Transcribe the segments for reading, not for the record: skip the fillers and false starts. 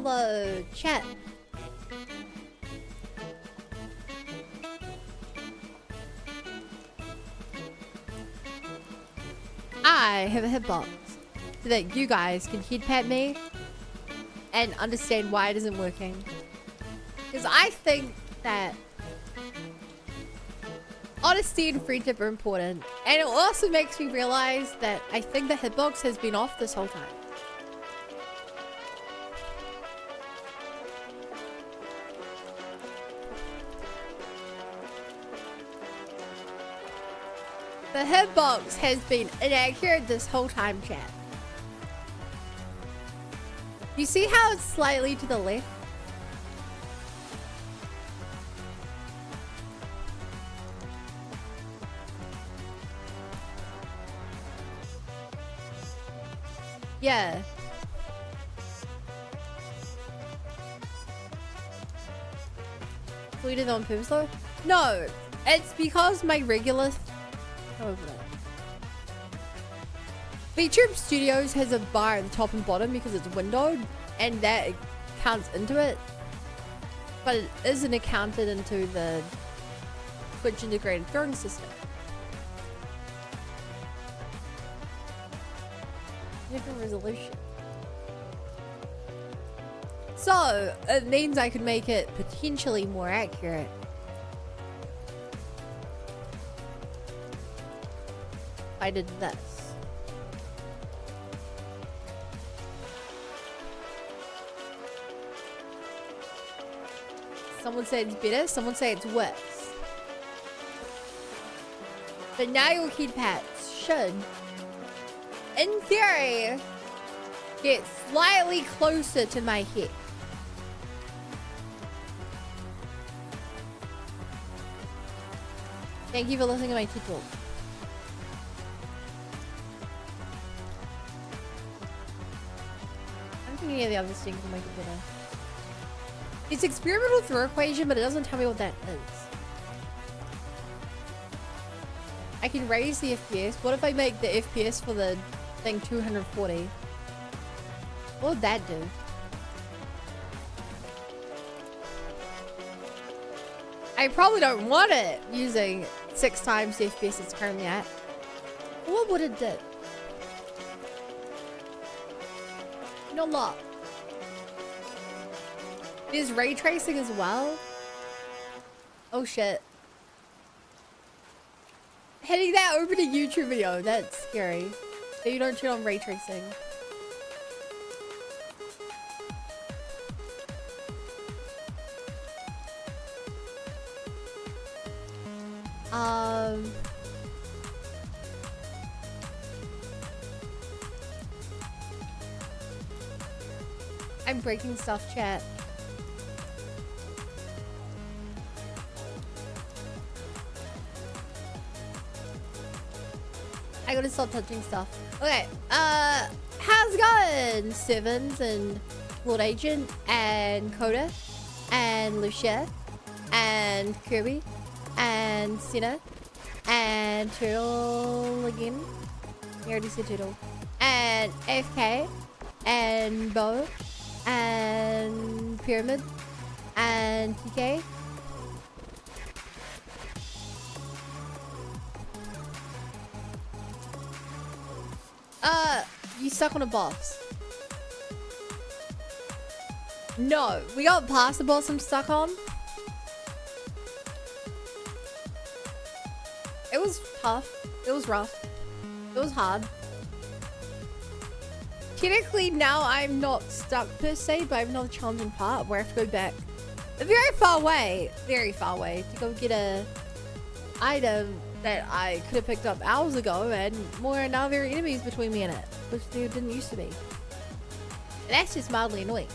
Hello, chat. I have a hitbox so that you guys can head pat me and understand why it isn't working. Because I think that honesty and friendship are important. And it also makes me realize that I think the hitbox has been off this whole time. The hitbox has been inaccurate this whole time, chat. You see how it's slightly to the left? Yeah. We did it on purpose though? No, it's because my regular... Featured Studios has a bar at the top and bottom because it's windowed, and that counts into it, but it isn't accounted into the Twitch integrated throwing system. Different resolution. So it means I could make it potentially more accurate. I did this. Someone say it's better, someone say it's worse. But now your kid pats should, in theory, get slightly closer to my head. Thank you for listening to my tutorial. I'm thinking of the other things to make it better. It's experimental throw equation, but it doesn't tell me what that is. I can raise the FPS. What if I make the FPS for the thing 240? What would that do? I probably don't want it using 6 times the FPS it's currently at. What would it do? Not a lot. There's ray tracing as well. Oh shit. Heading that over to YouTube video, that's scary. So you don't turn on ray tracing. I'm breaking stuff, chat. I gotta stop touching stuff. Okay, how's it going? Sevens and Lord Agent and Coda and Lucia and Kirby and Senna and Turtle again. You already said Turtle. And AFK and Bo and Pyramid and TK. You stuck on a boss. No, we got past the boss I'm stuck on. It was tough. It was rough. It was hard. Technically now I'm not stuck per se, but I have another challenging part where I have to go back very far away to go get a item that I could have picked up hours ago, and more now there are enemies between me and it, which there didn't used to be. And that's just mildly annoying,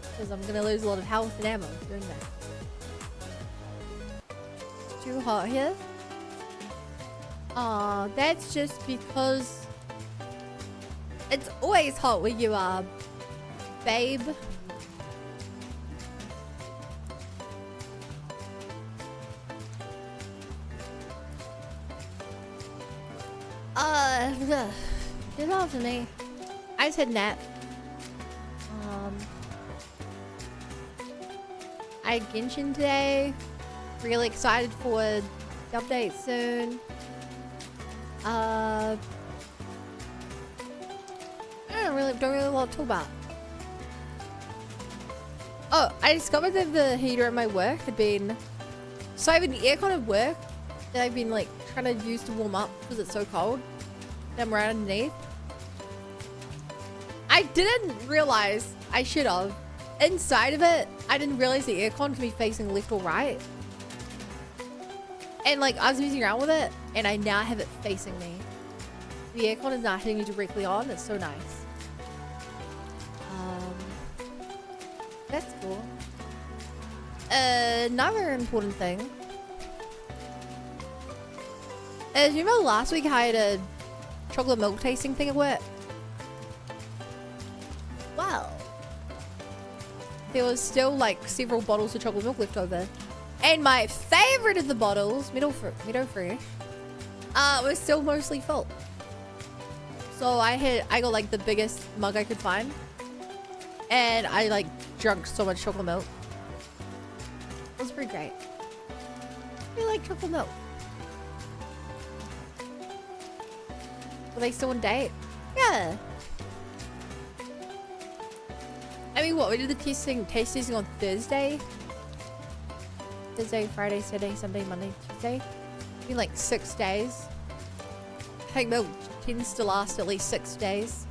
because I'm gonna lose a lot of health and ammo doing that. It's too hot here. Aw, that's just because it's always hot where you are, babe. Get off of me. I just had a nap. I Genshin today. Really excited for the update soon. I don't really know what to talk about. Oh, I discovered that the heater at my work had been... So I have an aircon at work that I've been like trying to use to warm up because it's so cold. And I'm right underneath. I didn't realize, I should have. Inside of it, I didn't realize the aircon can be facing left or right. And like I was messing around with it and I now have it facing me. The aircon is not hitting me directly on. It's so nice. That's cool. Another important thing. You remember last week I had a chocolate milk tasting thing at work? Well, there was still like several bottles of chocolate milk left over. And my favorite of the bottles, Meadow Fresh, was still mostly full. So I got like the biggest mug I could find. And I like drank so much chocolate milk. It was pretty great. I like chocolate milk. Were they still on date? Yeah. I mean, what? We did the taste tasting on Thursday. Thursday, Friday, Saturday, Sunday, Monday, Tuesday. It's been like 6 days. I think milk tends to last at least 6 days.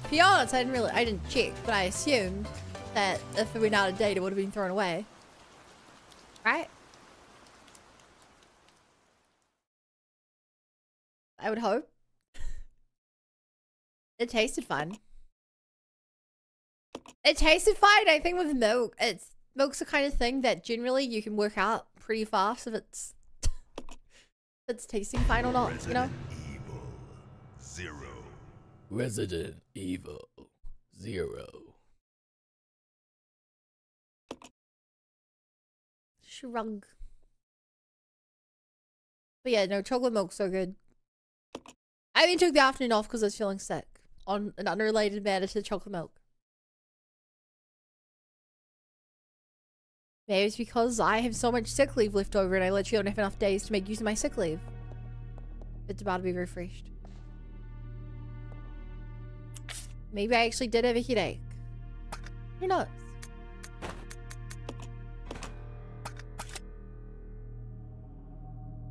To be honest, I didn't check, but I assumed that if it went out of date, it would have been thrown away. Right? I would hope. It tasted fine. It tasted fine. I think with milk, milk's the kind of thing that generally you can work out pretty fast if it's tasting fine or not, you know? Evil 0. Resident Evil 0. Shrug. But yeah, no, chocolate milk's so good. I even took the afternoon off because I was feeling sick. On an unrelated matter to chocolate milk. Maybe it's because I have so much sick leave left over and I literally don't have enough days to make use of my sick leave. It's about to be refreshed. Maybe I actually did have a headache. Who knows?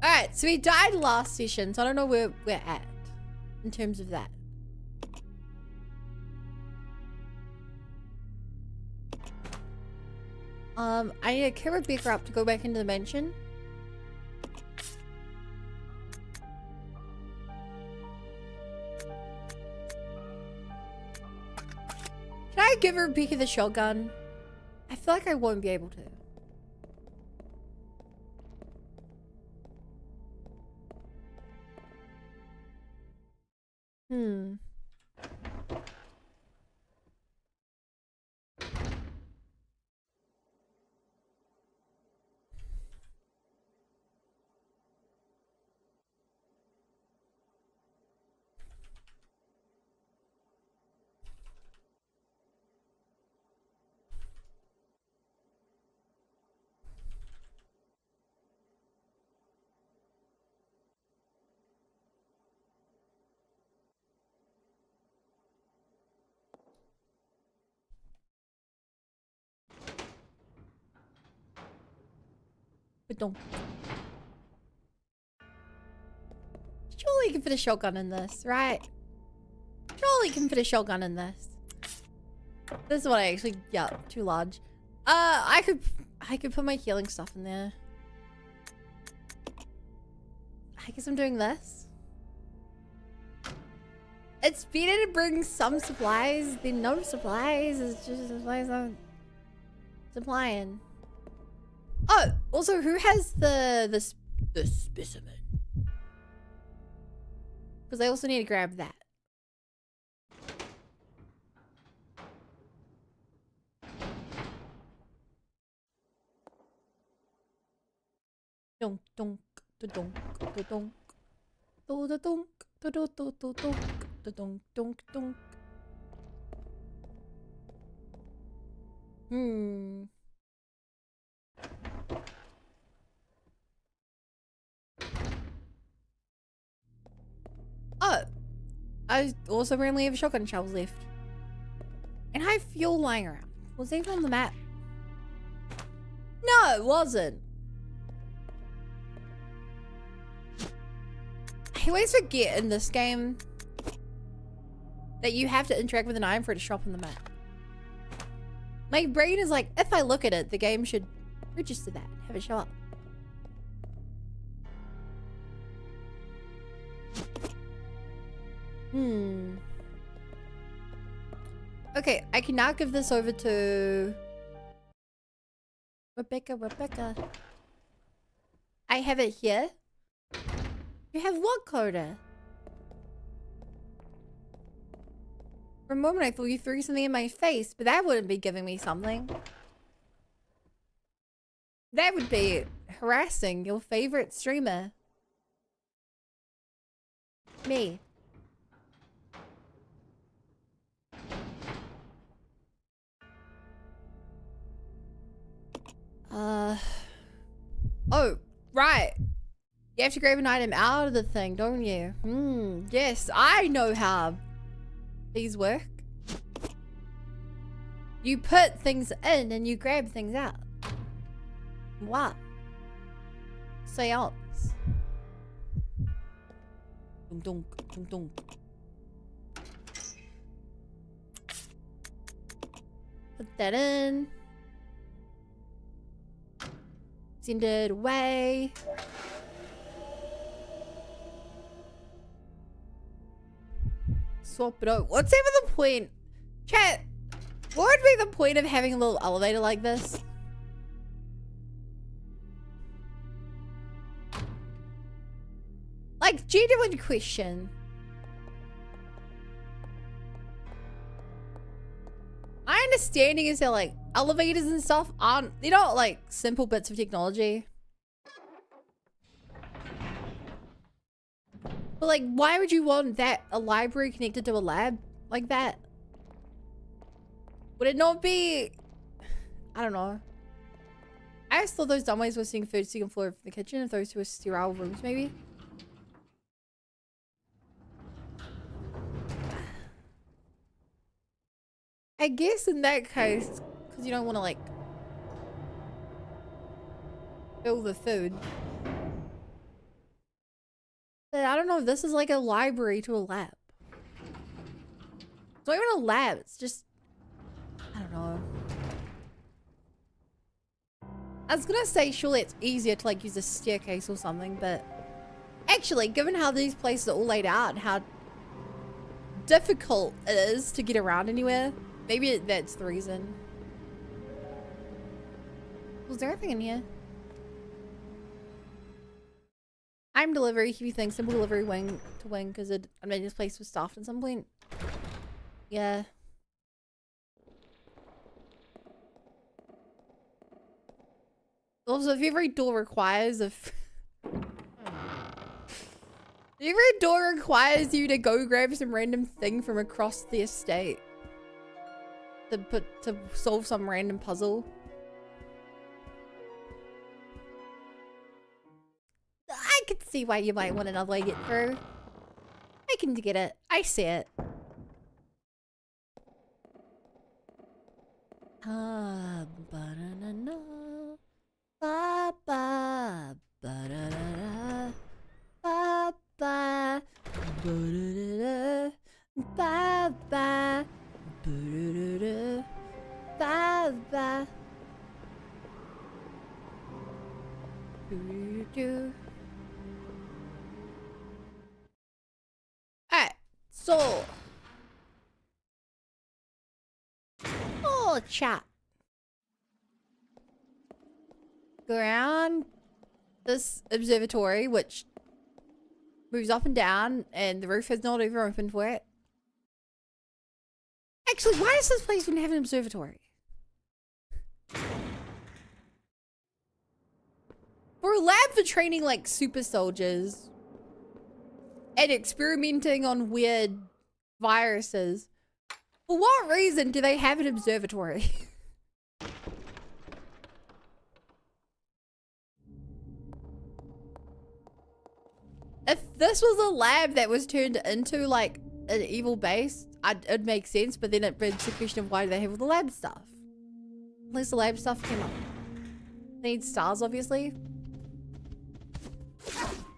Alright, so we died last session, so I don't know where we're at in terms of that. I need to carry Rebecca up to go back into the mansion. Can I give Rebecca the shotgun? I feel like I won't be able to. But don't. Surely you can fit a shotgun in this, right? Surely you can fit a shotgun in this. This is what I actually, yeah, too large. I could put my healing stuff in there. I guess I'm doing this. It's better to bring some supplies than no supplies. It's just supplies I'm supplying. Oh, also, who has the specimen? Because I also need to grab that. Donk donk donk donk donk donk donk donk donk donk. Hmm. Oh. I also randomly have shotgun shells left. And I have fuel lying around. Was it even on the map? No, it wasn't. I always forget in this game that you have to interact with an item for it to show up on the map. My brain is like, if I look at it, the game should register that, have it show up. Hmm. Okay, I can now give this over to Rebecca. I have it here. You have what, Coda? For a moment I thought you threw something in my face, but that wouldn't be giving me something. That would be harassing your favorite streamer. Me. Oh, right. You have to grab an item out of the thing, don't you? Yes, I know how these work. You put things in and you grab things out. What? Seance. Dunk, dunk, dunk, dunk. Put that in. Send it away. Swap it out. What's even the point? Chat, what would be the point of having a little elevator like this? Like, genuine question. My understanding is that, like, elevators and stuff aren't, they're not, like, simple bits of technology. But, like, why would you want that, a library connected to a lab like that? Would it not be, I don't know. I just thought those dumbways were seeing food second floor of the kitchen, if those two were sterile rooms, maybe. I guess in that case, because you don't want to, like, fill the food. But I don't know if this is like a library to a lab. It's not even a lab, it's just, I don't know. I was gonna say surely it's easier to like use a staircase or something, but actually, given how these places are all laid out and how difficult it is to get around anywhere, maybe that's the reason. Was there anything in here? I'm delivery, keep you think simple delivery wing to wing because I mean this place was staffed at some point. Yeah. Also, if every door requires if every door requires you to go grab some random thing from across the estate to solve some random puzzle. I could see why you might want another way to get through. I can get it. I see it. Ah, ba-da-na-na. Ba-ba, ba-da-da-da. Ba-ba, ba-da-da-da. Ba-ba, ba-da-da-da. Ba-ba. Do-do-do. Alright, so oh chat. Go around this observatory, which moves up and down, and the roof has not even opened for it. Actually, why does this place even have an observatory? For a lab for training like super soldiers and experimenting on weird viruses. For what reason do they have an observatory? If this was a lab that was turned into like an evil base, it'd make sense, but then it brings the question of why do they have all the lab stuff? At least the lab stuff came up. They need stars, obviously.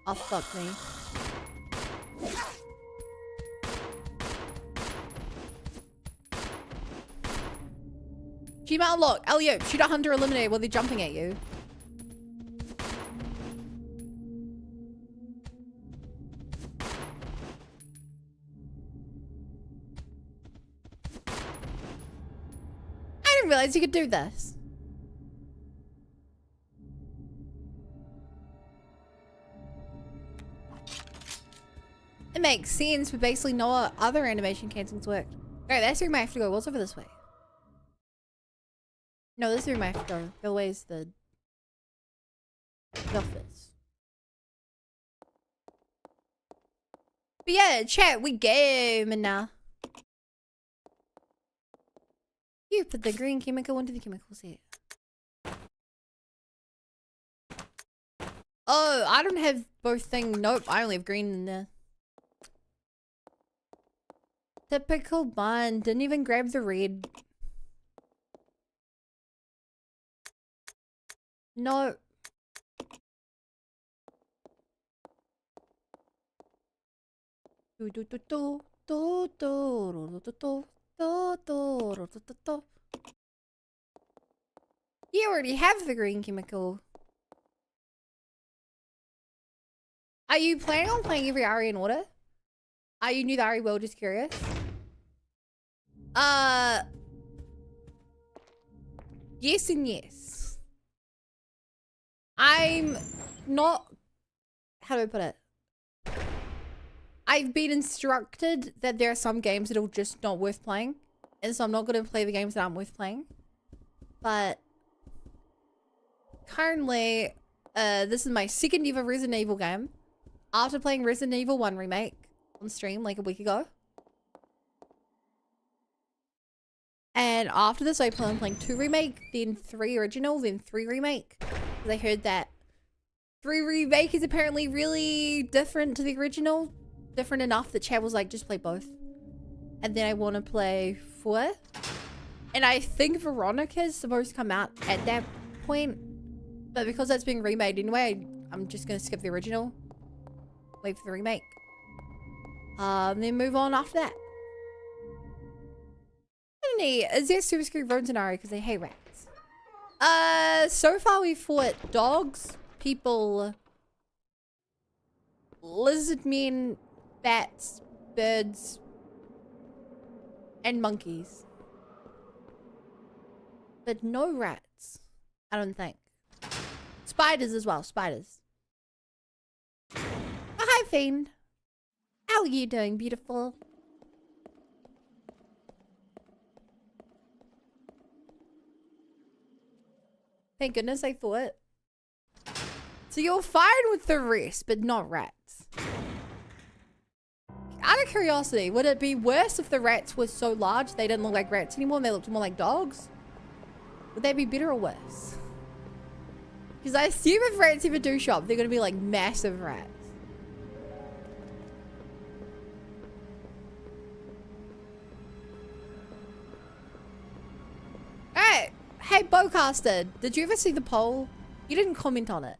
Oh, fuck me. Gmail unlock. Elio, shoot a hunter eliminate while they're jumping at you. I didn't realize you could do this. It makes sense, but basically no other animation cancelings worked. Alright, that's the room I have to go. What's over this way? No, this is the room I have to go. The other way is the office. But yeah, chat, we gaming now. You put the green chemical into the chemical set. Oh, I don't have both things. Nope, I only have green in there. Typical bun. Didn't even grab the red. No. You already have the green chemical. Are you planning on playing every Ari in order? Are you new to Ari world? Just curious. Yes and yes. I'm not... How do I put it? I've been instructed that there are some games that are just not worth playing. And so I'm not going to play the games that aren't worth playing. But... Currently, this is my second ever Resident Evil game. After playing Resident Evil 1 Remake on stream like a week ago. And after this, I plan on playing 2 Remake, then 3 Original, then 3 Remake. Because I heard that 3 Remake is apparently really different to the original. Different enough that Chad was like, just play both. And then I want to play 4. And I think Veronica's supposed to come out at that point. But because that's being remade anyway, I'm just going to skip the original. Wait for the remake. Then move on after that. Is there super scary rodents in Ari because they hate rats? So far we fought dogs, people, lizard men, bats, birds, and monkeys. But no rats, I don't think. Spiders as well, spiders. Oh, hi, Fiend. How are you doing, beautiful? Thank goodness I thought. So you're fine with the rest, but not rats. Out of curiosity, would it be worse if the rats were so large they didn't look like rats anymore and they looked more like dogs? Would that be better or worse? Because I assume if rats ever do shop, they're going to be like massive rats. Alright. Hey, Bowcaster, did you ever see the poll? You didn't comment on it.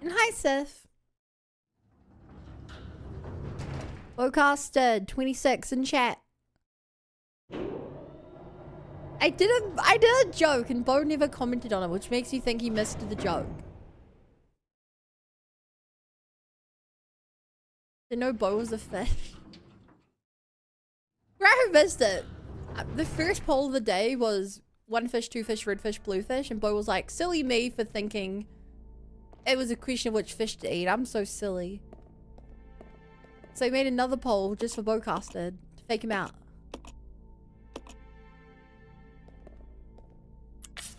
And hi, Sif. Bowcaster, 26 in chat. I did a joke and Bo never commented on it, which makes you think he missed the joke. Didn't know Bo was a fish. Right, who missed it? The first poll of the day was 1 fish, 2 fish, red fish, blue fish, and Bo was like, silly me for thinking it was a question of which fish to eat. I'm so silly. So he made another poll just for Bowcaster to fake him out.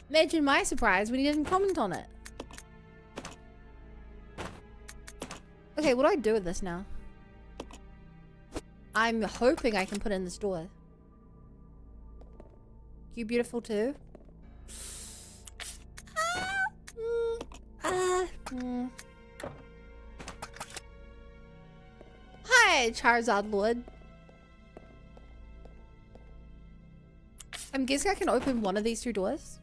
Imagine my surprise when he didn't comment on it. Okay, what do I do with this now? I'm hoping I can put it in this door. You beautiful too? Hi, Charizard Lord. I'm guessing I can open one of these two doors.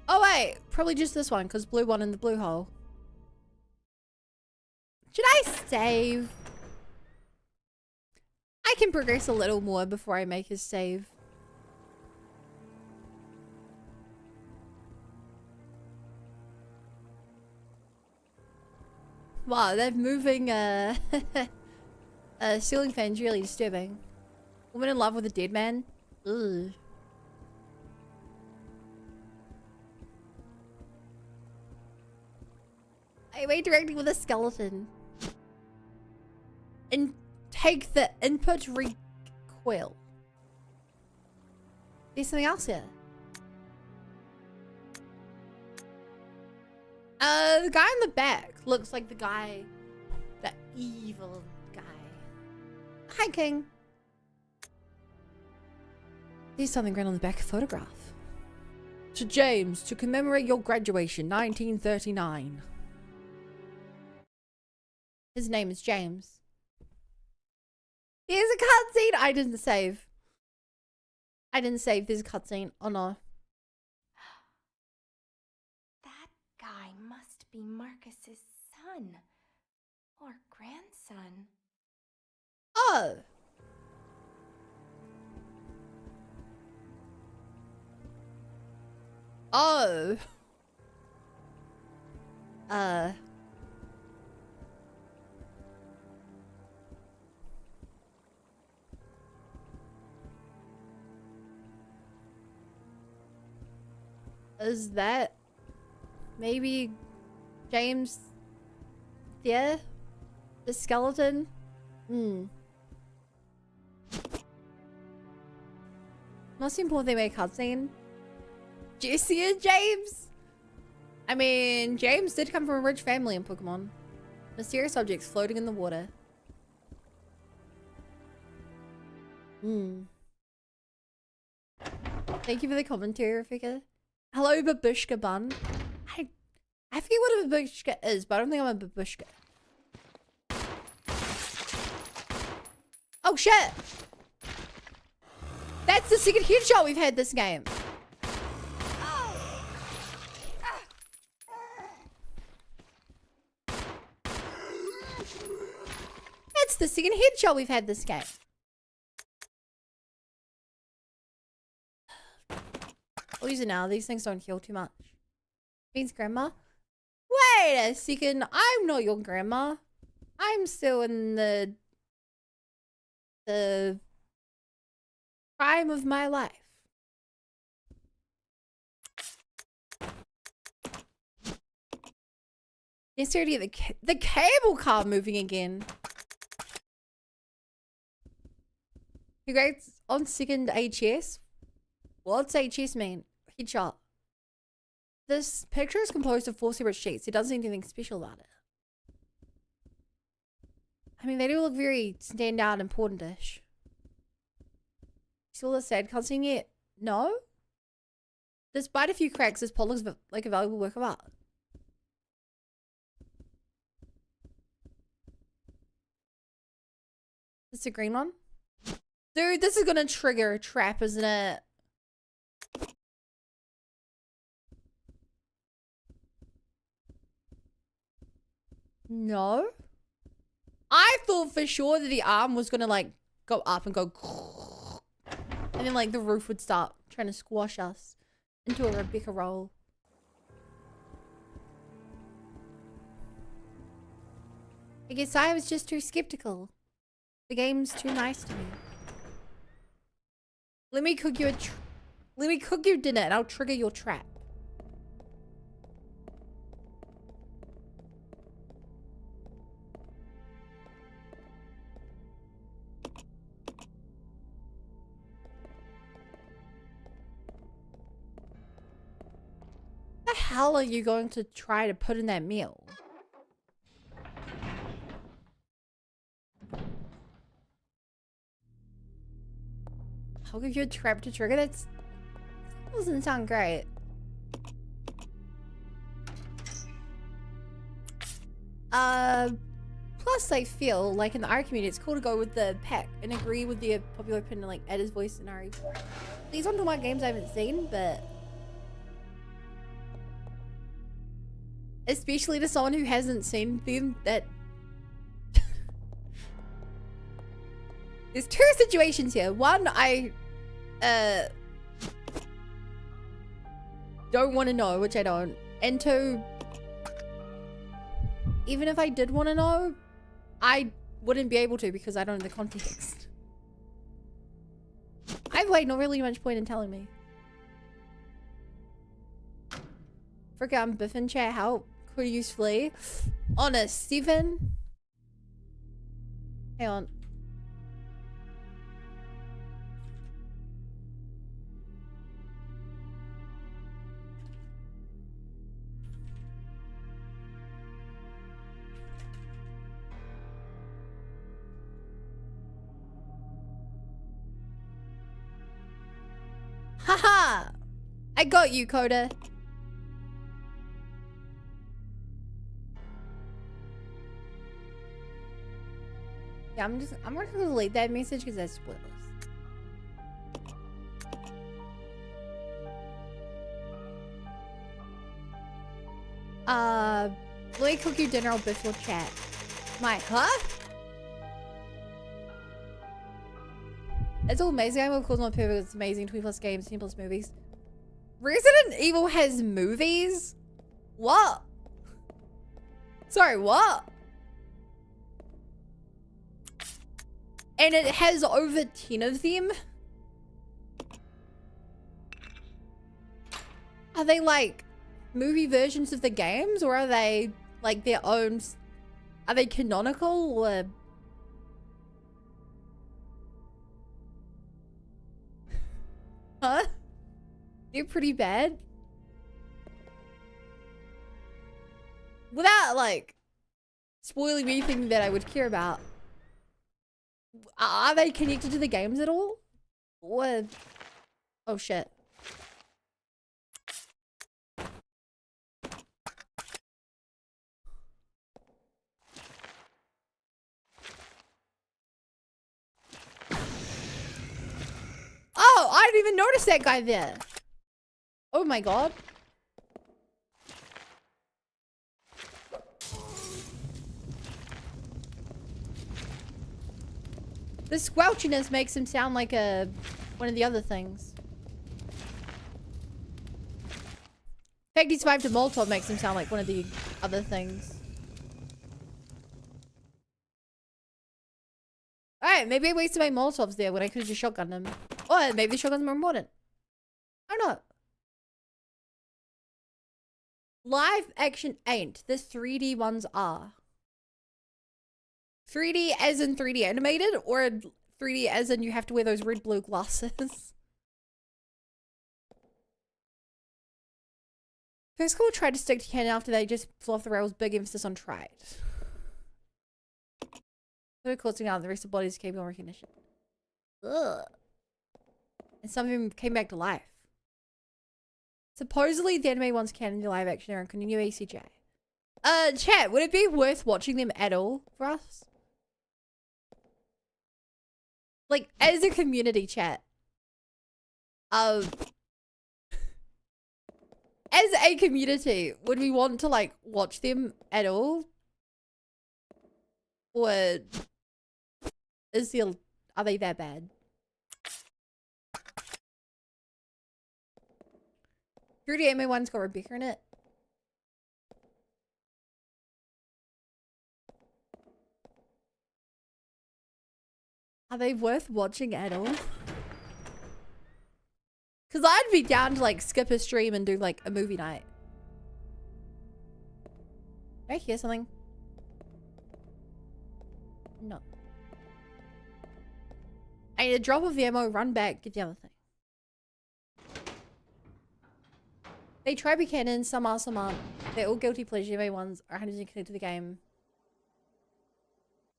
Oh wait, probably just this one, because blue one in the blue hole. Should I save? I can progress a little more before I make a save. Wow, that moving ceiling fan's really disturbing. Woman in love with a dead man? Ugh. I'm interacting with a skeleton. And take the input recoil. There's something else here. The guy in the back looks like the guy, that evil guy. Hi, King. There's something written on the back of the photograph. To James, to commemorate your graduation, 1939. His name is James. There's a cutscene. I didn't save. There's a cutscene. Oh no. That guy must be Marcus's son. Or grandson. Oh. Oh. Is that maybe James? Yeah? The skeleton? Most important they make a cutscene. Jesse and James? I mean, James did come from a rich family in Pokemon. Mysterious objects floating in the water. Thank you for the commentary, Rafika. Hello, Babushka Bun. I forget what a babushka is, but I don't think I'm a babushka. Oh shit! That's the second headshot we've had this game. That's the second headshot we've had this game. I'll use it now. These things don't heal too much. Means grandma? Wait a second. I'm not your grandma. I'm still in the prime of my life. Necessary to get the cable car moving again. Congrats on second HS. What's HS mean? Headshot. This picture is composed of 4 separate sheets. It doesn't seem anything special about it. I mean, they do look very stand out, important-ish. Still the sad cutscene yet? No? Despite a few cracks, this pod looks like a valuable work of art. This is a green one? Dude, this is gonna trigger a trap, isn't it? No? I thought for sure that the arm was gonna like go up and go and then like the roof would start trying to squash us into a Rebecca roll. I guess I was just too skeptical. The game's too nice to me. Let me cook you dinner and I'll trigger your trap. What the hell are you going to try to put in that meal? I'll give you a trap to trigger. That doesn't sound great. Plus I feel like in the RE community, it's cool to go with the pack and agree with the popular opinion, like add his voice in RE. These aren't my games I haven't seen, but especially to someone who hasn't seen them, that there's two situations here. One, I don't want to know, which I don't. And two, even if I did want to know, I wouldn't be able to because I don't know the context. I've like not really much point in telling me. Frick, I'm biffing chat. How could use Flea on a 7? Hang on. Haha! I got you, Coda. Yeah, I'm gonna delete that message because that's spoilers. Let me cook you dinner, I'll biff your chat. Huh? It's all amazing. I'm of course not perfect. It's amazing. 20+ games, 10+ movies. Resident Evil has movies? What? Sorry, what? And it has over 10 of them? Are they like movie versions of the games, or are they like their own? Are they canonical, or? Huh? They're pretty bad. Without like spoiling anything that I would care about. Are they connected to the games at all? What? Oh shit. Oh, I didn't even notice that guy there. Oh my god. The squelchiness makes him sound like one of the other things. The fact he survived a Molotov makes him sound like one of the other things. Alright, maybe I wasted my Molotovs there when I could have just shotgunned him. Or maybe the shotgun's more important. I don't know. Live action ain't. The 3D ones are. 3D as in 3D animated, or 3D as in you have to wear those red blue glasses? First School tried to stick to canon after they just flew off the rails. Big emphasis on tried. They're closing out the rest of the bodies capable of recognition. Ugh. And some of them came back to life. Supposedly the anime ones canon, the live action are and continue ACJ. Chat, would it be worth watching them at all for us? Like, as a community, chat. As a community, would we want to, like, watch them at all? Or are they that bad? 3D anime one's got Rebecca in it. Are they worth watching at all? Because I'd be down to like skip a stream and do like a movie night. Did I hear something? No. I need a drop of the ammo, run back, get the other thing. They try to be canon, some are, some aren't. They're all guilty pleasure anime ones are 100% connected to the game.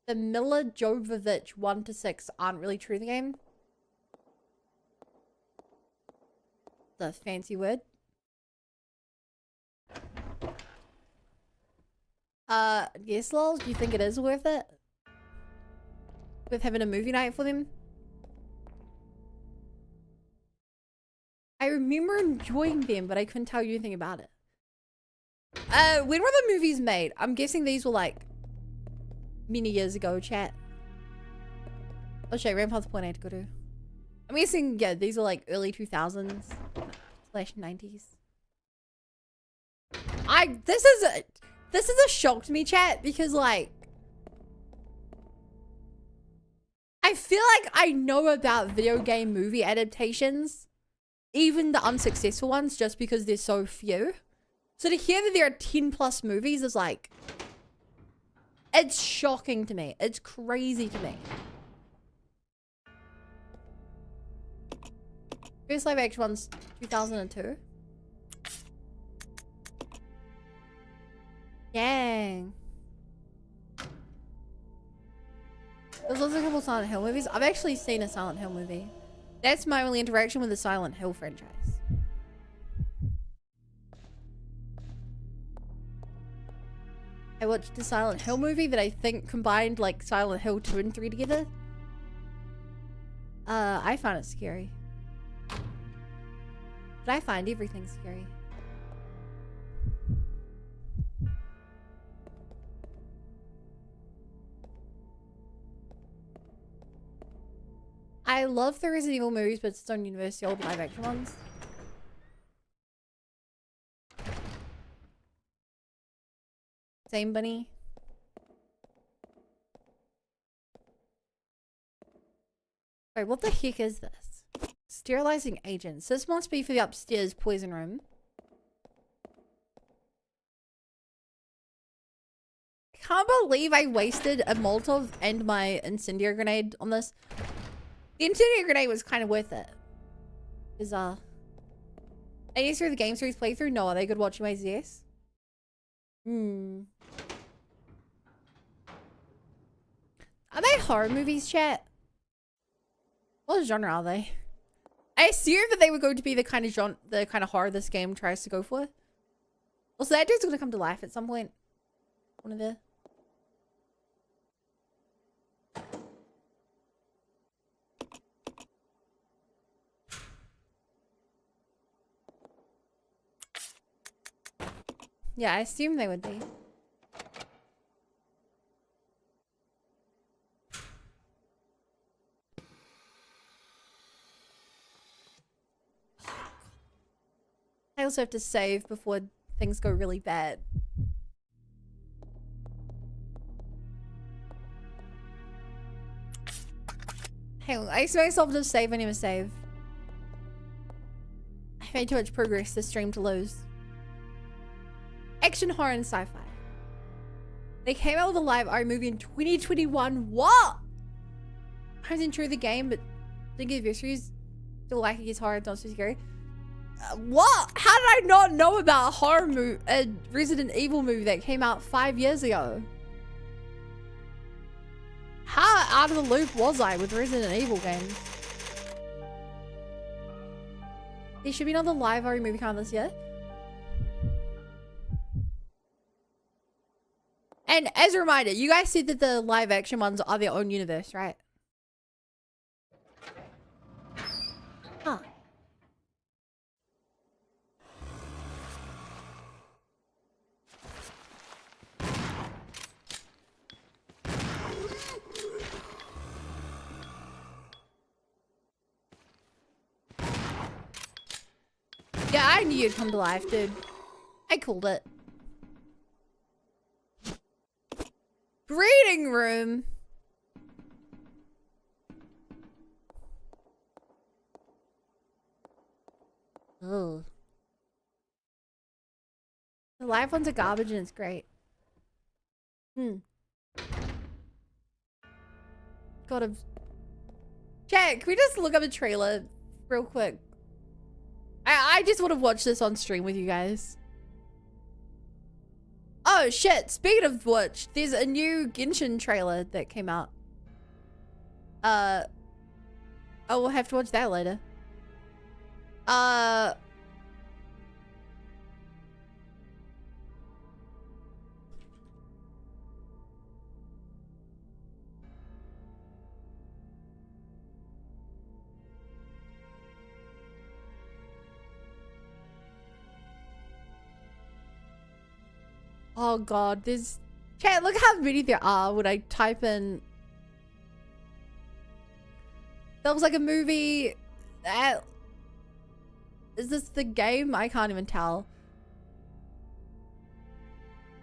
The Mila Jovovich 1 to 6 aren't really true to the game. The fancy word. Yes, lol. Do you think it is worth it? With having a movie night for them? I remember enjoying them, but I couldn't tell you anything about it. When were the movies made? I'm guessing these were like many years ago, chat. Oh shit, Rampant's point I had to go to. I'm guessing, yeah, these were like early 2000s / 90s. This is a shock to me, chat, because like I feel like I know about video game movie adaptations, even the unsuccessful ones, just because there's so few. So to hear that there are 10+ movies is like, it's shocking to me. It's crazy to me. First live action one's 2002. Dang. There's also a couple Silent Hill movies. I've actually seen a Silent Hill movie. That's my only interaction with the Silent Hill franchise. I watched a Silent Hill movie that I think combined like Silent Hill 2 and 3 together. I found it scary. But I find everything scary. I love the Resident Evil movies, but it's its own universe, the old live action ones. Same bunny. Wait, what the heck is this? Sterilizing agents. This must be for the upstairs poison room. I can't believe I wasted a Molotov and my incendiary grenade on this. The incendiary grenade was kind of worth it. Is any through the game series playthrough? No, are they good watching ways? Yes. Are they horror movies, chat? What genre are they? I assume that they were going to be the kind of horror this game tries to go for. Also, that dude's gonna come to life at some point. One of the. Yeah, I assume they would be. I also have to save before things go really bad. Hang on, I expect myself to save when I save. I made too much progress this stream to lose. Action, horror, and sci-fi. They came out with a live art movie in 2021. What? I was into the game, but didn't get the series. Still like it gets horror, not so scary. What? How did I not know about a Resident Evil movie that came out 5 years ago? How out of the loop was I with Resident Evil games? There should be another live art movie coming this year. And as a reminder, you guys said that the live action ones are their own universe, right? Huh. Yeah, I knew you'd come to life, dude. I called it. Reading room. Ugh. The live ones are garbage and it's great. God, chat, can we just look up a trailer real quick? I just want to watch this on stream with you guys. Oh shit, speaking of which, there's a new Genshin trailer that came out. Oh, we'll have to watch that later. Oh god, there's... Chat, look how many there are when I type in... That was like a movie... Is this the game? I can't even tell.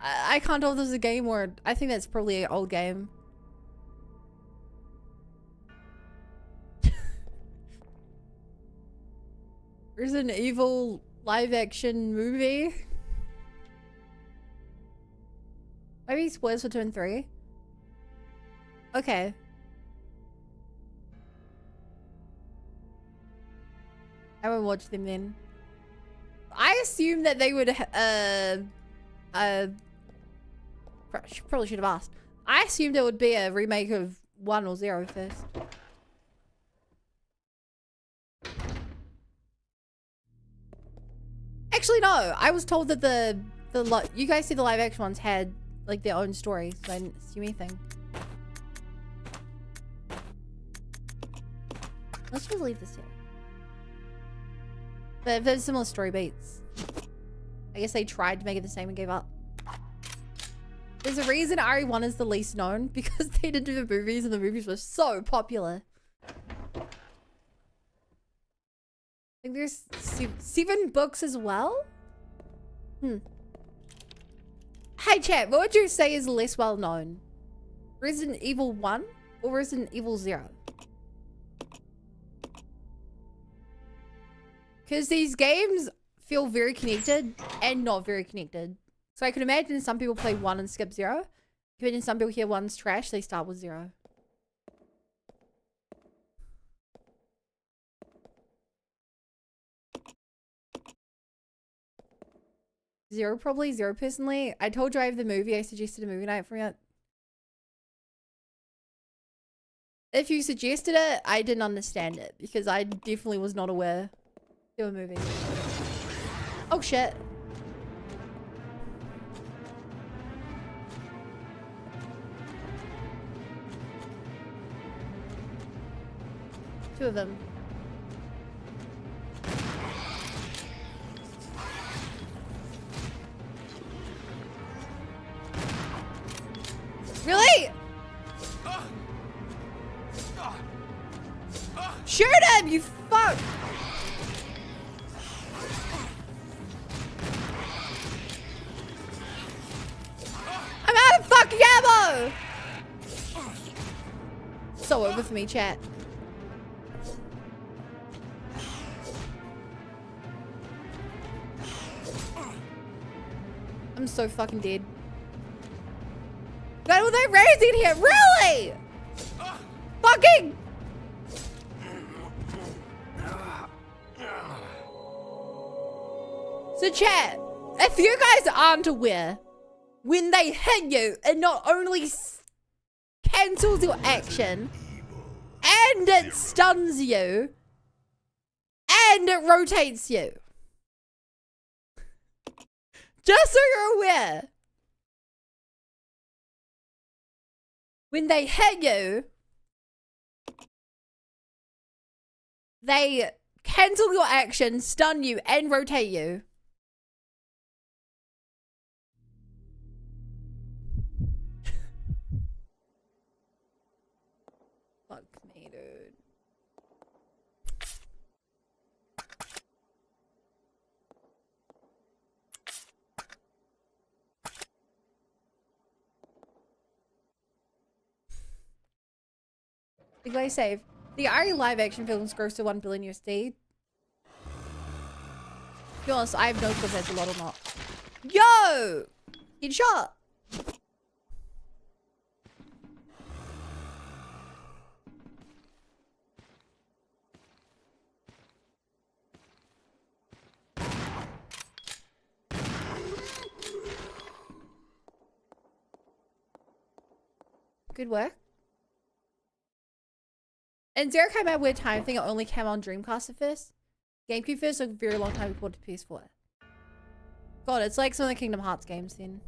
I can't tell if this is a game or... I think that's probably an old game. Resident Evil live action movie. Maybe spoilers for 2 and 3. Okay. I won't watch them then. I assume that they would probably should have asked. I assumed it would be a remake of 1 or 0 first. Actually, no. I was told that you guys see the live action ones had like their own stories, so I didn't assume anything. Let's just leave this here. But if there's similar story beats, I guess they tried to make it the same and gave up. There's a reason RE1 is the least known, because they didn't do the movies and the movies were so popular. I think there's 7 books as well? Hey chat, what would you say is less well known? Resident Evil 1 or Resident Evil 0? Because these games feel very connected and not very connected. So I could imagine some people play 1 and skip 0. Imagine some people hear 1's trash, they start with 0. Zero, probably. 0 personally. I told you I have the movie. I suggested a movie night for it. If you suggested it, I didn't understand it because I definitely was not aware there were movies. Oh shit. Two of them. Really? Shoot him, you fuck! I'm out of fucking ammo! So over for me, chat. I'm so fucking dead. God, were they raising here? Really? Fucking! So chat, if you guys aren't aware, when they hit you, it not only cancels your action, and it stuns you, and it rotates you. Just so you're aware. When they hit you, they cancel your action, stun you, and rotate you. Fuck me, dude. The guy saved. The RE live action films gross to 1 billion USD. To be honest, I have no clue if that's a lot or not. Yo! He's shot! Good work. And Zero came out at a weird time. I think it only came on Dreamcast at first. GameCube first took a very long time before to PS4. God, it's like some of the Kingdom Hearts games then.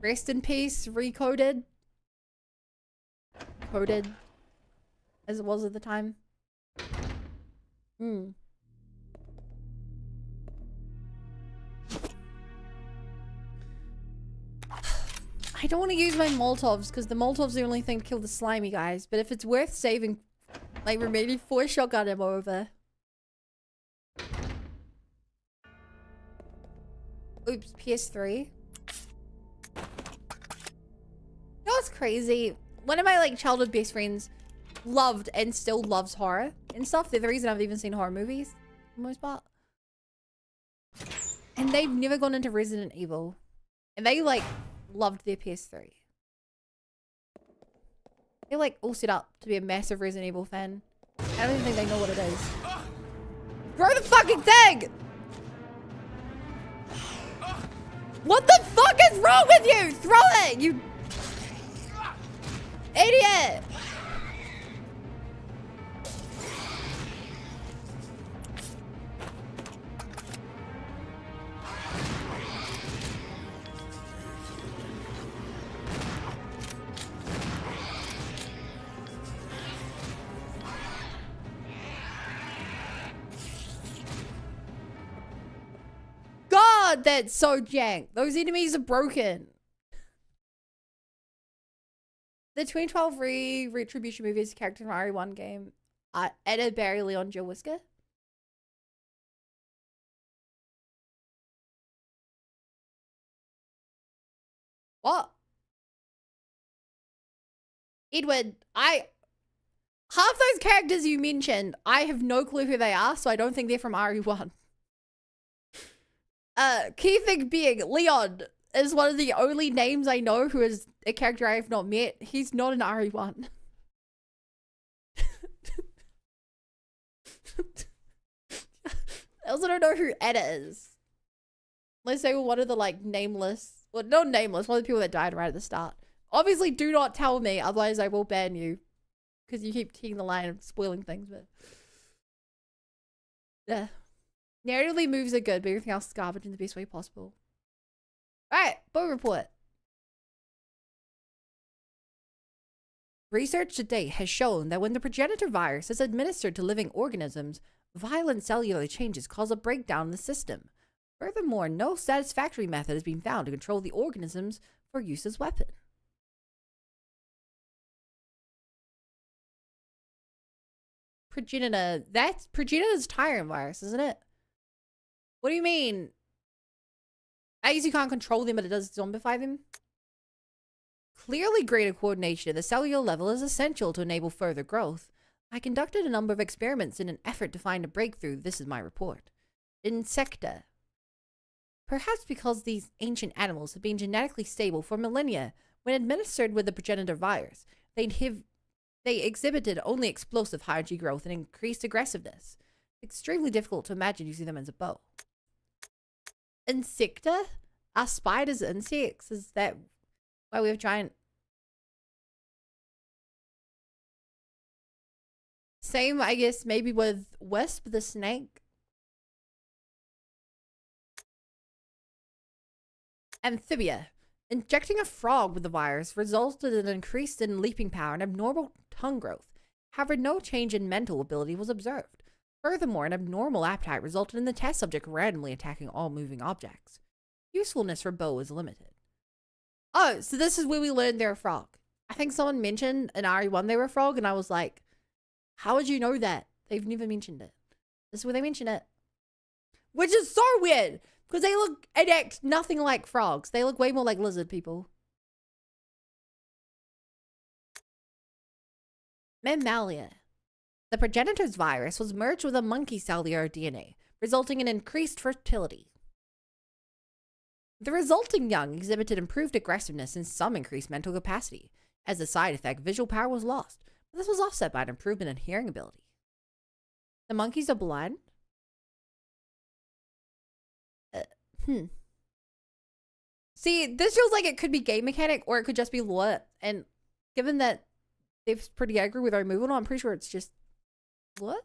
Rest in peace, recoded. Coded. As it was at the time. I don't want to use my Molotovs because the Molotov's the only thing to kill the slimy guys. But if it's worth saving my remaining 4 shotgun ammo over. Oops, PS3. You know what's crazy? One of my like childhood best friends loved and still loves horror and stuff. They're the reason I've even seen horror movies for the most part. And they've never gone into Resident Evil. And they like loved their PS3. They're like all set up to be a massive Resident Evil fan. I don't even think they know what it is. Throw the fucking thing! What the fuck is wrong with you? Throw it, you idiot! God, that's so jank. Those enemies are broken. The 2012 Retribution movie is a character from RE1 game. Added Barry Leon Joe Whisker. What? Edward, half those characters you mentioned, I have no clue who they are, so I don't think they're from RE1. Key thing being, Leon is one of the only names I know who is a character I have not met. He's not an RE1. I also don't know who Edda is. Unless they were one of the like nameless, well, not nameless, one of the people that died right at the start. Obviously, do not tell me, otherwise I will ban you. Because you keep taking the line of spoiling things, but... Yeah. Narratively, moves are good, but everything else is garbage in the best way possible. Alright, bow report. Research to date has shown that when the progenitor virus is administered to living organisms, violent cellular changes cause a breakdown in the system. Furthermore, no satisfactory method has been found to control the organisms for use as weapon. Progenitor. That's progenitor's tyrant virus, isn't it? What do you mean? I guess you can't control them, but it does zombify them. Clearly, greater coordination at the cellular level is essential to enable further growth. I conducted a number of experiments in an effort to find a breakthrough. This is my report. Insecta. Perhaps because these ancient animals have been genetically stable for millennia, when administered with the progenitor virus, they exhibited only explosive high-G growth and increased aggressiveness. Extremely difficult to imagine using them as a bow. Insecta? Are spiders insects? Is that why we have giant... Same, I guess, maybe with Wisp the snake. Amphibia. Injecting a frog with the virus resulted in an increase in leaping power and abnormal tongue growth. However, no change in mental ability was observed. Furthermore, an abnormal appetite resulted in the test subject randomly attacking all moving objects. Usefulness for bow is limited. Oh, so this is where we learned they're a frog. I think someone mentioned in RE1 they were a frog, and I was like, how would you know that? They've never mentioned it. This is where they mention it. Which is so weird, because they look and act nothing like frogs. They look way more like lizard people. Mammalia. The progenitor's virus was merged with a monkey cellular DNA, resulting in increased fertility. The resulting young exhibited improved aggressiveness and some increased mental capacity. As a side effect, visual power was lost, but this was offset by an improvement in hearing ability. The monkeys are blind? See, this feels like it could be game mechanic or it could just be lore, and given that they're pretty angry with our removal, I'm pretty sure it's just what?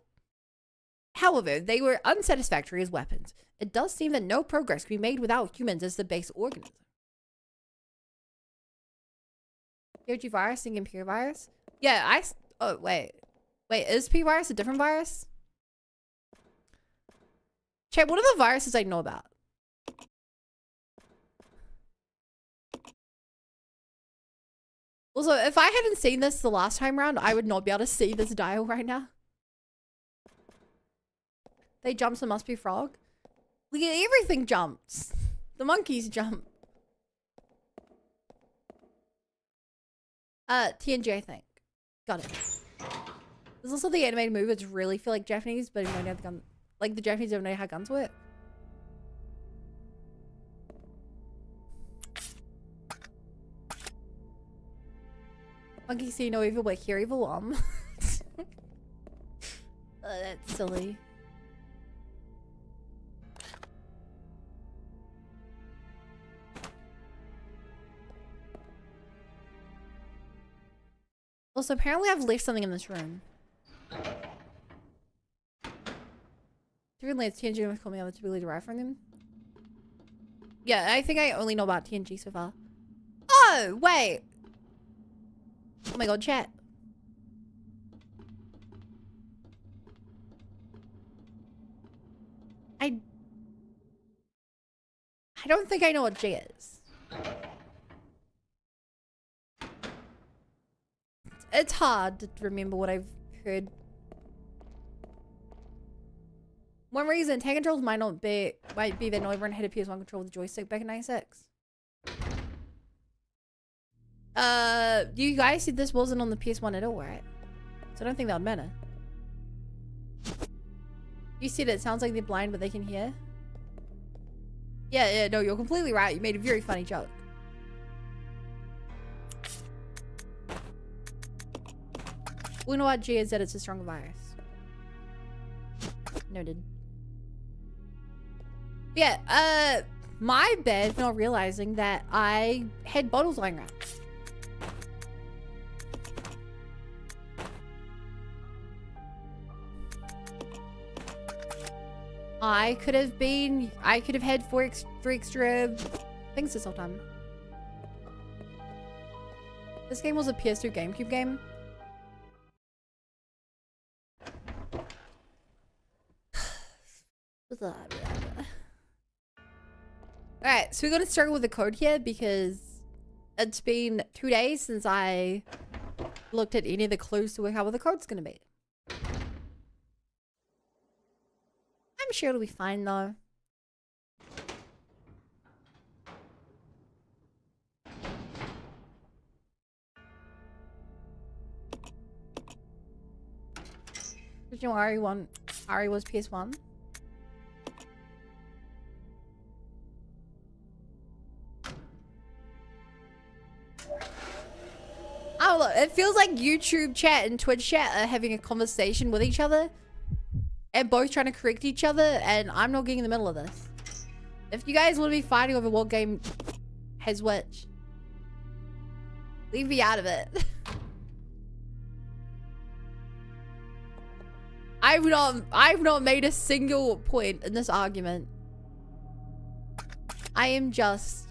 However, they were unsatisfactory as weapons. It does seem that no progress can be made without humans as the base organism. POG virus and Imperial virus? Yeah, oh, wait. Wait, is P virus a different virus? Chat, what are the viruses I know about? Also, if I hadn't seen this the last time round, I would not be able to see this dial right now. They jump, so must be frog. Look at everything jumps. The monkeys jump. TNG, I think. Got it. There's also the animated movie, which really feel like Japanese, but I don't know the gun. Like the Japanese don't know how guns work. Monkey see no evil, but hear evil. That's silly. Also, apparently I've left something in this room. Different lands TNG was coming out to be derived from them. Yeah, I think I only know about TNG so far. Oh, wait. Oh my god, chat. I don't think I know what J is. It's hard to remember what I've heard. One reason tag controls might be that not everyone had a PS1 control with a joystick back in '96. You guys said this wasn't on the PS1 at all, right? So I don't think that would matter. You said it sounds like they're blind, but they can hear. Yeah, no, you're completely right. You made a very funny joke. We know what G is that it's a stronger virus. Noted. Yeah, my bad for not realizing that I had bottles lying around. I could have had three extra things this whole time. This game was a PS2 GameCube game. Alright, so we're gonna struggle with the code here because it's been 2 days since I looked at any of the clues to work out what the code's gonna be. I'm sure it'll be fine though. Did you know Ari was PS1? Oh look, it feels like YouTube chat and Twitch chat are having a conversation with each other and both trying to correct each other, and I'm not getting in the middle of this. If you guys want to be fighting over what game has which, leave me out of it. I've not made a single point in this argument. I am just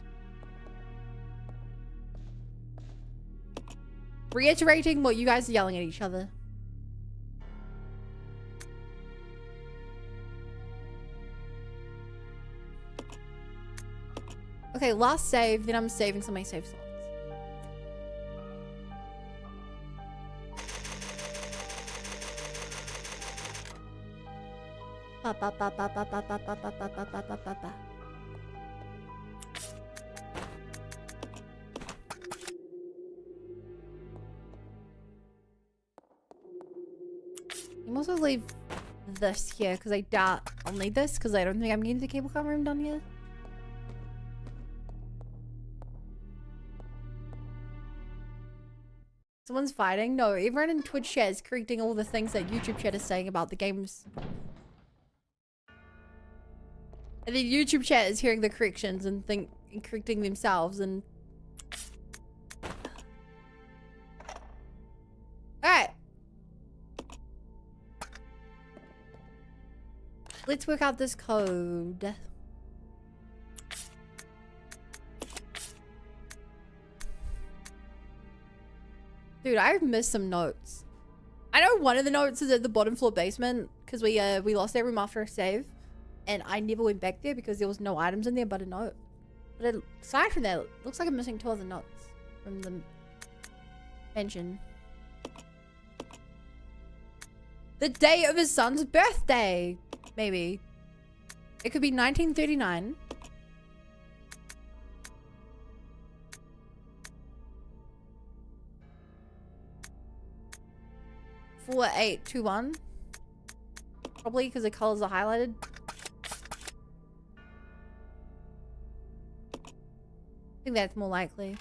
reiterating what you guys are yelling at each other. Okay, last save, then I'm saving some of my save slots. Ba, ba, ba, ba, ba, ba, ba, ba, ba, ba, ba, ba, ba, ba. You must also leave this here because I doubt I'll need this because I don't think I'm getting the cable car room done here. Someone's fighting? No, everyone in Twitch chat is correcting all the things that YouTube chat is saying about the games. And then YouTube chat is hearing the corrections and correcting themselves and... Alright. Let's work out this code. Dude, I've missed some notes. I know one of the notes is at the bottom floor basement because we lost that room after a save, and I never went back there because there was no items in there but a note. But aside from that, it looks like I'm missing 2 other notes from the mention. The day of his son's birthday, maybe. It could be 1939. Four, 8, 2, 1. Probably because the colors are highlighted. I think that's more likely.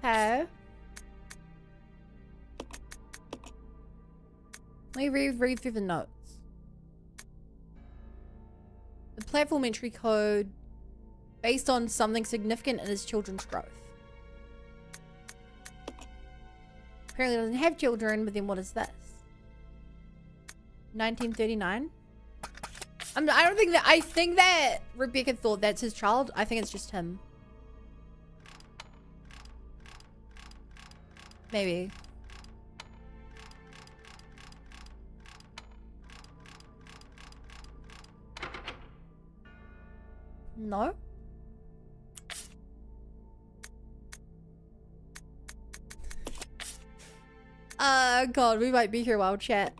Okay. Let me read through the notes. The platform entry code based on something significant in his children's growth. Apparently doesn't have children, but then what is this? 1939? I don't think that, I think that Rebecca thought that's his child. I think it's just him. Maybe. No? God, we might be here while chat.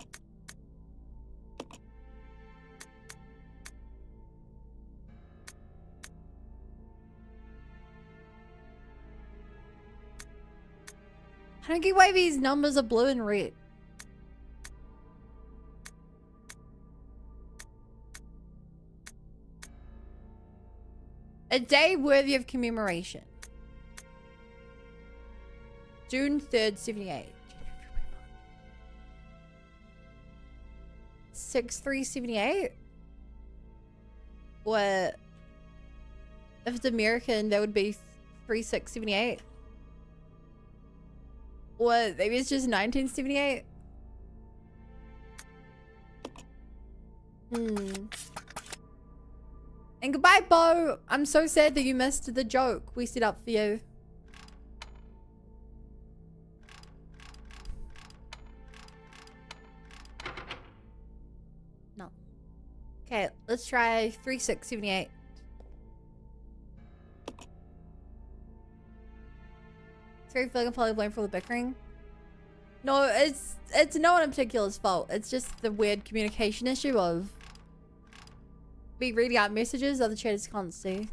I don't get why these numbers are blue and red. A day worthy of commemoration. June 3rd, 78. 6/3/78? What? If it's American, that would be 3/6/78. What? Maybe it's just 1978? And goodbye, Bo. I'm so sad that you missed the joke we set up for you. No. Okay, let's try 3/6/78. It's very feeling probably blamed for the bickering. No, it's no one in particular's fault. It's just the weird communication issue of me reading out messages other chatters can't see.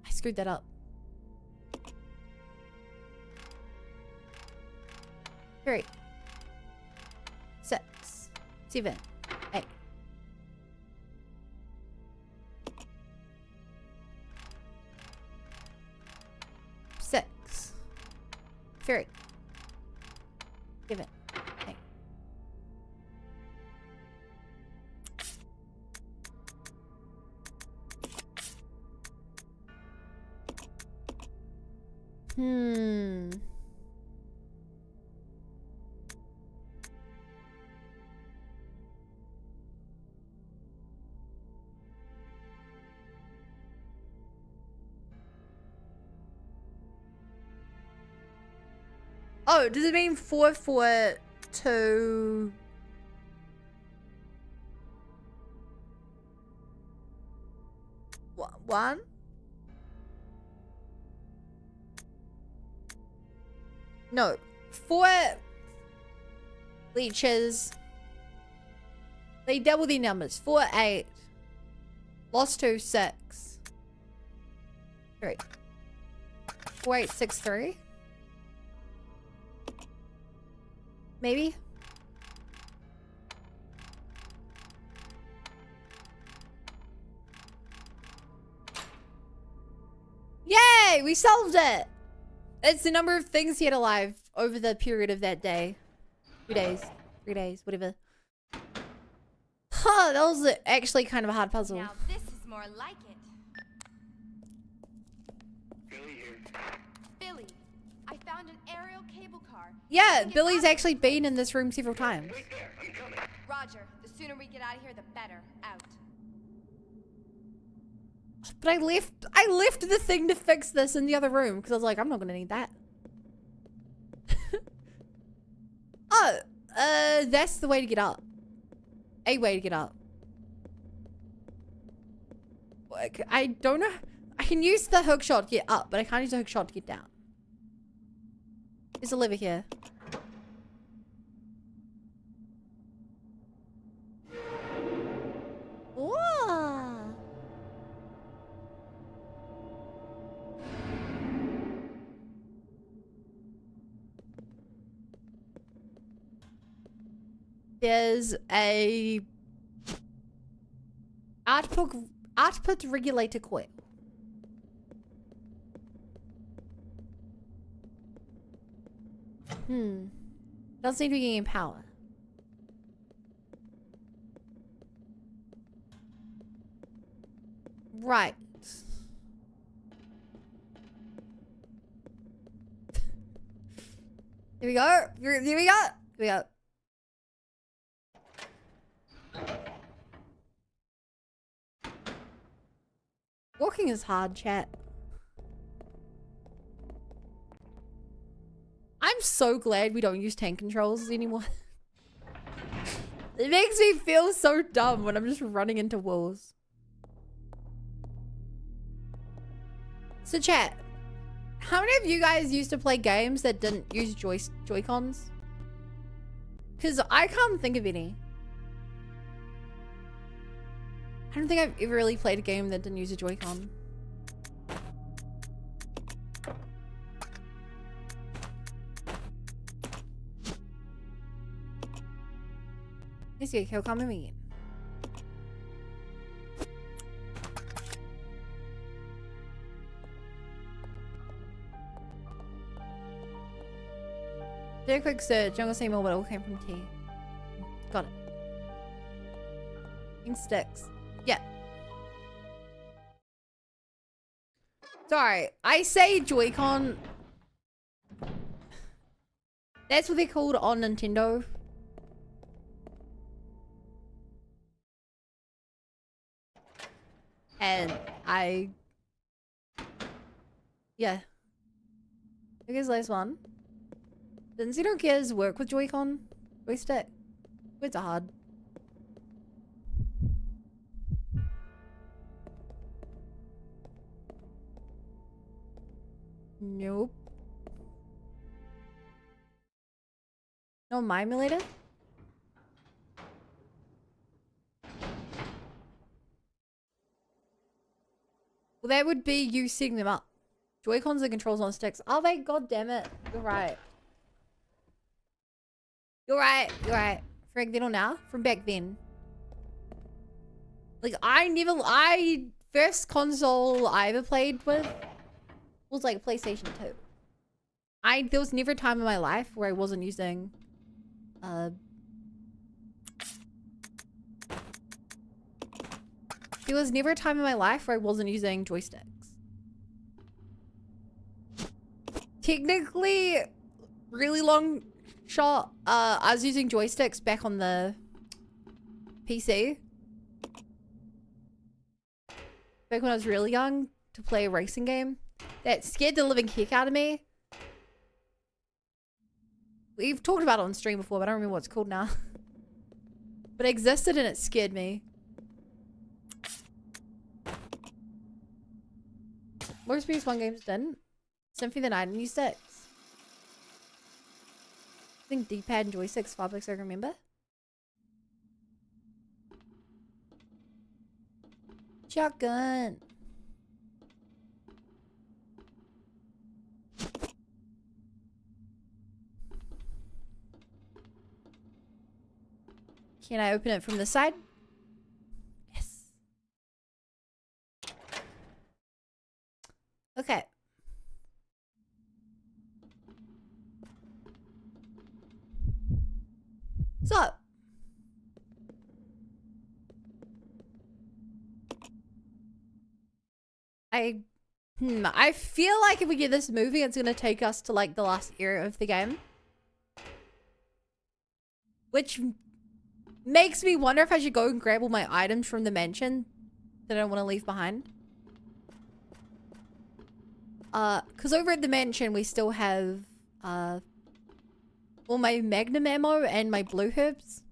I screwed that up. Three, 6, 7, 8. Six, 3, 7, 8. Oh, does it mean 4, 4, 2? One? No, 4 leeches. They double the numbers. 4, 8. Lost 2, 6. 3. 4, 8, 6, 3. Maybe? Yay! We solved it! It's the number of things he had alive over the period of that day. 2 days. 3 days. Whatever. Huh, that was actually kind of a hard puzzle. Now this is more like it. Billy, I found an aerial cable car. Yeah, Billy's actually been in this room several times. Roger. The sooner we get out of here, the better. Out. But I left the thing to fix this in the other room because I was like, I'm not gonna need that. Oh, that's the way to get up. A way to get up. Like, I don't know. I can use the hook shot to get up, but I can't use the hook shot to get down. There's a lever here. Whoa. There's a output regulator coil. Doesn't seem to be getting power. Right. Here we go. Here we go. Here we go. Walking is hard, chat. I'm so glad we don't use tank controls anymore. It makes me feel so dumb when I'm just running into walls. So chat, how many of you guys used to play games that didn't use Joy-Cons? Because I can't think of any. I don't think I've ever really played a game that didn't use a Joy-Con. Let's see, kill come again. Do a quick search. I'm gonna say more, but it all came from T. Got it. In sticks. Yeah. Sorry, I say Joy-Con. That's what they're called on Nintendo. And yeah. I guess last one. Didn't Xenogears work with Joy-Con? Joystick? It's hard. Nope. No, my emulator? Well, that would be you setting them up. Joy-Cons are controls on sticks. Oh, my god damn it. You're right. You're right. You're right. From then or now? From back then. Like, first console I ever played with was like PlayStation 2. There was never a time in my life where I wasn't using, there was never a time in my life where I wasn't using joysticks. Technically, really long shot, I was using joysticks back on the PC. Back when I was really young to play a racing game that scared the living heck out of me. We've talked about it on stream before, but I don't remember what it's called now. But it existed and it scared me. Most PS1 games didn't. Symphony of the Night and use sticks. I think D-pad and joysticks, Fabrics, I remember. Shotgun. Can I open it from the side? Yes. Okay. So. I feel like if we get this movie, it's gonna take us to like the last era of the game. Which makes me wonder if I should go and grab all my items from the mansion that I don't want to leave behind. Because over at the mansion we still have, all my magnum ammo and my blue herbs.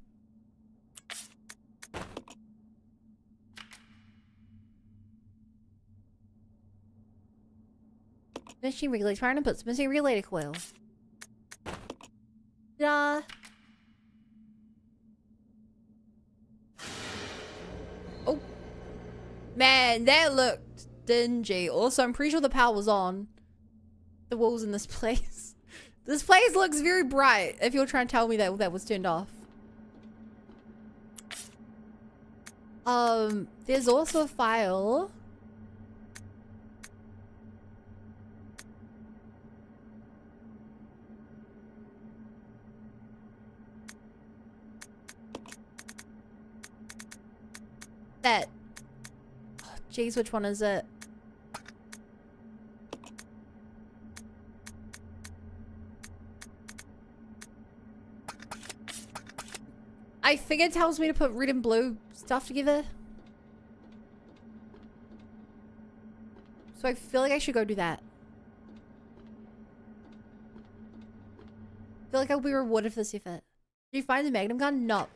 Machine regulator, trying to put some machine regulator coil. Ta-da! Oh. Man, that looked dingy. Also, I'm pretty sure the power was on. The walls in this place. This place looks very bright, if you're trying to tell me that that was turned off. There's also a file. That. Oh, jeez, which one is it? I think it tells me to put red and blue stuff together. So I feel like I should go do that. I feel like I'll be rewarded for this effort. Did you find the magnum gun? No.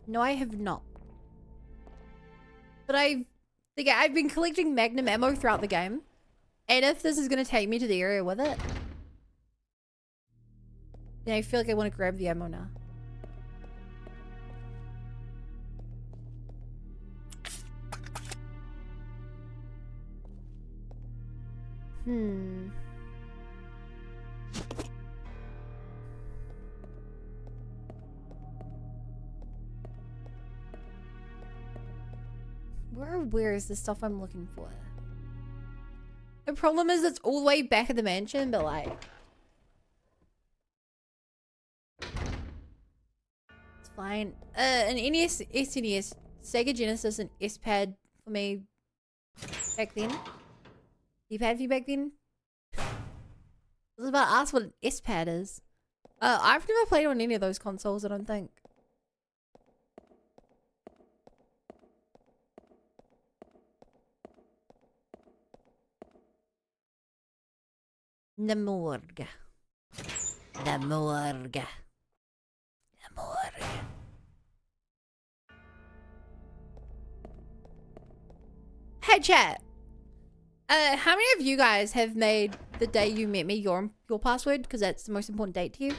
No, I have not. But I've been collecting magnum ammo throughout the game. And if this is going to take me to the area with it, then I feel like I want to grab the ammo now. Where is the stuff I'm looking for? The problem is it's all the way back at the mansion, but like... It's fine. An NES, SNES, Sega Genesis, and S-Pad for me back then. D-pad for you back then? I was about to ask what an S-Pad is. I've never played on any of those consoles, I don't think. The morgue. The morgue. The morgue. Hey chat. How many of you guys have made the day you met me your password? Because that's the most important date to you.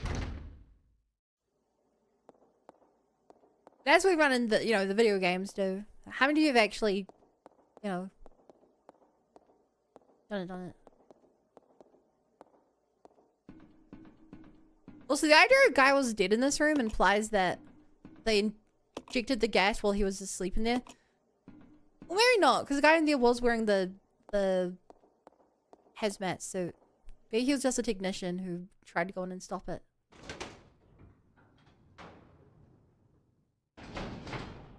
That's what we run in the, you know, the video games do. How many of you have actually, you know, done it? Also, the idea a guy was dead in this room implies that they injected the gas while he was asleep in there. Well, maybe not, because the guy in there was wearing the hazmat suit. Maybe he was just a technician who tried to go in and stop it.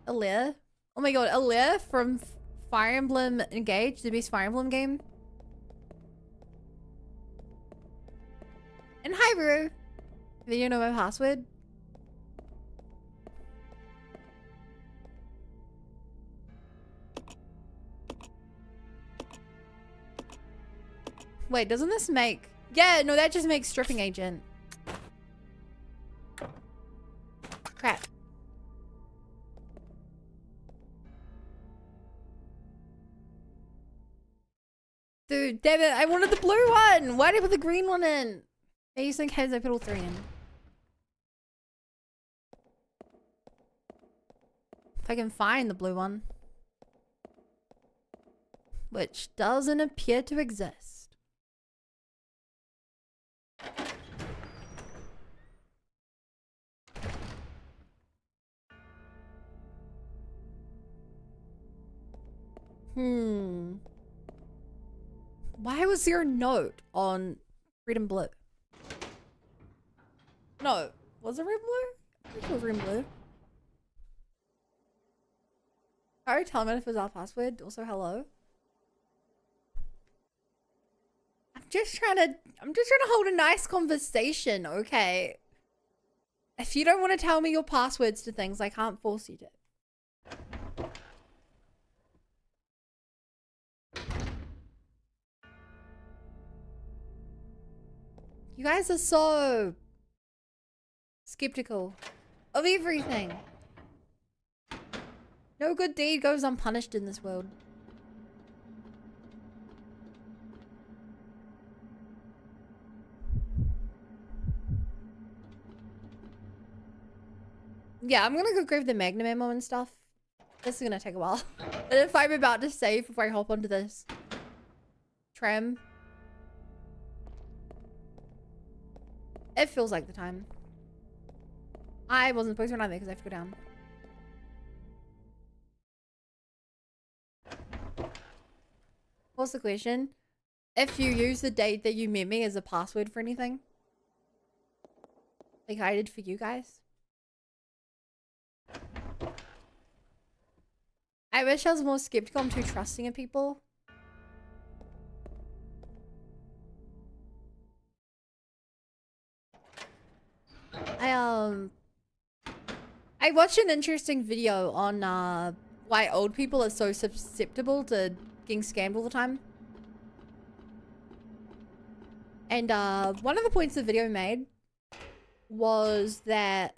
Alea? Oh my god, Alea from Fire Emblem Engage, the best Fire Emblem game. And hi, Roo. Do you know my password? Wait, doesn't this make... Yeah, no, that just makes stripping agent. Crap. Dude, damn it, I wanted the blue one! Why did I put the green one in? I used to think heads I put all three in. If I can find the blue one. Which doesn't appear to exist. Why was there a note on red and blue? No, was it red and blue? I think it was red and blue. Alright, tell me if it was our password. Also, hello. I'm just trying to hold a nice conversation, okay? If you don't want to tell me your passwords to things, I can't force you to. You guys are so skeptical of everything. No good deed goes unpunished in this world. Yeah, I'm gonna go grab the Magnum ammo and stuff. This is gonna take a while. And if I'm about to save before I hop onto this tram, it feels like the time. I wasn't supposed to run out there because I have to go down. What's the question? If you use the date that you met me as a password for anything? Like I did for you guys? I wish I was more skeptical. I'm too trusting of people. I watched an interesting video on why old people are so susceptible to getting scammed all the time. And one of the points the video made was that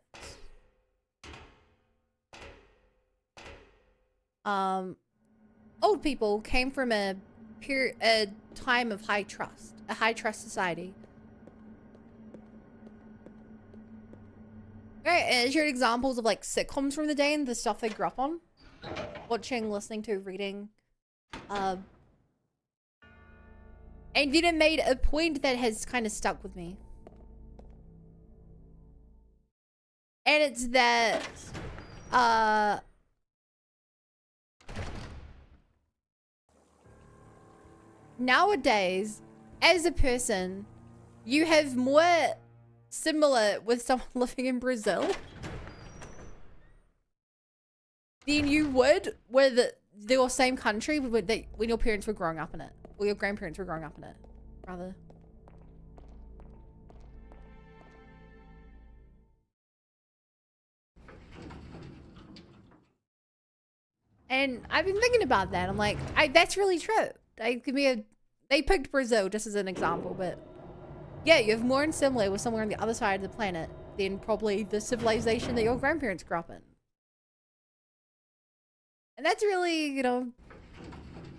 old people came from a time of high trust, a high trust society. Right, and shared examples of like sitcoms from the day and the stuff they grew up on. Watching, listening to, reading. And then it made a point that has kind of stuck with me. And it's that nowadays, as a person, you have more similar with someone living in Brazil than you would with your same country when your parents were growing up in it. Or your grandparents were growing up in it, rather. And I've been thinking about that. I'm like, that's really true. They picked Brazil just as an example, but yeah, you have more in similar with somewhere on the other side of the planet than probably the civilization that your grandparents grew up in. And that's really, you know,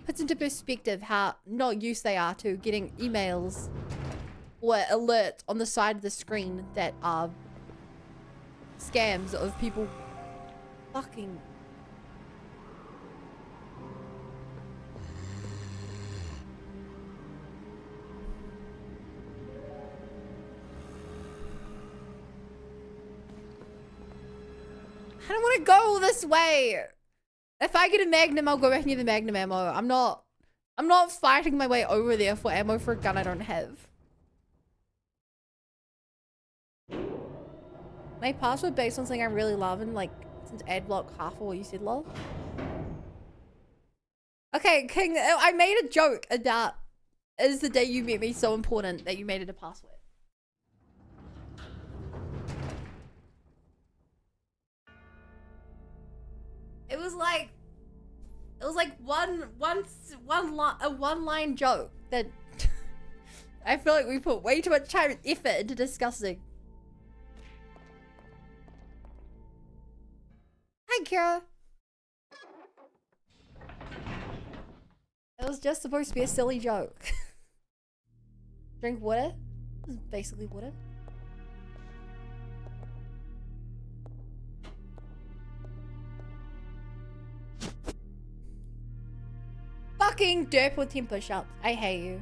puts into perspective how not used they are to getting emails or alerts on the side of the screen that are scams of people fucking. I don't want to go this way. If I get a Magnum, I'll go back near the Magnum ammo. I'm not fighting my way over there for ammo for a gun I don't have. My password based on something I really love, and like since adblock half of what you said, love. Okay, King, I made a joke about is the day you met me so important that you made it a password. It was like a one-line joke that I feel like we put way too much time and effort into discussing. Hi, Kira. It was just supposed to be a silly joke. Drink water? This is basically water. Fucking derp with 10 push-ups. I hate you.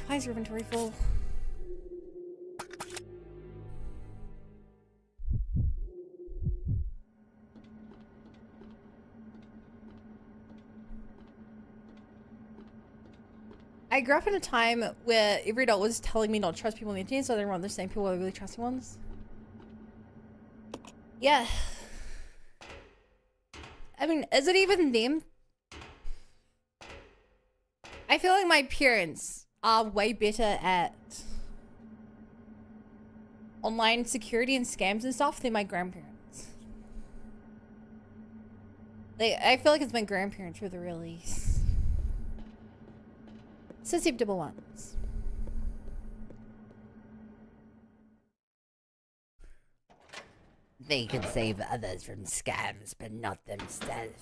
Why is your inventory full? I grew up in a time where every adult was telling me not to trust people on the internet, so I didn't want the same people were really trusting ones. Yeah. I mean, is it even them? I feel like my parents are way better at online security and scams and stuff than my grandparents. I feel like it's my grandparents who are the really susceptible ones. They can save others from scams, but not themselves.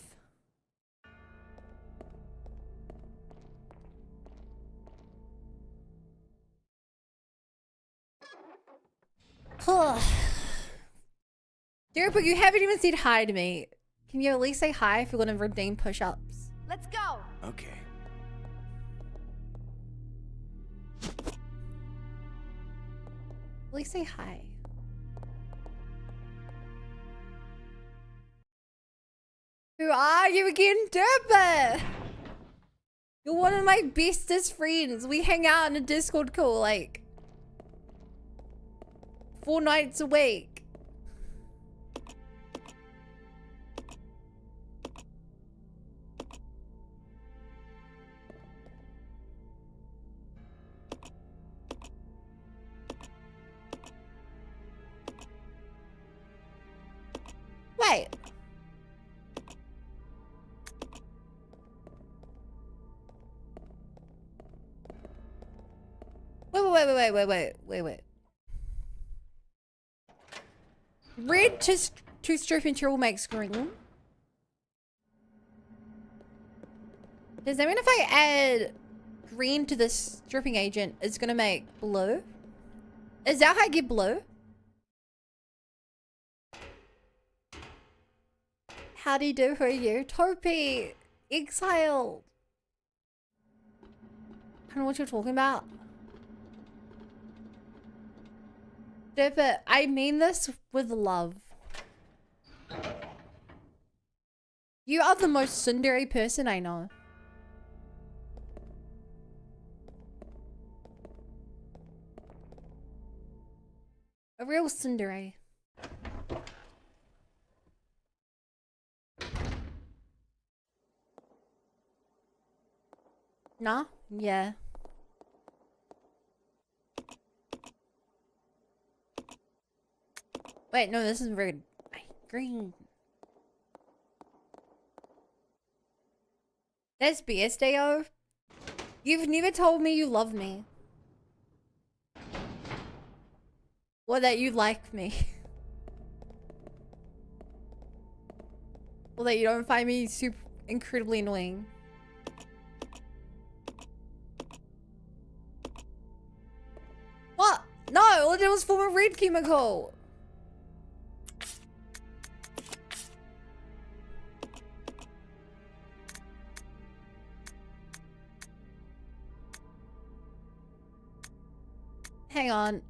Derek, you haven't even said hi to me. Can you at least say hi if you're gonna redeem push-ups? Let's go. Okay. At least say hi. Who are you again, Derpa? You're one of my bestest friends. We hang out in a Discord call like 4 nights a week. Wait. Wait. Red to strip material makes green. Does that mean if I add green to this stripping agent, it's gonna make blue? Is that how I get blue? How do you do? Who are you? Topi! Exiled! I don't know what you're talking about. But I mean this with love. You are the most tsundere person I know. A real tsundere. Nah? Yeah. Wait, no, this isn't very green. That's BS, Deo. You've never told me you love me. Or that you like me. Or that you don't find me super incredibly annoying. What? No, all it did was form a red chemical. Hang on.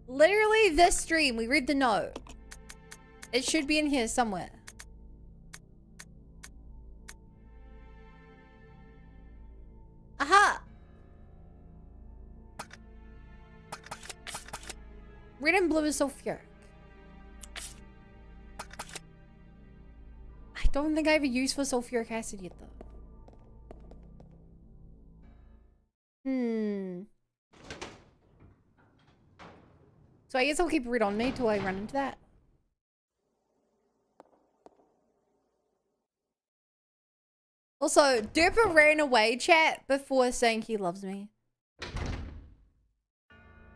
Literally this stream, we read the note. It should be in here somewhere. Aha! Red and blue is sulfuric. I don't think I have a use for sulfuric acid yet though. So I guess I'll keep red on me till I run into that. Also, Derpa ran away, chat, before saying he loves me.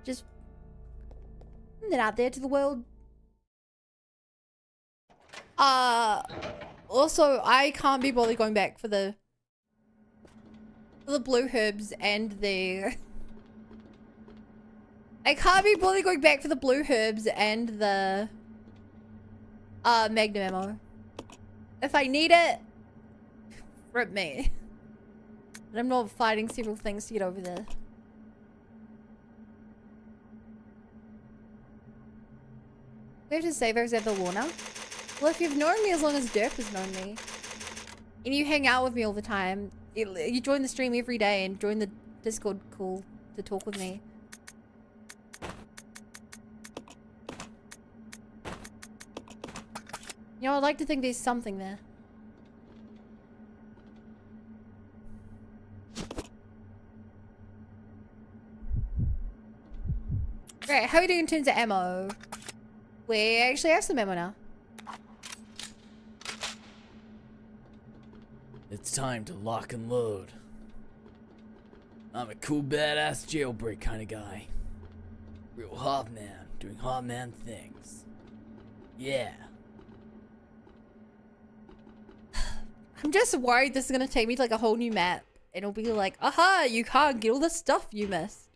Just putting it out there to the world. Also, I can't be bothered going back for the blue herbs and the... I can't be bothered going back for the blue herbs and the magnum ammo. If I need it, rip me. But I'm not fighting several things to get over there. We have to save ours at the war now. Well, if you've known me as long as Derp has known me, and you hang out with me all the time, you join the stream every day and join the Discord call to talk with me. You know, I'd like to think there's something there. Right, how are we doing in terms of ammo? We actually have some ammo now. It's time to lock and load. I'm a cool, badass jailbreak kind of guy. Real hot man, doing hot man things. Yeah. I'm just worried this is gonna take me to like a whole new map. And it'll be like, aha, you can't get all the stuff you missed.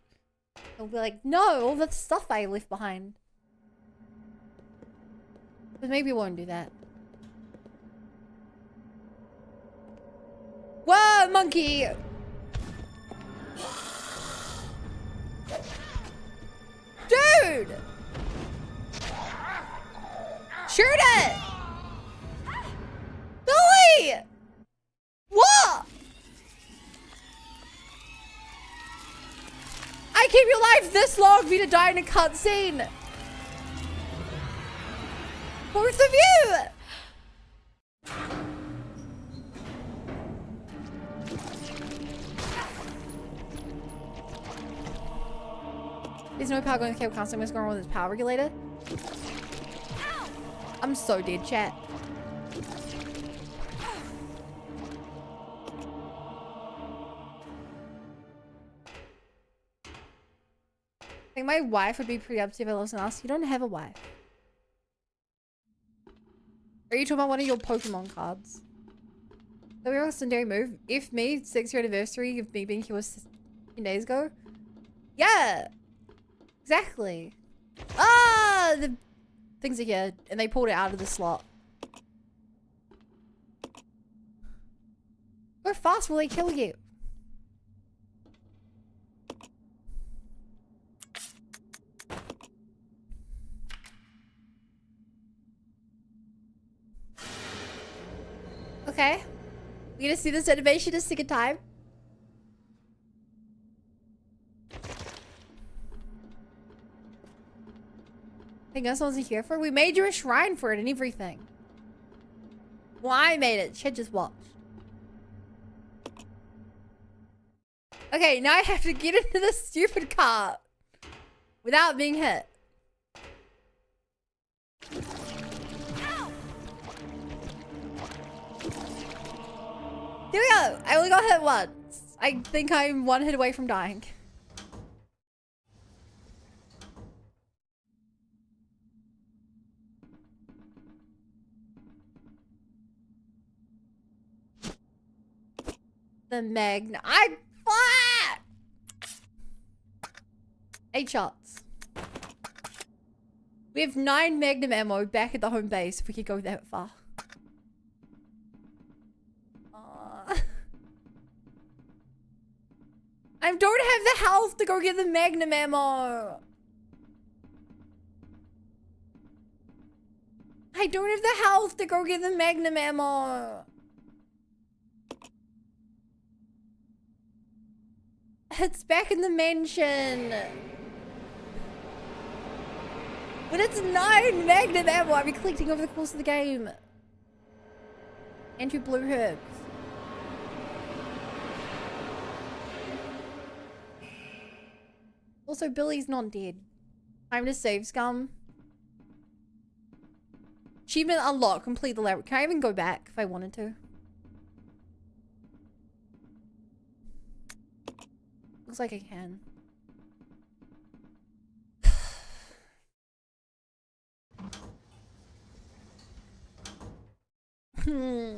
It'll be like, no, all the stuff I left behind. But maybe it won't do that. Whoa, monkey! Dude! Shoot it! Billy! What? I keep you alive this long for me to die in a cutscene. Both of you! There's no power going to the cable constant. What's going on with this power regulator? I'm so dead, chat. I think my wife would be pretty upset if I lost an ask. You don't have a wife. Are you talking about one of your Pokemon cards? The real secondary move. If me, 6th anniversary of me being here was 10 days ago. Yeah! Exactly. Ah! The things are here. And they pulled it out of the slot. Go fast, will they kill you? Okay. We gonna see this animation a second time. I think that's what I was here for. We made you a shrine for it and everything. Well, I made it. Should just watch. Okay, now I have to get into this stupid car without being hit. There we go. I only got hit once. I think I'm one hit away from dying. The Magna. I fought! 8 shots. We have 9 Magnum ammo back at the home base if we could go that far. I don't have the health to go get the Magnum ammo. I don't have the health to go get the Magnum ammo. It's back in the mansion. But it's 9 Magnum ammo I've been collecting over the course of the game. And 2 blue herbs. Also, Billy's not dead. Time to save scum. Achievement unlocked. Complete the labyrinth. Can I even go back if I wanted to? Looks like I can. Hmm.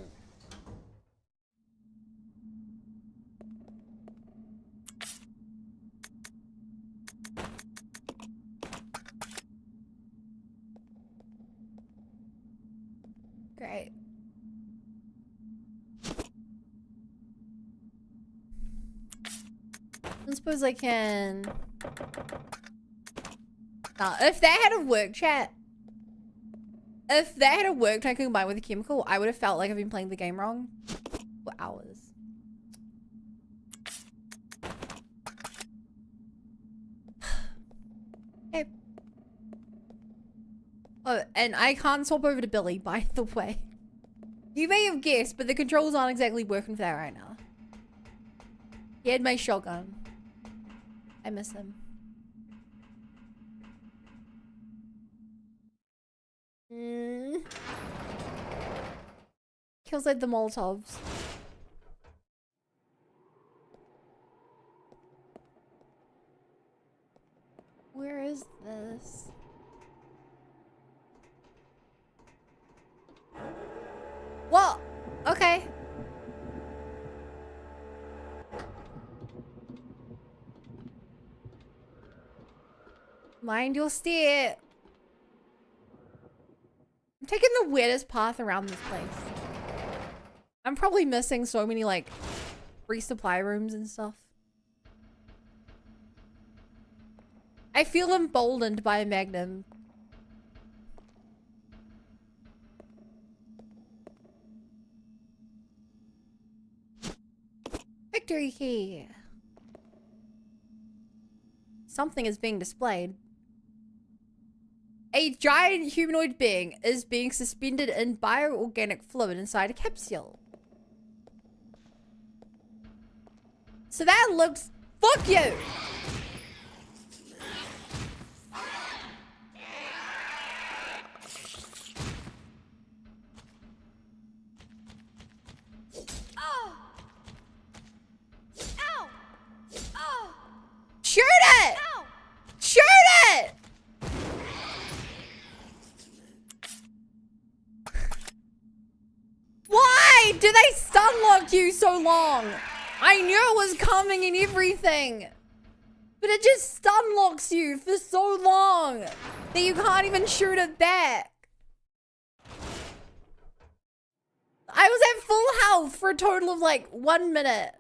Great. I suppose I can. If that had a work chat, if that had a worked I could combine with a chemical, I would have felt like I've been playing the game wrong for hours. Okay. Oh, and I can't swap over to Billy, by the way. You may have guessed, but the controls aren't exactly working for that right now. He had my shotgun. I miss him. Kills like the Molotovs. Where is this? Well, okay. Mind your step. I'm taking the weirdest path around this place. I'm probably missing so many like resupply rooms and stuff. I feel emboldened by a magnum. Victory key. Something is being displayed. A giant humanoid being is being suspended in bioorganic fluid inside a capsule. So that looks... Fuck you! Oh! Ow! Oh! Shoot it! Ow! Shoot it! Why do they stun lock you so long? I knew it was coming and everything. But it just stun locks you for so long that you can't even shoot it back. I was at full health for a total of like 1 minute.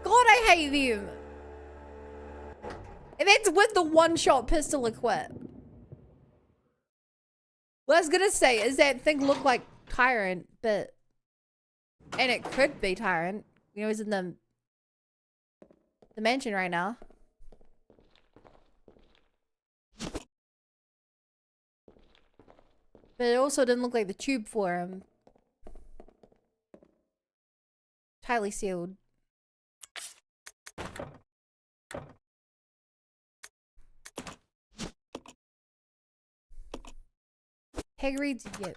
God, I hate them. And that's with the one-shot pistol equipped. What I was gonna say is that thing looked like Tyrant, but... And it could be Tyrant. You know, he's in the mansion right now. But it also didn't look like the tube for him. Tightly sealed. Hagrid's yet.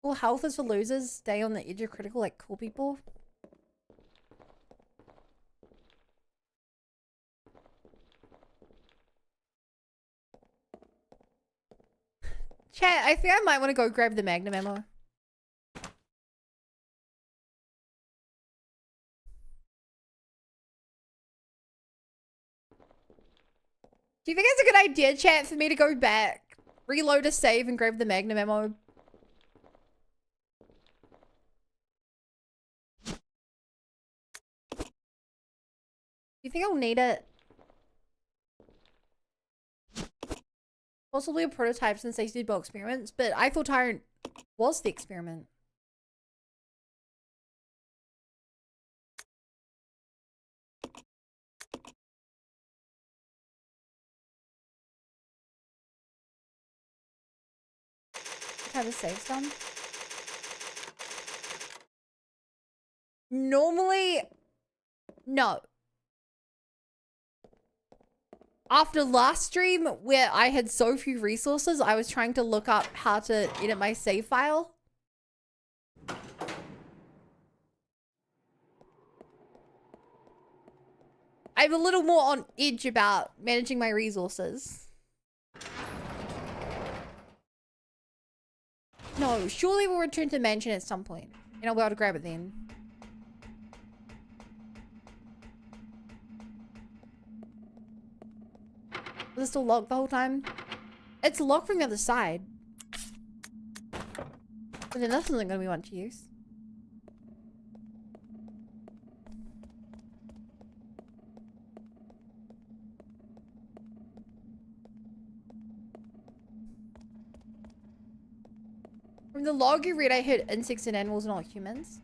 Full health is for losers. Stay on the edge of critical like cool people. Chat, I think I might want to go grab the Magnum ammo. Do you think it's a good idea, chat, for me to go back, reload a save, and grab the Magnum ammo? Do you think I'll need it? Possibly a prototype since they did both experiments, but I thought Tyrant was the experiment. What type of save's done? Normally, no. After last stream, where I had so few resources, I was trying to look up how to edit my save file. I'm a little more on edge about managing my resources. No, surely we'll return to the mansion at some point. And I'll be able to grab it then. Was it still locked the whole time? It's locked from the other side. But then this isn't going to be one to use. From the log you read, I heard insects and animals, not humans.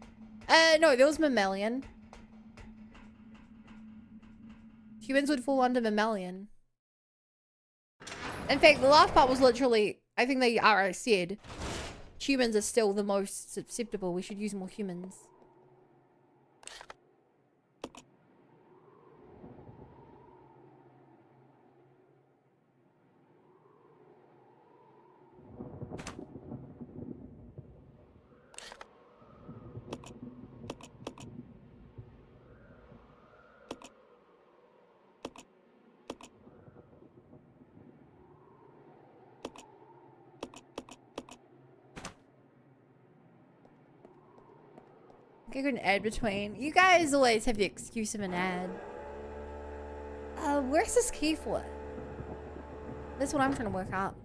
No, there was mammalian. Humans would fall under mammalian. In fact, the last part was literally, I think I said, humans are still the most susceptible. We should use more humans. I could an ad between. You guys always have the excuse of an ad. Where's this key for? That's what I'm trying to work out.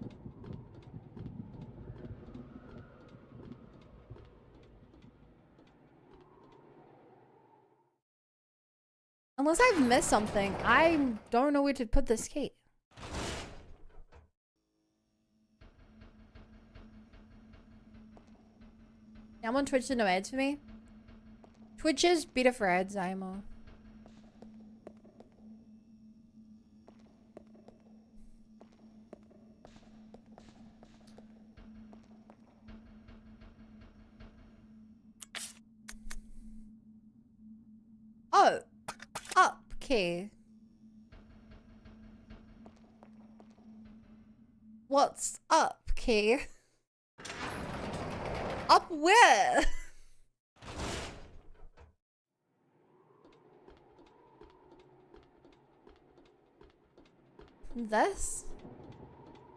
Unless I've missed something, I don't know where to put this key. I'm on Twitch, so no ads for me. Twitch is better for ads, IMO. Oh, up key. What's up key? Up where? This?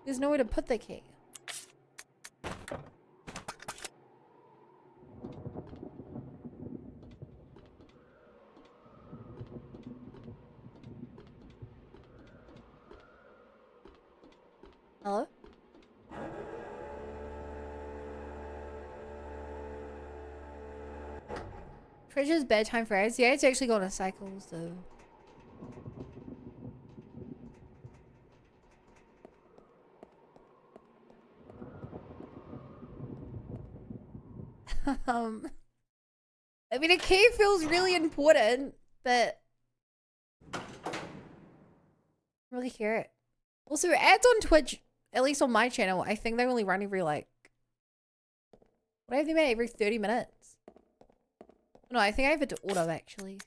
There's nowhere to put the key. Hello? Treasure's bedtime for ads. Yeah, it's actually going to cycles though. I mean, a key feels really important, but I don't really hear it. Also, ads on Twitch, at least on my channel, I think they only run every like, what have they made every 30 minutes? No, I think I have it to auto actually.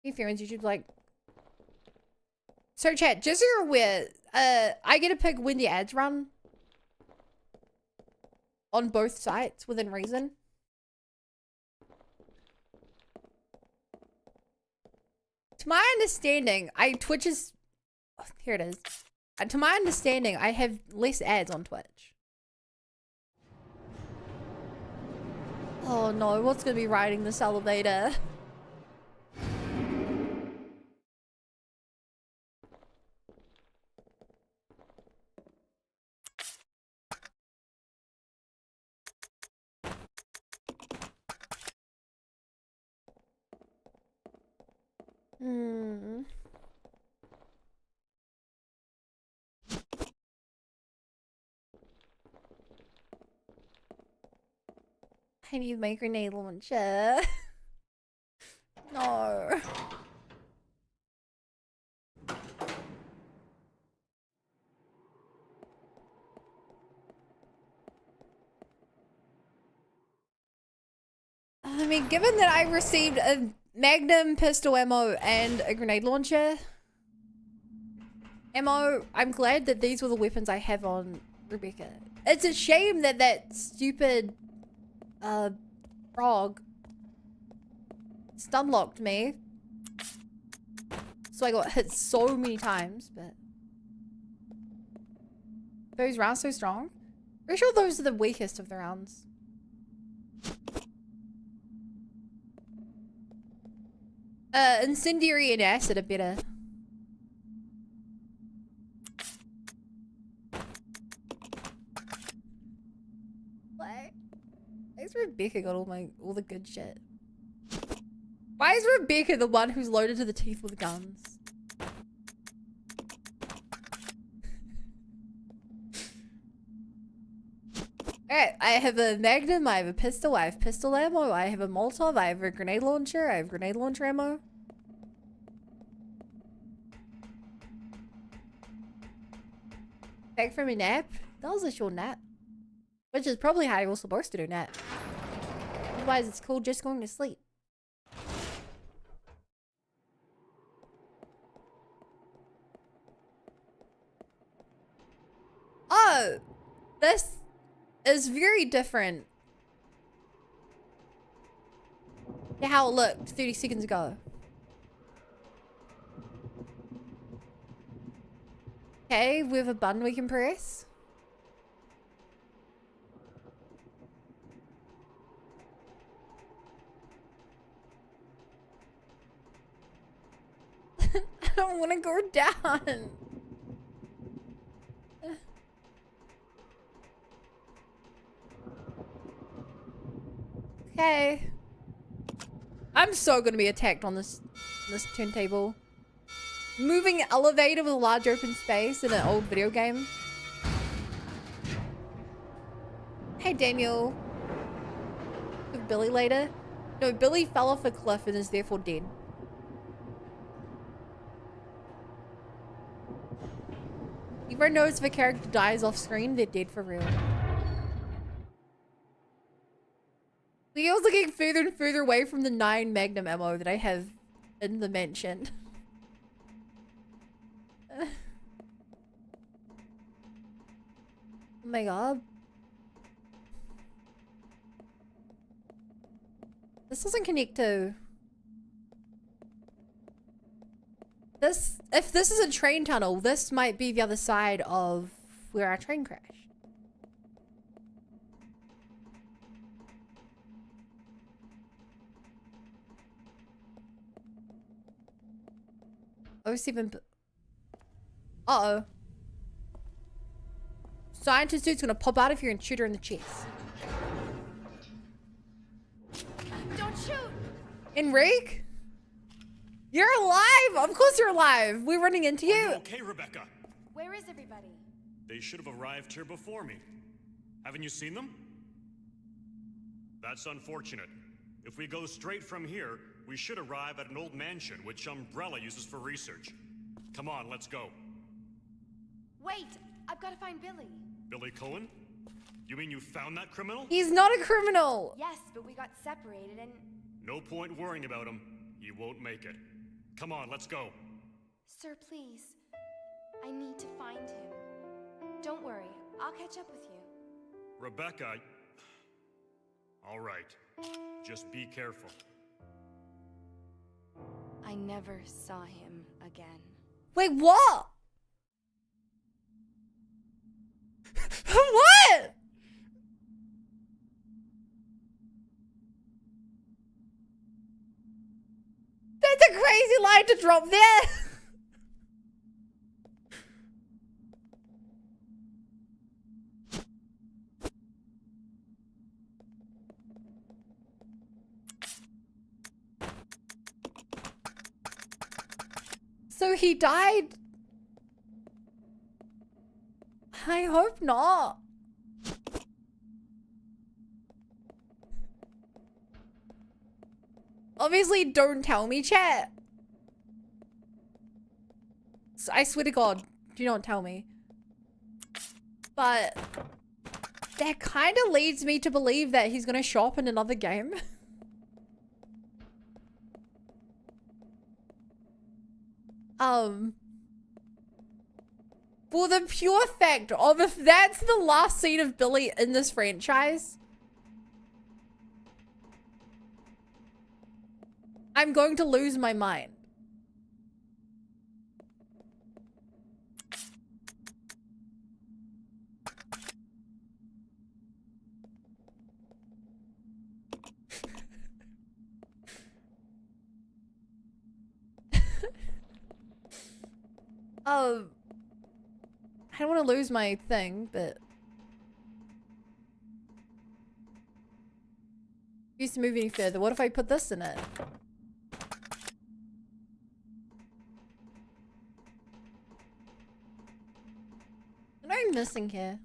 If you're on YouTube, like, so chat, just so you're aware, I get to pick when the ads run on both sites within reason. To my understanding, Twitch is, oh, here it is. To my understanding, I have less ads on Twitch. Oh no, what's gonna be riding this elevator? I need my grenade launcher. No. I mean, given that I received a magnum pistol ammo and a grenade launcher ammo, I'm glad that these were the weapons I have on Rebecca. It's a shame that that stupid Frog. Stun locked me. So I got hit so many times, but... Those rounds so strong? Pretty sure those are the weakest of the rounds. Incendiary and acid are better. What? Why is Rebecca got all the good shit? Why is Rebecca the one who's loaded to the teeth with guns? Alright, I have a magnum, I have a pistol, I have pistol ammo, I have a Molotov, I have a grenade launcher, I have grenade launcher ammo. Back from a nap? That was a short nap. Which is probably how you're supposed to do nap. Otherwise it's called just going to sleep. Oh! This is very different to how it looked 30 seconds ago. Okay, we have a button we can press. I don't want to go down. Okay. I'm so gonna be attacked on this turntable. Moving elevator with a large open space in an old video game. Hey Daniel. With Billy later. No, Billy fell off a cliff and is therefore dead. Everyone knows if a character dies off screen, they're dead for real. Leo's looking further and further away from the 9 magnum ammo that I have in the mansion. Oh my god. This doesn't connect to... This... If this is a train tunnel, this might be the other side of where our train crashed. Oh, 7... Uh-oh. Scientist dude's gonna pop out of here and shoot her in the chest. Don't shoot! Enrique? You're alive! Of course you're alive! We're running into Are you! you okay, Rebecca? Where is everybody? They should have arrived here before me. Haven't you seen them? That's unfortunate. If we go straight from here, we should arrive at an old mansion which Umbrella uses for research. Come on, let's go. Wait! I've got to find Billy. Billy Cohen? You mean you found that criminal? He's not a criminal! Yes, but we got separated and... No point worrying about him. He won't make it. Come on, let's go. Sir, please. I need to find him. Don't worry. I'll catch up with you. Rebecca... All right. Just be careful. I never saw him again. Wait, what? What? That's a crazy line to drop there. So he died? I hope not. Obviously, don't tell me, chat. I swear to God, do not tell me. But that kind of leads me to believe that he's gonna show up in another game. For the pure fact of if that's the last scene of Billy in this franchise, I'm going to lose my mind. I don't want to lose my thing, but used to move any further. What if I put this in it? What am I missing here?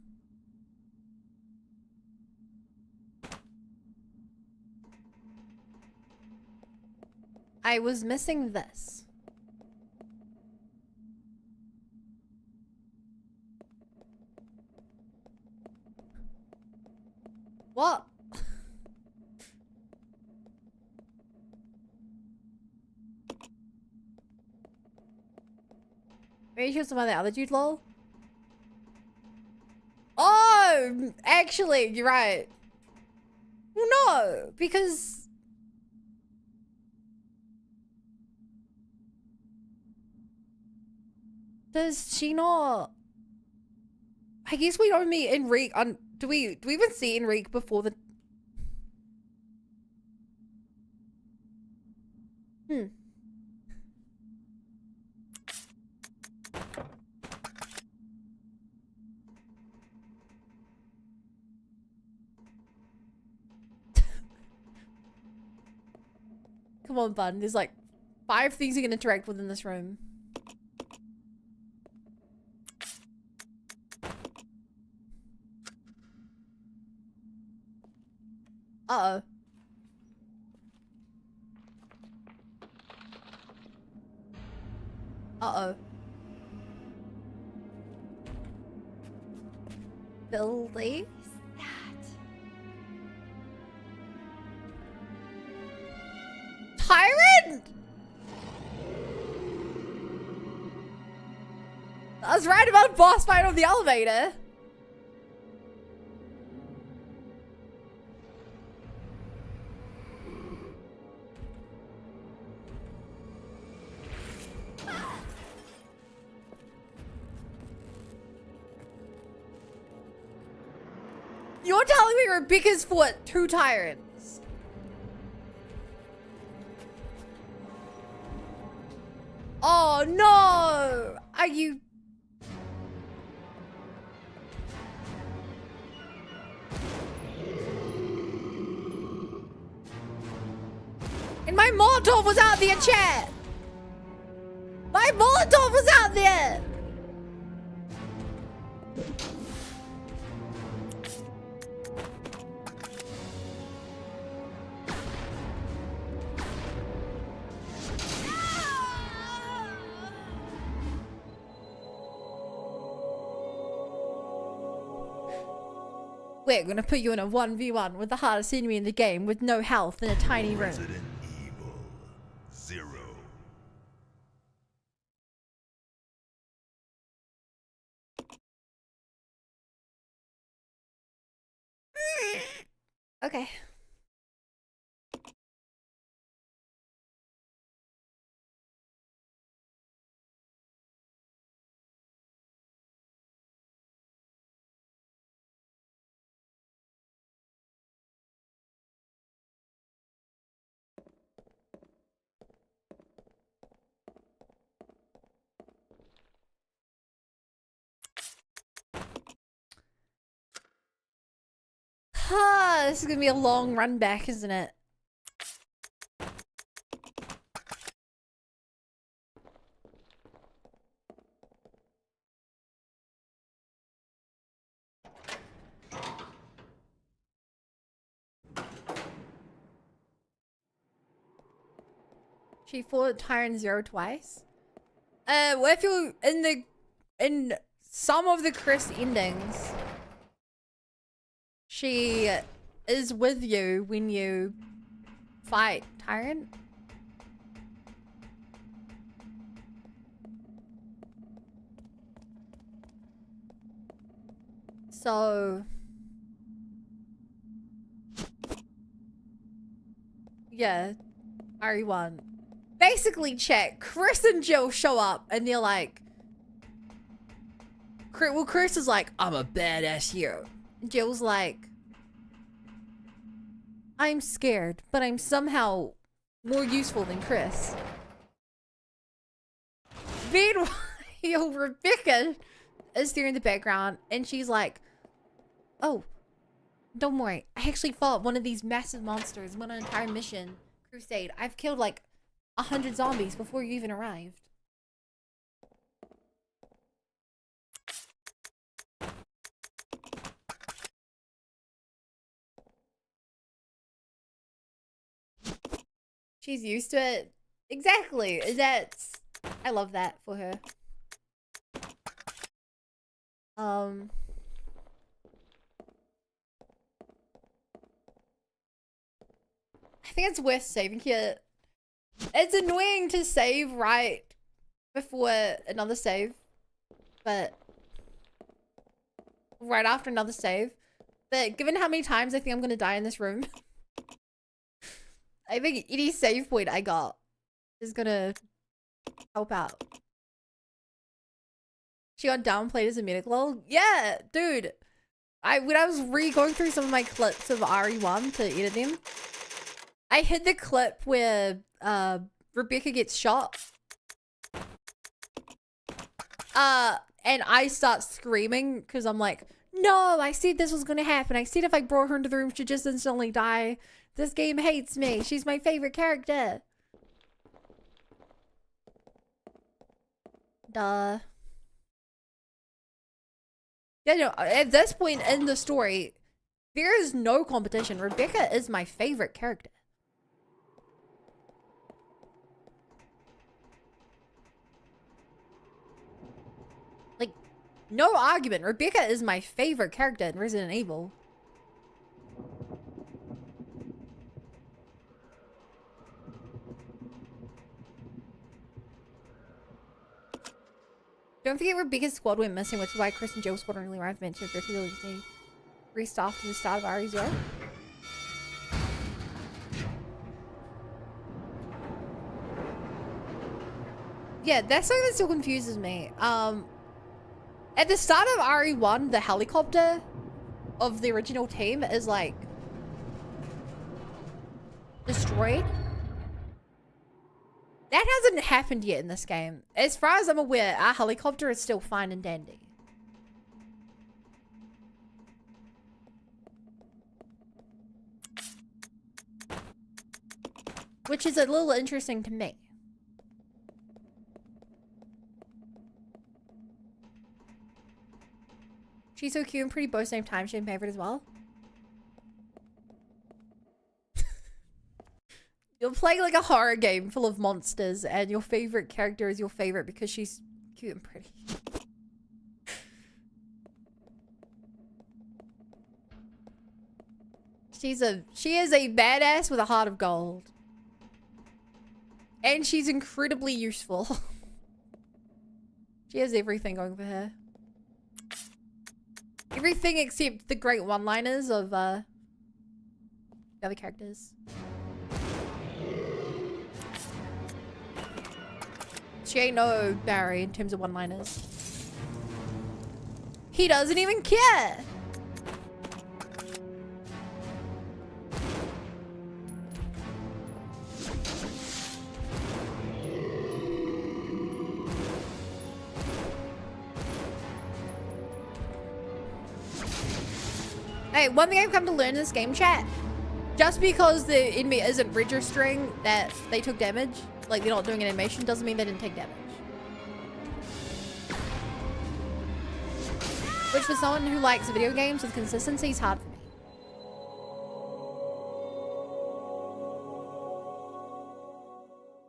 I was missing this. What? Maybe he was some other other dude, lol? Oh, actually, you're right. Well, no, because... Does she not... I guess we don't meet Enrique on... Do we even see Enrique before the... Come on, bud. There's like 5 things you can interact with in this room. Uh-oh. Uh-oh. Billy? Tyrant? I was right about a boss fight on the elevator. You're telling me Rebecca's fought 2 tyrants? Oh no! Are you... And my Molotov was out there, chat! My Molotov was out there! We're gonna put you in a 1v1 with the hardest enemy in the game with no health in a tiny room. Resident Evil 0. Okay. This is gonna be a long run back, isn't it? She fought Tyrant Zero twice. What if you in some of the Chris endings, she is with you when you fight Tyrant? So yeah, RE1. Basically, check. Chris and Jill show up and they're like, well, Chris is like, I'm a badass hero. And Jill's like, I'm scared, but I'm somehow more useful than Chris. Meanwhile, Rebecca is there in the background and she's like, oh, don't worry. I actually fought one of these massive monsters, went on an entire mission, crusade. I've killed like 100 zombies before you even arrived. She's used to it. Exactly. I love that for her. I think it's worth saving here. It's annoying to save right before another save, but right after another save. But given how many times I think I'm gonna die in this room, I think any save point I got is gonna help out. She got downplayed as a medic lol. Yeah, dude. When I was going through some of my clips of RE1 to edit them, I hid the clip where Rebecca gets shot. And I start screaming because I'm like, no, I said this was gonna happen. I said if I brought her into the room, she'd just instantly die. This game hates me. She's my favorite character. Duh. Yeah, no, at this point in the story, there is no competition. Rebecca is my favorite character. Like, no argument. Rebecca is my favorite character in Resident Evil. Don't forget Rebecca's squad went missing, which is why Chris and Joe's squad only arrived meant to particularly restart to the start of RE0. Yeah, that's something that still confuses me. At the start of RE1, the helicopter of the original team is like destroyed. That hasn't happened yet in this game. As far as I'm aware, our helicopter is still fine and dandy. Which is a little interesting to me. She's so cute and pretty both same time. She's my favorite as well. You're playing like a horror game full of monsters and your favorite character is your favorite because she's cute and pretty. She is a badass with a heart of gold. And she's incredibly useful. She has everything going for her. Everything except the great one-liners of the other characters. She ain't no Barry in terms of one-liners. He doesn't even care. Hey, one thing I've come to learn in this game chat, just because the enemy isn't registering that they took damage, like they're not doing an animation, doesn't mean they didn't take damage. Which for someone who likes video games with consistency is hard for me.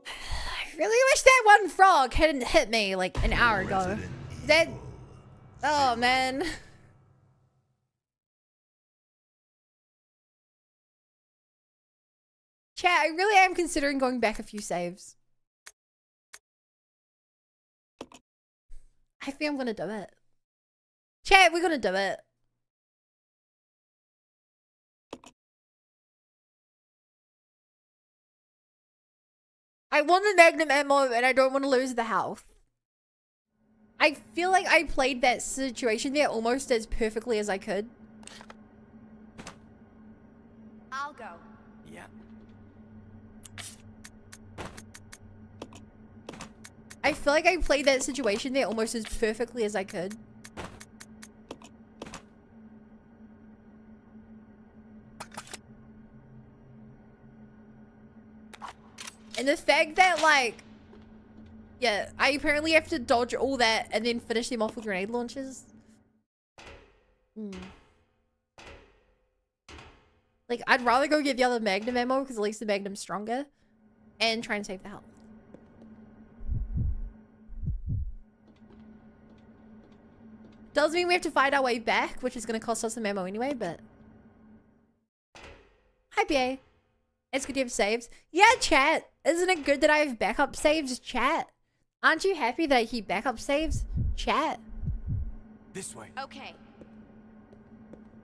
I really wish that one frog hadn't hit me like an hour ago. That... Oh man. Chat, I really am considering going back a few saves. I think I'm gonna do it. Chat, we're gonna do it. I want the magnum ammo and I don't want to lose the health. I feel like I played that situation there almost as perfectly as I could. I'll go. Yeah. I feel like I played that situation there almost as perfectly as I could. And the fact that, like, yeah, I apparently have to dodge all that and then finish them off with grenade launches. Like, I'd rather go get the other magnum ammo because at least the magnum's stronger. And try and save the health. Does mean we have to fight our way back, which is going to cost us some ammo anyway, but... Hi, BA. It's good you have saves. Yeah, chat. Isn't it good that I have backup saves, chat? Aren't you happy that I keep backup saves, chat? This way. Okay.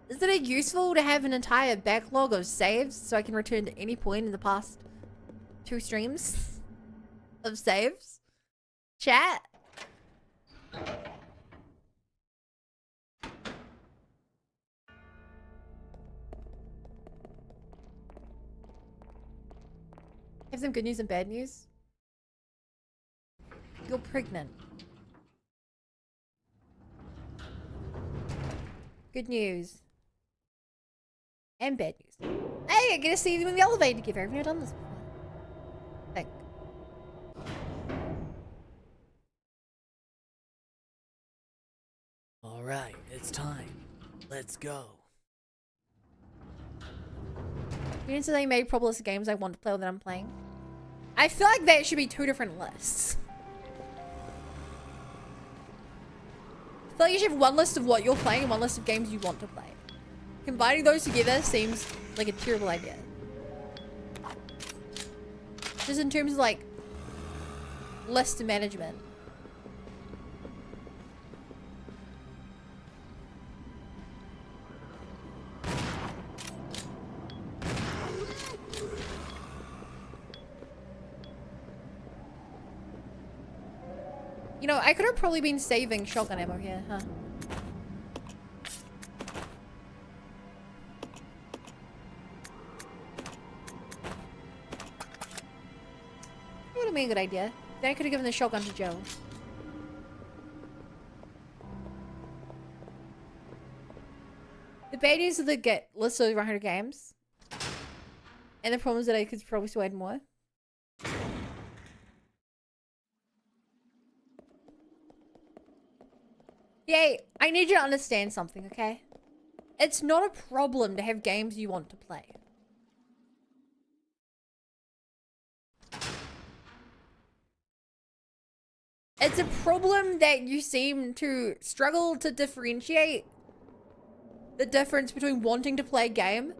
Isn't it useful to have an entire backlog of saves so I can return to any point in the past 2 streams of saves? Chat? Have some good news and bad news. You're pregnant. Good news. And bad news. Hey, I get to see them in the elevator together. I've never done this before. Think. Alright, it's time. Let's go. You didn't say they made probably list of games I want to play or that I'm playing. I feel like that should be 2 different lists. I feel like you should have one list of what you're playing and one list of games you want to play. Combining those together seems like a terrible idea. Just in terms of like list management. You know, I could have probably been saving shotgun ammo here, huh? That would have been a good idea. Then I could have given the shotgun to Joe. The bad news of the list of 100 games. And the problem is that I could probably still add more. Yay, I need you to understand something, okay? It's not a problem to have games you want to play. It's a problem that you seem to struggle to differentiate the difference between wanting to play a game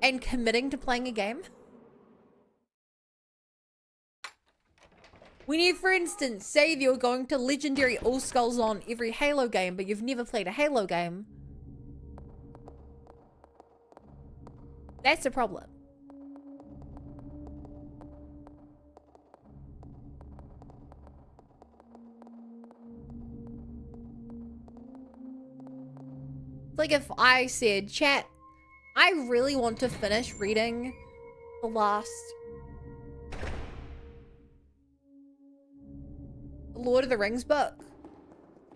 and committing to playing a game. When you, for instance, say that you're going to Legendary All Skulls on every Halo game, but you've never played a Halo game, that's a problem. It's like if I said, chat, I really want to finish reading the last Lord of the Rings book.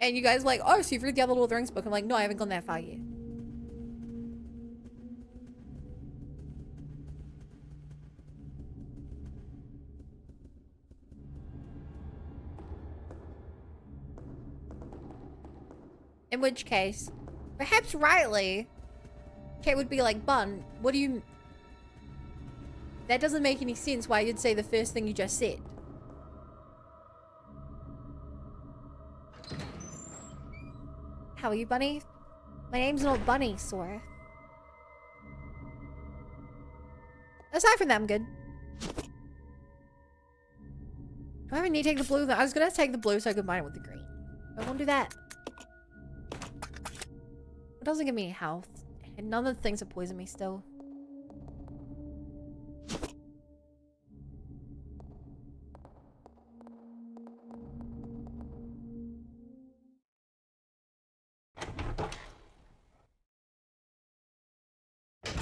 And you guys are like, oh, so you've read the other Lord of the Rings book. I'm like, no, I haven't gone that far yet. In which case, perhaps rightly, Kate would be like, Bun, what do you... That doesn't make any sense why you'd say the first thing you just said. How are you, Bunny? My name's not Bunny, Sora. Aside from that, I'm good. Do I even need to take the blue? I was gonna take the blue so I could combine it with the green. I won't do that. It doesn't give me any health. And none of the things that poison me still.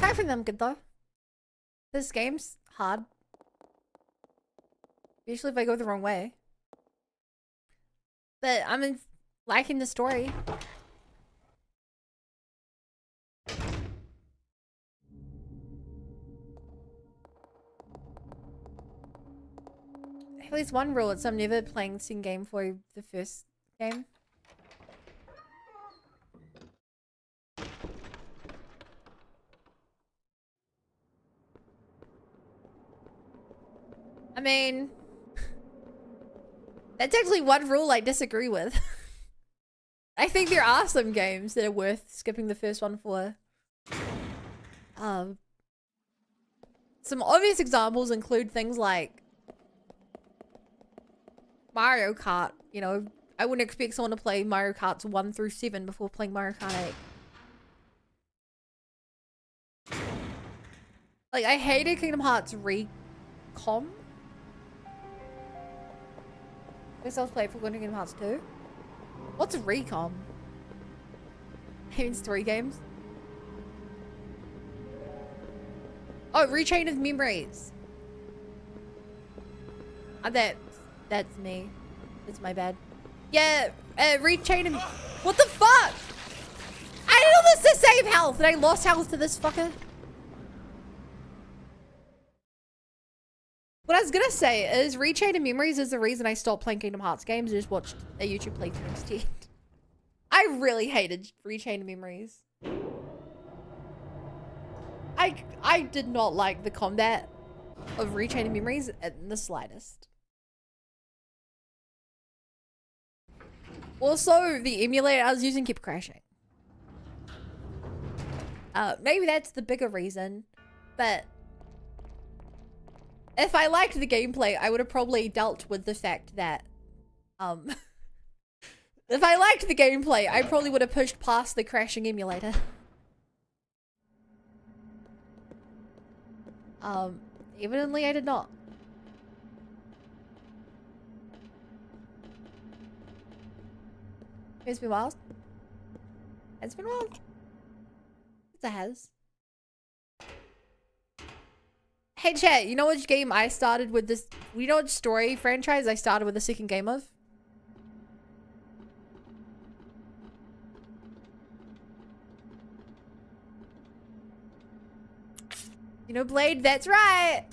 Aside from them, good though. This game's hard. Usually if I go the wrong way. But I'm liking the story. At least one rule, it's I'm never playing the second game for the first game. I mean, that's actually one rule I disagree with. I think there are some games that are worth skipping the first one for. Some obvious examples include things like Mario Kart. You know, I wouldn't expect someone to play Mario Karts 1 through 7 before playing Mario Kart 8. Like, I hated Kingdom Hearts Recom. I guess I was playing for Kingdom Hearts 2. What's a Recom? It means 3 games. Oh, Rechain of Memories. That's me. That's my bad. Yeah, Rechain of... What the fuck? I did all this to save health and I lost health to this fucker. What I was gonna say is Rechain of Memories is the reason I stopped playing Kingdom Hearts games and just watched a YouTube playthrough instead. I really hated Rechain of Memories. I did not like the combat of Rechain of Memories in the slightest. Also, the emulator I was using kept crashing. Maybe that's the bigger reason, but if I liked the gameplay, I would have probably dealt with the fact that, if I liked the gameplay, I probably would have pushed past the crashing emulator. Evidently I did not. It's been wild. It's been wild. It has. Hey chat, you know which game I started with this? You know which story franchise I started with the second game of? You know Blade? That's right!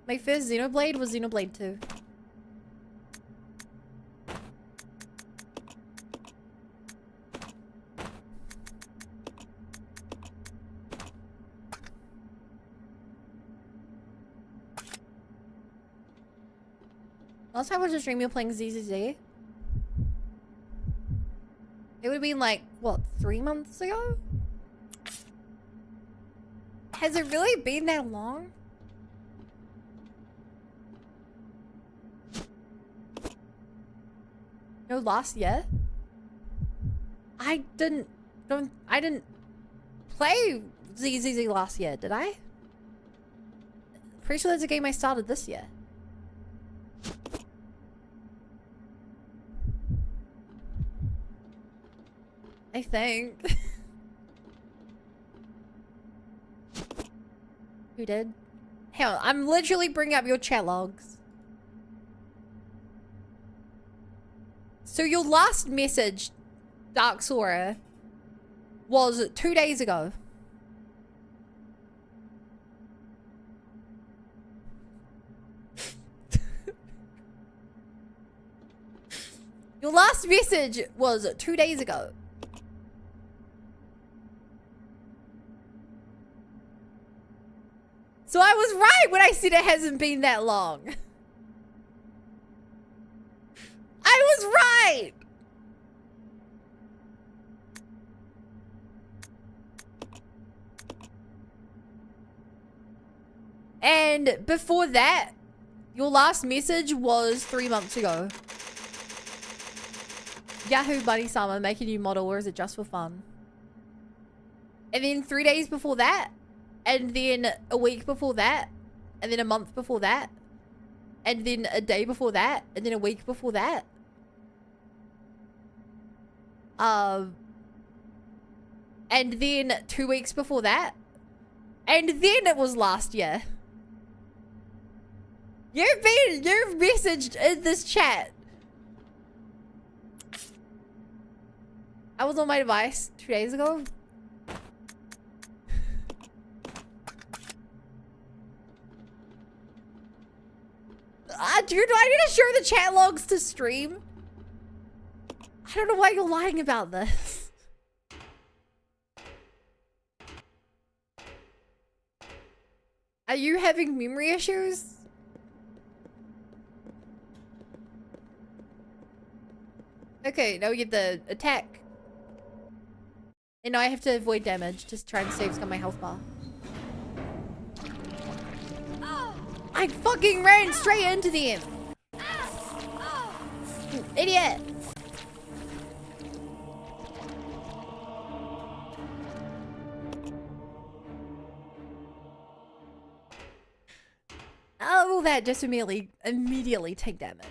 My first Xenoblade was Xenoblade 2. Last time I watched a stream you playing ZZZ. It would have been like, what, 3 months ago? Has it really been that long? No, last year? I didn't play ZZZ last year, did I? Pretty sure that's a game I started this year. I think. Who did? Hang on, I'm literally bringing up your chat logs. So your last message, Dark Sora, was 2 days ago. Your last message was 2 days ago. So I was right when I said it hasn't been that long. I was right! And before that, your last message was 3 months ago. Yahoo Bunny Summer, make a new model, or is it just for fun? And then 3 days before that, and then a week before that, and then a month before that, and then a day before that, and then a week before that. And then 2 weeks before that. And then it was last year. You've messaged in this chat. I was on my device 2 days ago. Dude, do I need to show the chat logs to stream? I don't know why you're lying about this. Are you having memory issues? Okay, now we get the attack. And now I have to avoid damage. Just try and save some of my health bar. I fucking ran straight into them. You idiot. Oh, that just immediately take damage.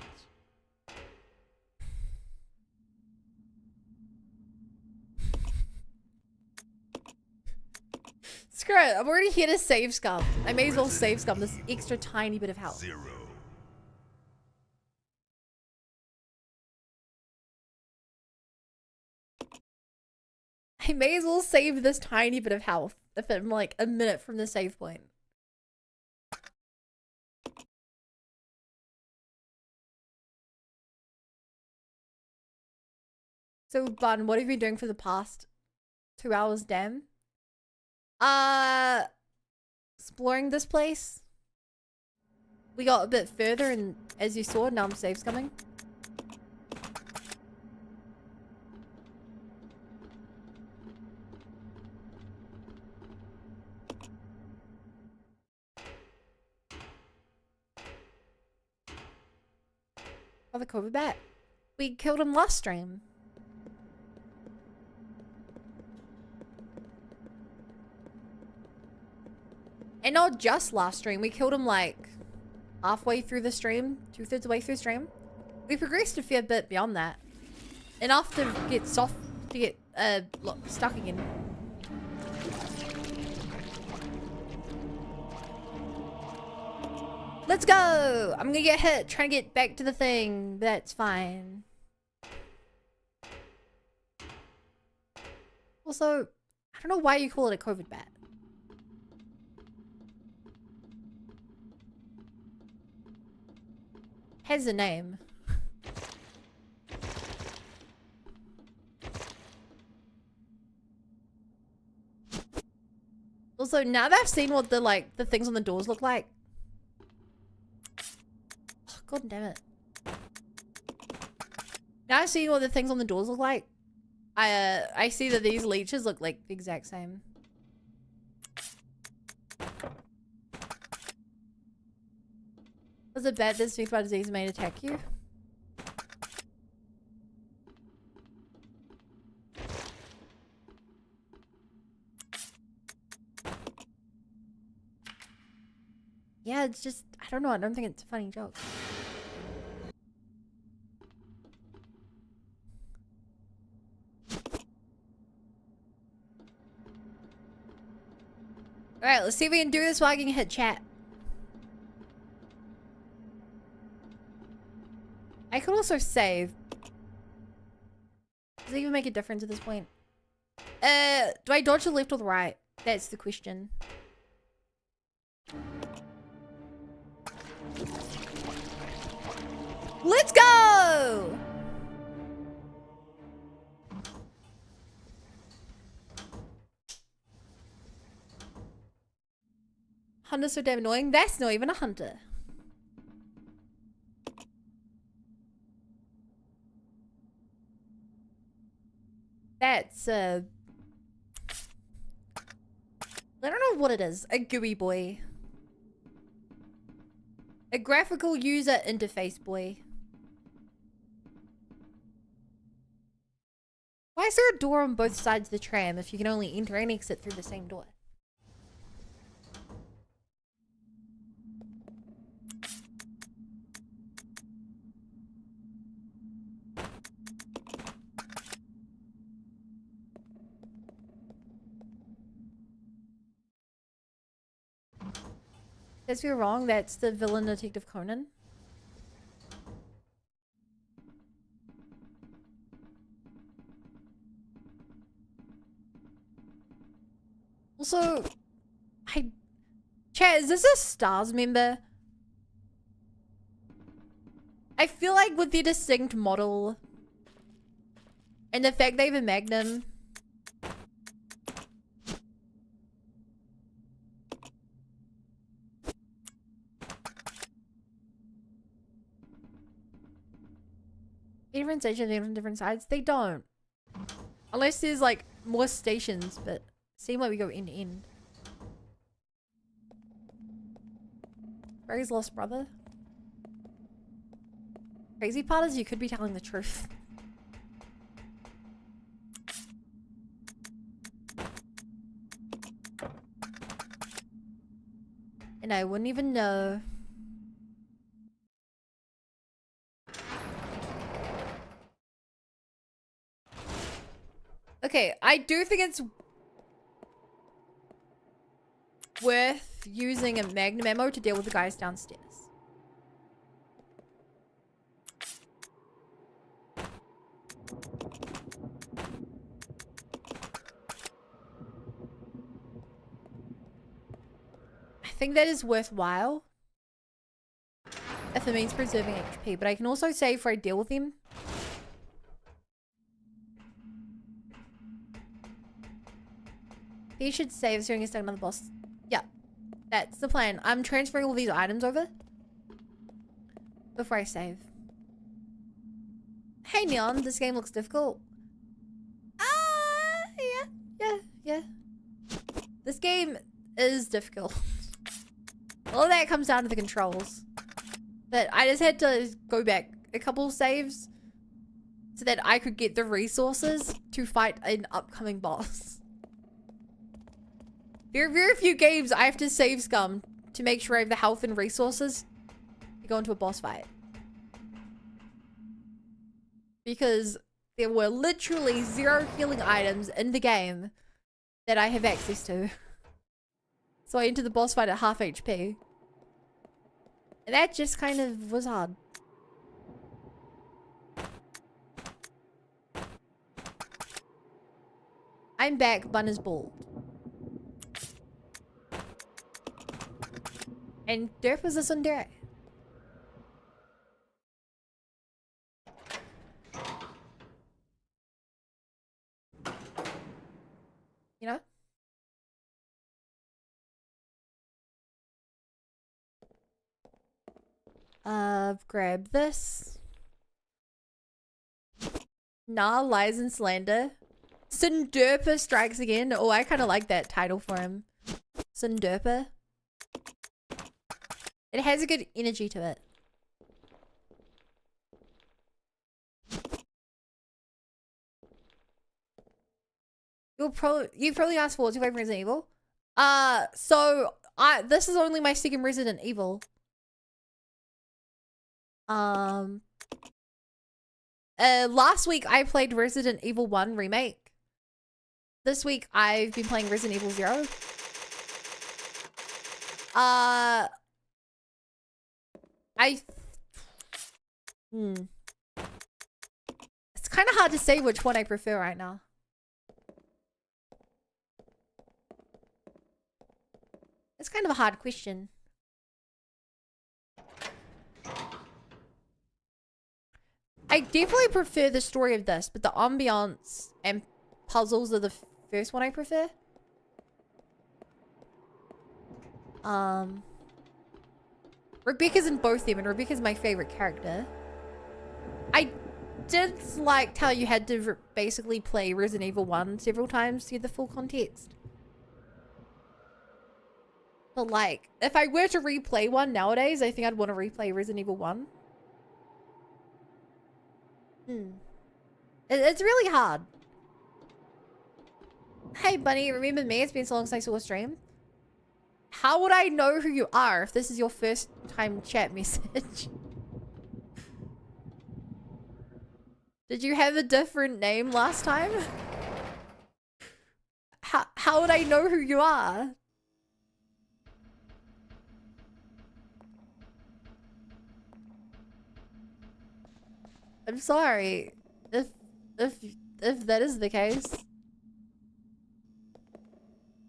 Screw it, I'm already here to save scum. I may as well save scum this extra tiny bit of health. 0. I may as well save this tiny bit of health if I'm like a minute from the save point. So, Bun, what have you been doing for the past 2 hours, damn? Exploring this place. We got a bit further and as you saw, now save's coming. Oh, the COVID bat. We killed him last stream. And not just last stream, we killed him like halfway through the stream, 2/3 of the way through the stream. We progressed a fair bit beyond that. Enough to get stuck again. Let's go! I'm gonna get hit trying to get back to the thing. That's fine. Also, I don't know why you call it a COVID bat. Has a name. Also, now that I've seen what the things on the doors look like. Oh, God damn it. Now I've seen what the things on the doors look like. I see that these leeches look like the exact same. Was it bad this week by disease may attack you? Yeah, it's just, I don't know. I don't think it's a funny joke. Alright, let's see if we can do this while I can hit chat. I could also save. Does it even make a difference at this point? Do I dodge the left or the right? That's the question. Let's go! Hunter's so damn annoying. That's not even a hunter. That's I don't know what it is. A GUI boy. A graphical user interface boy. Why is there a door on both sides of the tram if you can only enter and exit through the same door? Guess we're wrong. That's the villain Detective Conan. Also, Chat, is this a STARS member? I feel like with their distinct model and the fact they have a Magnum. Different stations on different sides. They don't. Unless there's like more stations, but seem like we go end to end. Barry's lost brother. Crazy part is you could be telling the truth. And I wouldn't even know. Okay, I do think it's worth using a magnum ammo to deal with the guys downstairs. I think that is worthwhile if it means preserving HP, but I can also save before I deal with him. He should save so he can stack another boss. Yeah, that's the plan. I'm transferring all these items over before I save. Hey Neon, this game looks difficult. Yeah. This game is difficult. All of that comes down to the controls. But I just had to go back a couple saves so that I could get the resources to fight an upcoming boss. There are very few games I have to save scum to make sure I have the health and resources to go into a boss fight. Because there were literally 0 healing items in the game that I have access to. So I entered the boss fight at half HP. And that just kind of was hard. I'm back, Bun is bald. And Derp was a tsundere. You know? Grab this. Nah, lies and slander. Sundurper strikes again. Oh, I kind of like that title for him. Sundurper. It has a good energy to it. You probably asked for what's your favorite Resident Evil? This is only my second Resident Evil. Last week I played Resident Evil 1 Remake. This week I've been playing Resident Evil 0. It's kind of hard to say which one I prefer right now. It's kind of a hard question. I definitely prefer the story of this, but the ambiance and puzzles are the first one I prefer. Rebecca's in both of them, and Rebecca's my favorite character. I did like how you had to basically play Resident Evil 1 several times to get the full context. But like, if I were to replay one nowadays, I think I'd want to replay Resident Evil 1. It's really hard. Hey Bunny, remember me? It's been so long since I saw a stream. How would I know who you are if this is your first time chat message? Did you have a different name last time? How would I know who you are? I'm sorry. If if that is the case.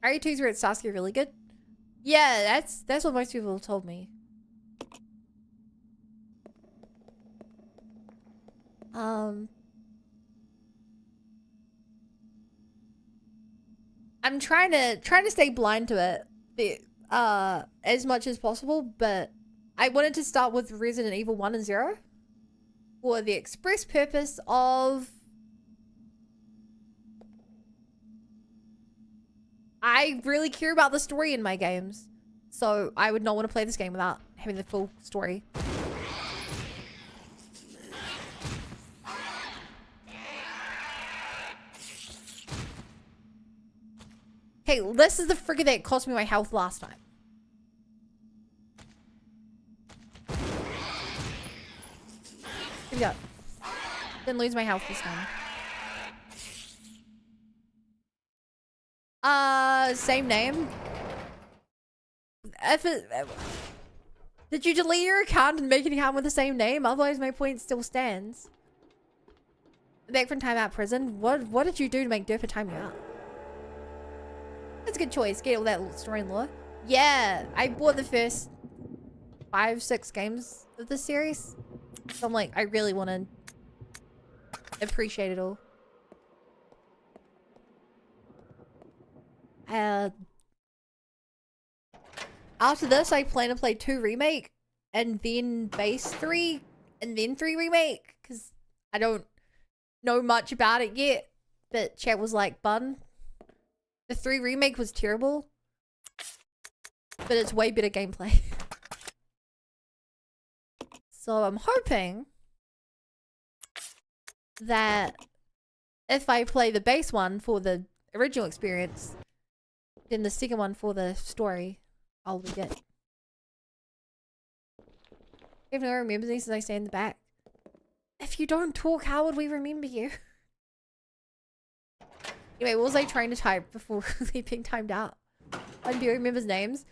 RE2's where it's Sasuke really good? Yeah, that's what most people have told me. I'm trying to stay blind to it, as much as possible, but I wanted to start with Resident Evil 1 and 0 for the express purpose of I really care about the story in my games. So I would not want to play this game without having the full story. Hey, this is the frigate that cost me my health last time. Here we go. Didn't lose my health this time. Same name. Did you delete your account and make an account with the same name? Otherwise, my point still stands. Back from time out prison. What did you do to make Durfa time you out? That's a good choice. Get all that story and lore. Yeah, I bought the first 5-6 games of this series. So I'm like, I really want to appreciate it all. After this, I plan to play 2 remake, and then base 3, and then 3 remake, because I don't know much about it yet. But chat was like, bun. The 3 remake was terrible, but it's way better gameplay. So I'm hoping that if I play the base one for the original experience, then the second one for the story, I'll get. If no one remembers me since I stay in the back. If you don't talk, how would we remember you? Anyway, what was I trying to type before being timed out? Nobody remembers names.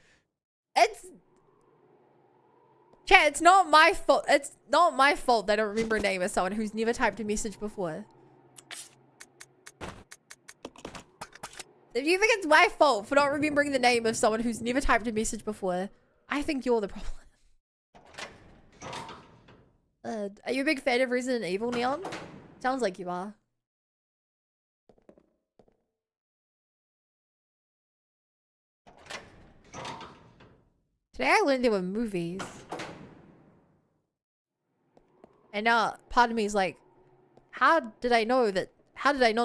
Chat, it's not my fault. It's not my fault that I don't remember a name as someone who's never typed a message before. If you think it's my fault for not remembering the name of someone who's never typed a message before, I think you're the problem. Are you a big fan of Resident Evil, Neon? Sounds like you are. Today I learned there were movies. And now part of me is like, how did I not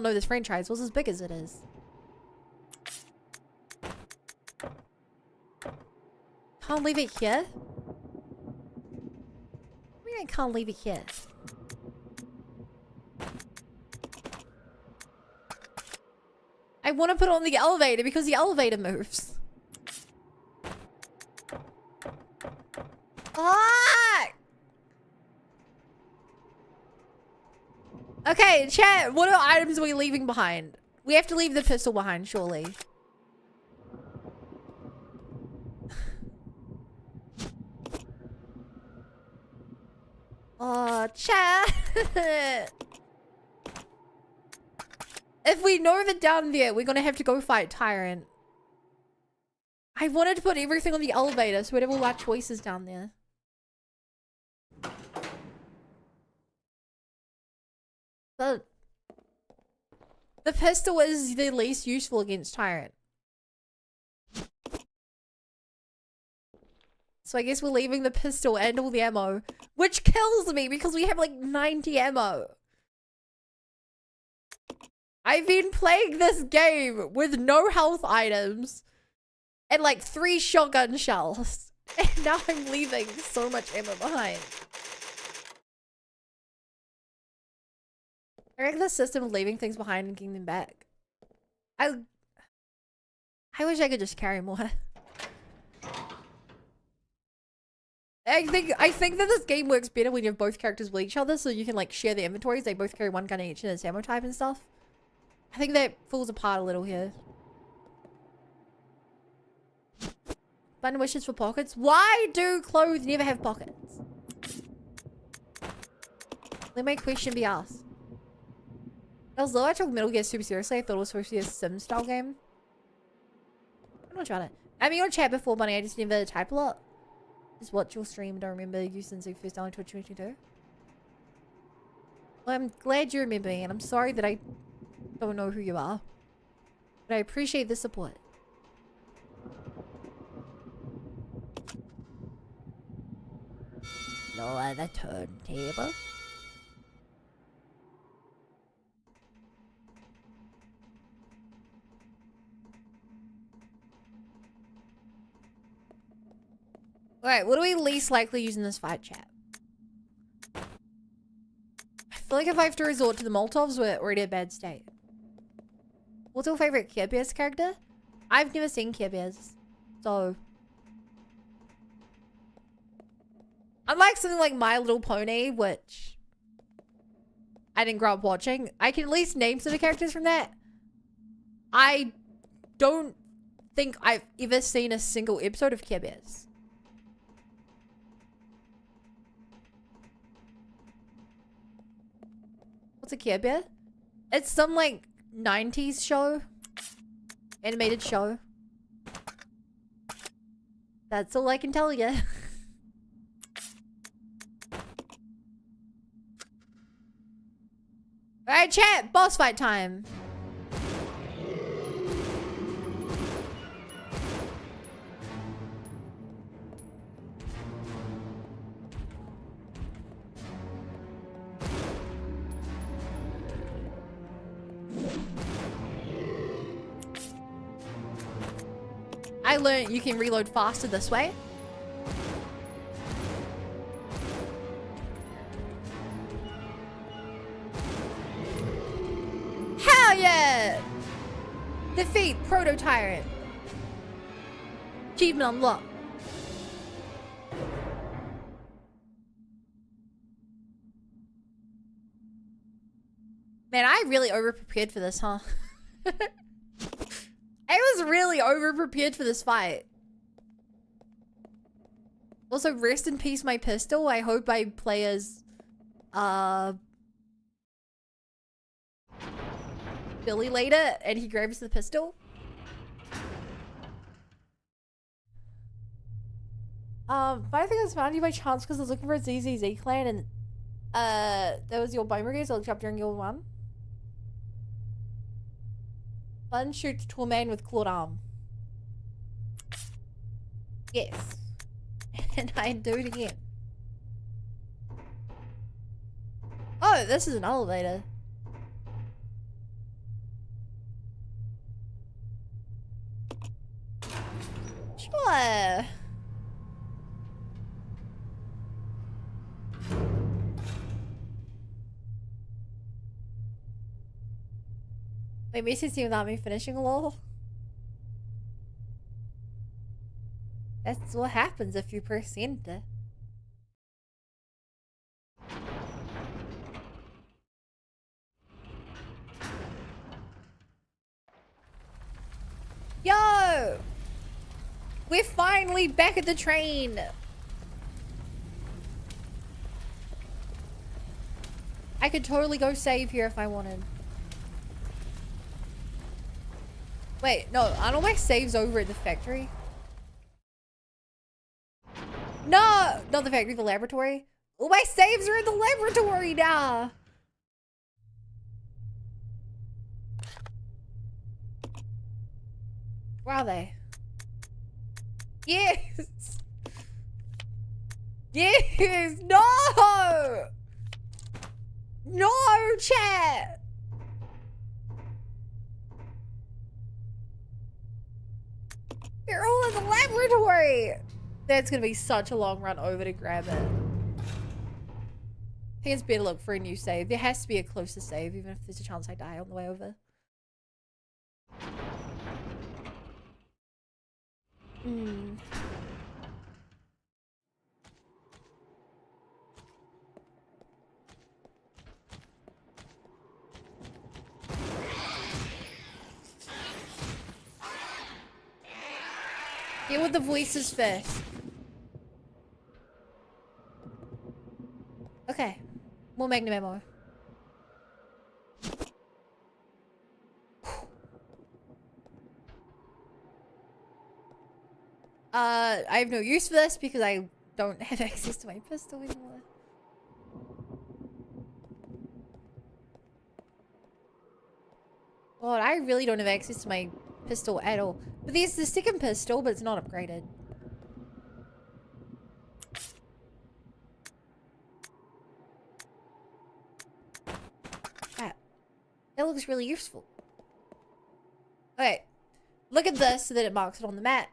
know this franchise was as big as it is? Can't leave it here? What do you mean I can't leave it here? I want to put it on the elevator because the elevator moves. Ah! Okay, chat, what are items are we leaving behind? We have to leave the pistol behind, surely. Oh, chat. If we know that down there, we're gonna have to go fight Tyrant. I wanted to put everything on the elevator so we'd have all our choices down there. But the pistol is the least useful against Tyrant. So I guess we're leaving the pistol and all the ammo, which kills me because we have like 90 ammo. I've been playing this game with no health items and like 3 shotgun shells. And now I'm leaving so much ammo behind. I reckon the system of leaving things behind and getting them back. I wish I could just carry more. I think that this game works better when you have both characters with each other, so you can like share the inventories. They both carry one gun each and its ammo type and stuff. I think that falls apart a little here. Button wishes for pockets. Why do clothes never have pockets? Let my question be asked. Although I took Metal Gear super seriously, I thought it was supposed to be a Sim style game. I don't know about it. I mean, on chat before, Bunny, I just never type a lot. Just watch your stream. Don't remember you since you first downloaded Twitch 2022. Well, I'm glad you remember me, and I'm sorry that I don't know who you are. But I appreciate the support. Lower the turntable. Alright, what are we least likely use in this fight, chat? I feel like if I have to resort to the Molotovs, we're already in a bad state. What's your favorite Care Bears character? I've never seen Care Bears, so... Unlike something like My Little Pony, which I didn't grow up watching, I can at least name some of the characters from that. I don't think I've ever seen a single episode of Care Bears. What's a Care Bear? It's some like 90s show. Animated show. That's all I can tell you. Alright, chat! Boss fight time! I learned you can reload faster this way. Hell yeah! Defeat Proto-Tyrant. Achievement unlocked. Man, I really over-prepared for this, huh? I was really over-prepared for this fight. Also, rest in peace my pistol. I hope I play as... Billy later, and he grabs the pistol. I think I was found you by chance because I was looking for a ZZZ clan, and that was your Boomer Games. I looked up during Guild 1. Fun shoot to a man with clawed arm. Yes. And I do it again. Oh, this is an elevator. Sure. Wait, message without me finishing a lol? That's what happens if you press enter. Yo! We're finally back at the train! I could totally go save here if I wanted. Wait, no, aren't all my saves over at the factory? No! Not the factory, the laboratory. All my saves are in the laboratory now! Where are they? Yes! Yes! No! No, chat! They're all in the laboratory! That's gonna be such a long run over to grab it. I think it's better look for a new save. There has to be a closer save, even if there's a chance I die on the way over. Get with the voices first. Okay. More magnum ammo. I have no use for this because I don't have access to my pistol anymore. God, I really don't have access to my pistol at all. But there's the second pistol, but it's not upgraded. Ah, that looks really useful. Okay, look at this so that it marks it on the map.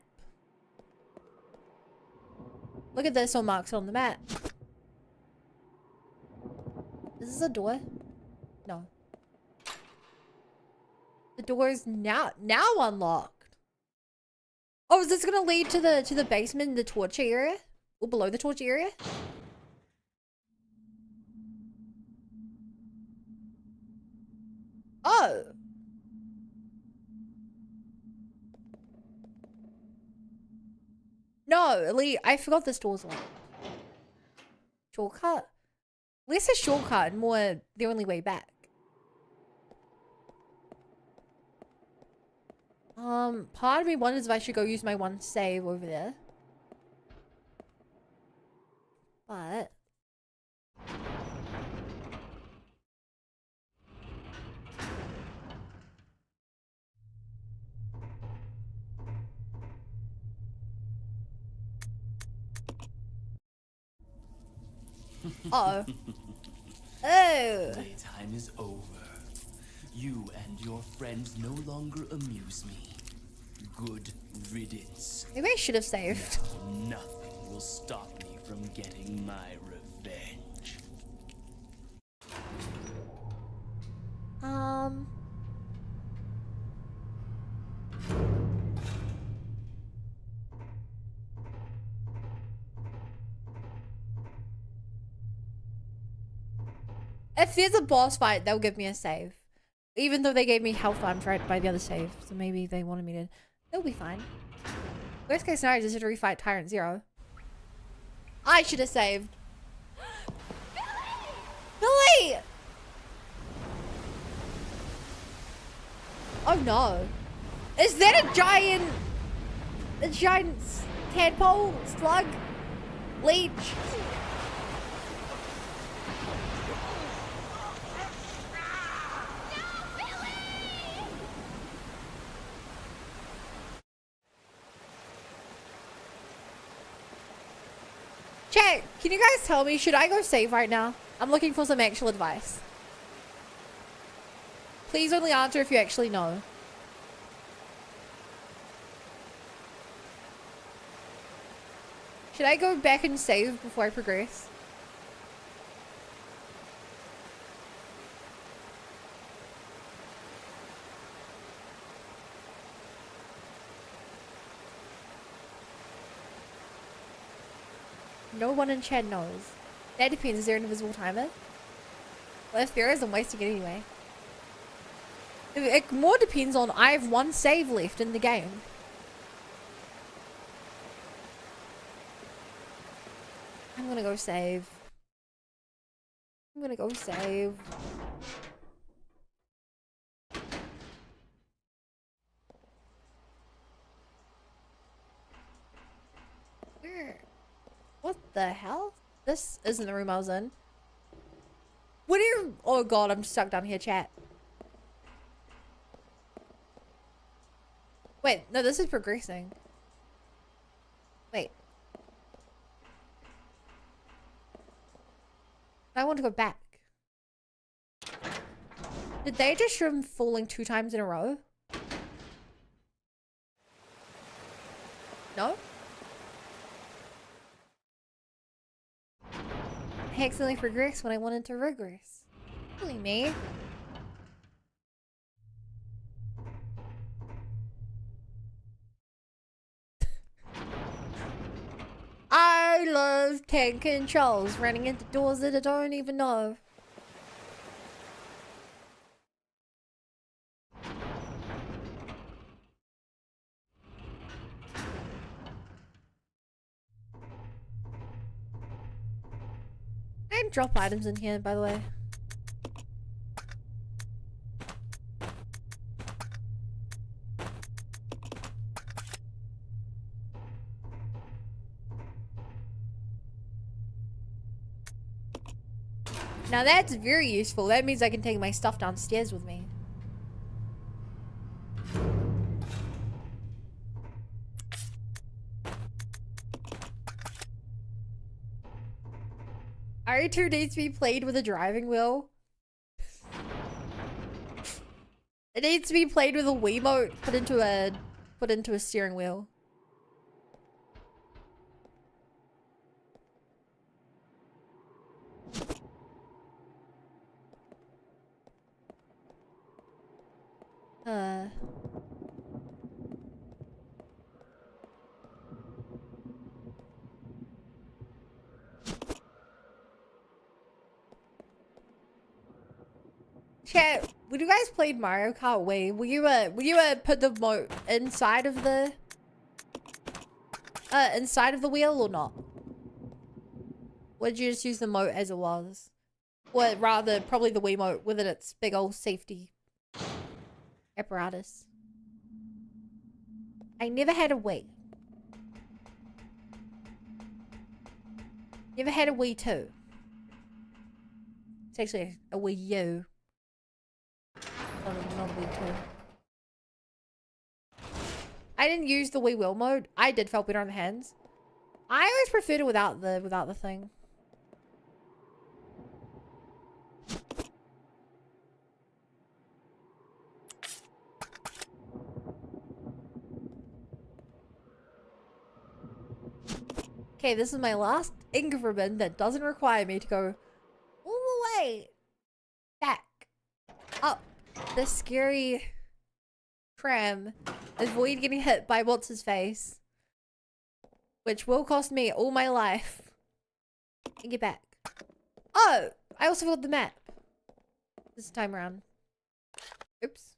Look at this so it marks it on the map. Is this a door? No. The door is now unlocked. Oh, is this gonna lead to the basement, the torture area? Or below the torture area? Oh. No, Lee, I forgot this door's locked. Shortcut? Less a shortcut and more the only way back. Part of me wonders if I should go use my one save over there. But uh-oh. Oh. Playtime is over. You and your friends no longer amuse me. Good riddance. Maybe I should have saved. Now nothing will stop me from getting my revenge. If there's a boss fight, they'll give me a save. Even though they gave me health arms right by the other save. So maybe they wanted me to... They'll be fine. Worst case scenario is just to refight Tyrant Zero. I should have saved. Billy! Oh no. Is that a giant... A giant tadpole? Slug? Leech? Chat, can you guys tell me, should I go save right now? I'm looking for some actual advice. Please only answer if you actually know. Should I go back and save before I progress? No one in chat knows. That depends. Is there an invisible timer? Well, if there is, I'm wasting it anyway. It more depends on I have one save left in the game. I'm gonna go save. I'm gonna go save. Where? What the hell? This isn't the room I was in. What are you... Oh god, I'm stuck down here, chat. Wait, no, this is progressing. Wait. I want to go back. Did they just show him falling 2 times in a row? No? I accidentally regressed when I wanted to regress. Really me. I love tank controls, running into doors that I don't even know. I'm drop items in here, by the way. Now that's very useful. That means I can take my stuff downstairs with me. RE2 needs to be played with a driving wheel. It needs to be played with a Wiimote put into a steering wheel. Chat, when you guys played Mario Kart Wii, were you put the moat inside of the wheel or not? Or did you just use the moat as it was? Or rather, probably the Wiimote with its big old safety apparatus. I never had a Wii. Never had a Wii 2. It's actually a Wii U. Not a Wii 2. I didn't use the Wii Wheel mode. I did felt better on the hands. I always preferred it without the thing. Okay, this is my last ink ribbon that doesn't require me to go all the way back up the scary tram. Avoid getting hit by what's his face, which will cost me all my life. And get back. Oh, I also filled the map this time around. Oops.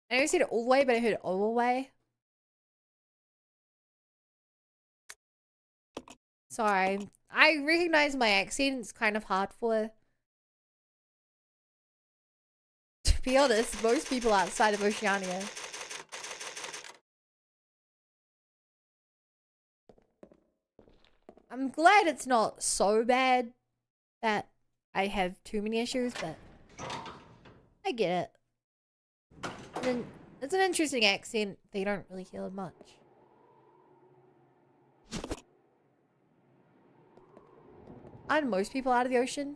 I never said it all the way, but I heard it all the way. Sorry. I recognize my accent. It's kind of hard for... To be honest, most people outside of Oceania. I'm glad it's not so bad that I have too many issues, but I get it. And it's an interesting accent. They don't really hear much. Aren't most people out of the ocean?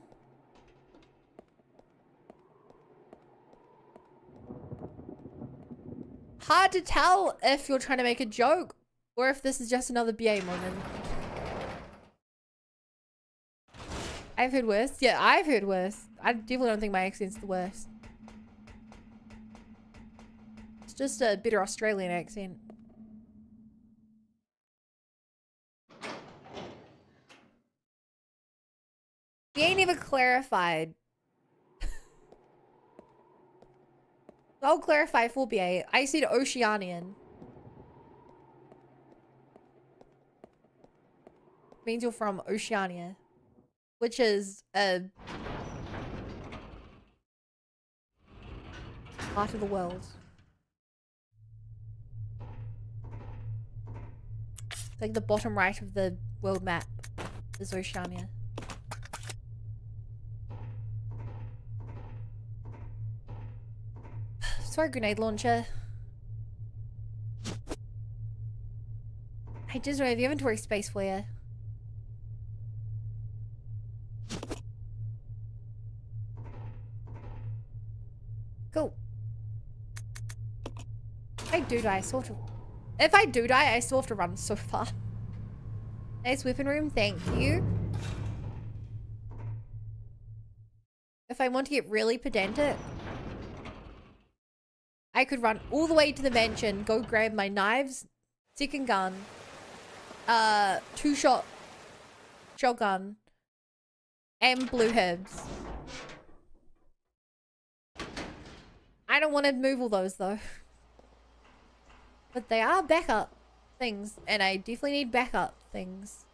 Hard to tell if you're trying to make a joke or if this is just another BA moment. I've heard worse. Yeah, I've heard worse. I definitely don't think my accent's the worst. It's just a bitter Australian accent. He ain't even clarified. I'll clarify for BA. I said Oceanian. Means you're from Oceania. Which is a part of the world. It's like the bottom right of the world map is Oceania. Sorry, grenade launcher. I just don't have the inventory space for you. Cool. If I do die, I still have to... If I do die, I still have to run so far. Nice weapon room, thank you. If I want to get really pedantic, I could run all the way to the mansion, go grab my knives, second gun, 2-shot shotgun, and blue herbs. I kind of want to move all those though. But they are backup things, and I definitely need backup things.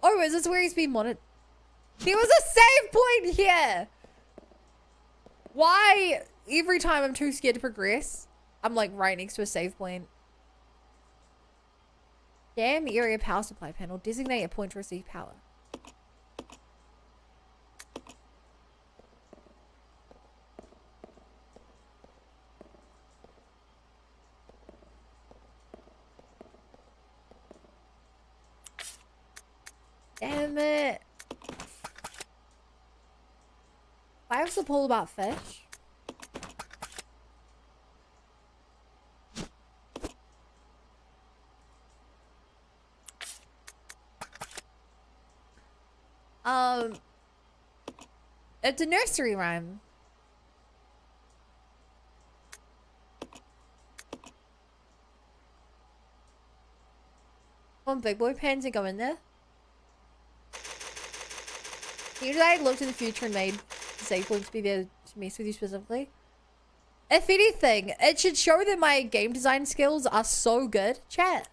Oh, is this where he's been monitored? There was a save point here! Why every time I'm too scared to progress, I'm like right next to a save point? Damn area power supply panel. Designate a point to receive power. Damn it. Why was the poll about fish? It's a nursery rhyme. Come on, big boy pants and go in there. Usually I looked in the future and made save points be there to mess with you specifically. If anything, it should show that my game design skills are so good, chat,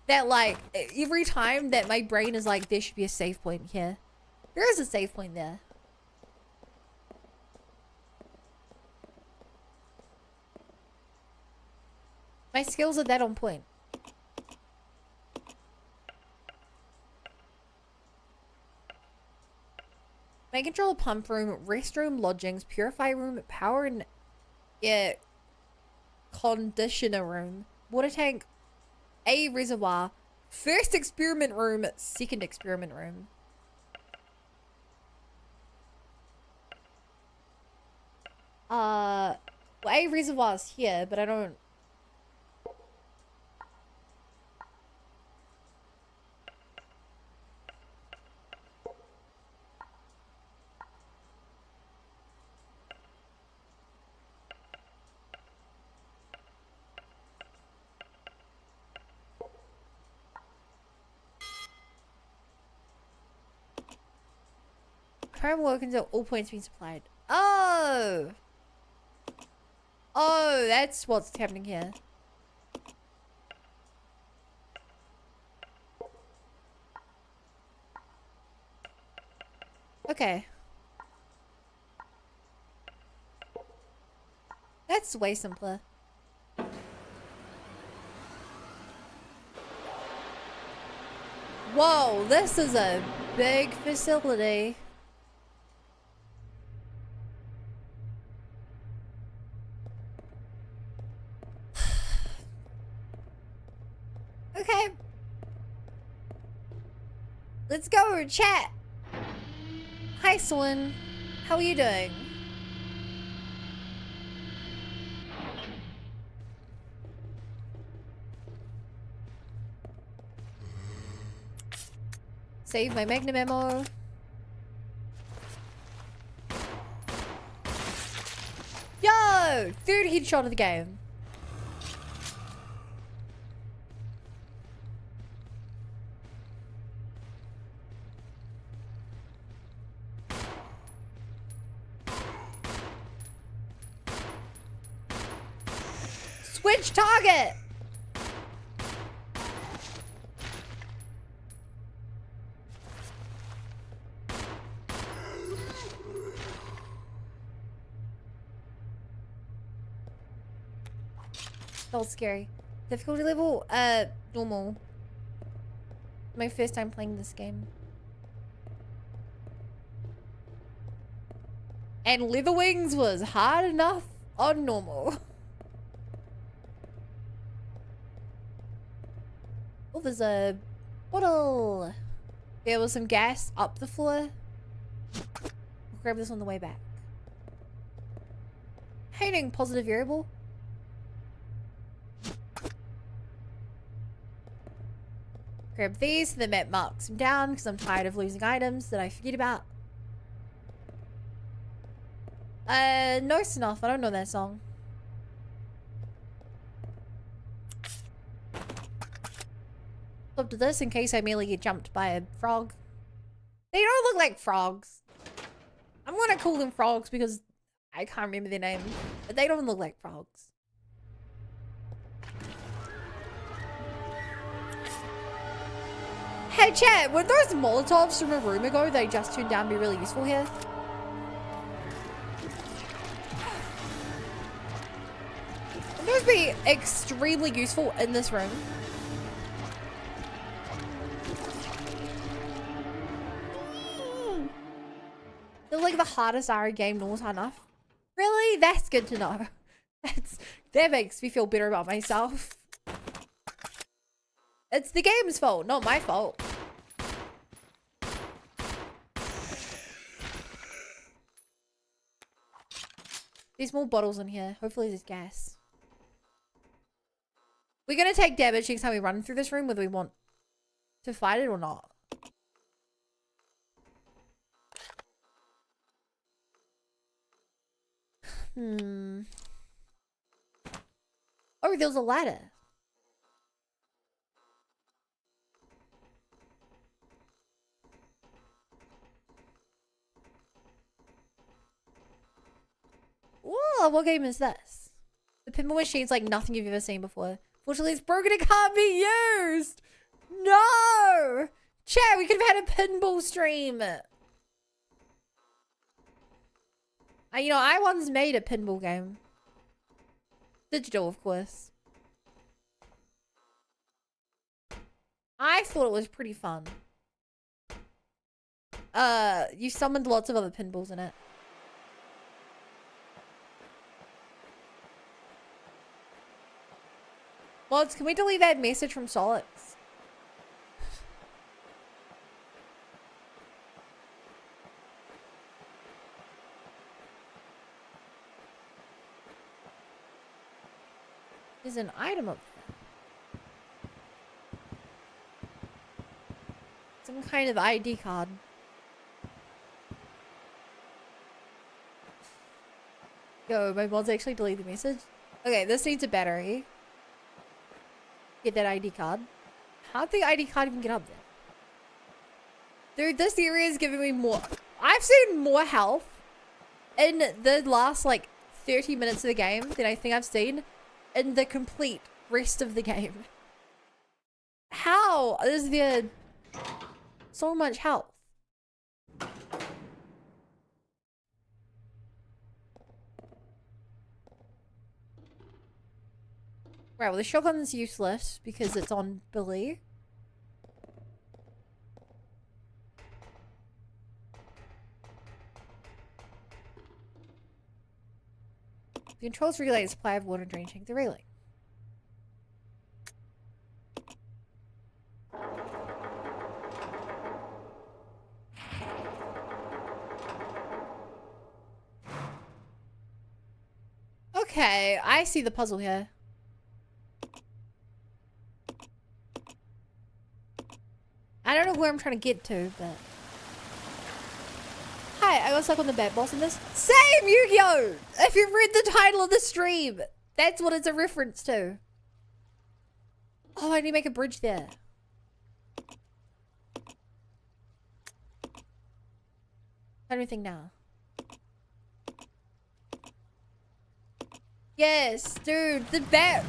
that like every time that my brain is like, there should be a save point here. There is a save point there. My skills are that on point. Main control pump room, restroom, lodgings, purify room, power and air conditioner room, water tank, a reservoir, first experiment room, second experiment room. Well, a reservoir's here, but I don't. Current work until all points being supplied. Oh! Oh, that's what's happening here. Okay. That's way simpler. Whoa, this is a big facility. Okay. Let's go, chat. Hi, Swan. How are you doing? Save my magnum ammo. Yo! Third headshot of the game. Switch target! Felt scary. Difficulty level? Normal. My first time playing this game. And Leatherwings was hard enough on normal. Oh, there's a bottle. There was some gas up the floor. I'll grab this on the way back. Hating positive variable. Grab these so the map marks them down because I'm tired of losing items that I forget about. No, it's enough. I don't know that song. Up to this in case I merely get jumped by a frog. They don't look like frogs. I'm gonna call them frogs because I can't remember their name, but they don't look like frogs. Hey chat, were those Molotovs from a room ago they just turned down be really useful here? Would those be extremely useful in this room? They're like the hardest RE game knows enough. Really? That's good to know. That makes me feel better about myself. It's the game's fault, not my fault. There's more bottles in here. Hopefully there's gas. We're gonna take damage next time we run through this room, whether we want to fight it or not. Oh, there was a ladder. Whoa, what game is this? The pinball machine's like nothing you've ever seen before. Fortunately, it's broken. It can't be used. No! Chat, we could have had a pinball stream. You know, I once made a pinball game. Digital, of course. I thought it was pretty fun. You summoned lots of other pinballs in it. Mods, can we delete that message from Solix? There's an item up there. Some kind of ID card. Yo, my mods actually delete the message. Okay, this needs a battery. Get that ID card. How'd the ID card even get up there? Dude, this area is giving me more. I've seen more health in the last like 30 minutes of the game than I think I've seen in the complete rest of the game. How is there so much health? Right, well the shotgun's useless because it's on Billy. The controls regulate the supply of water and drain tank the railing. Okay, I see the puzzle here. I don't know where I'm trying to get to, but... Hi, I got stuck on the bat boss in this. Same, Yu-Gi-Oh! If you've read the title of the stream, that's what it's a reference to. Oh, I need to make a bridge there. How do we think now? Yes, dude, the bat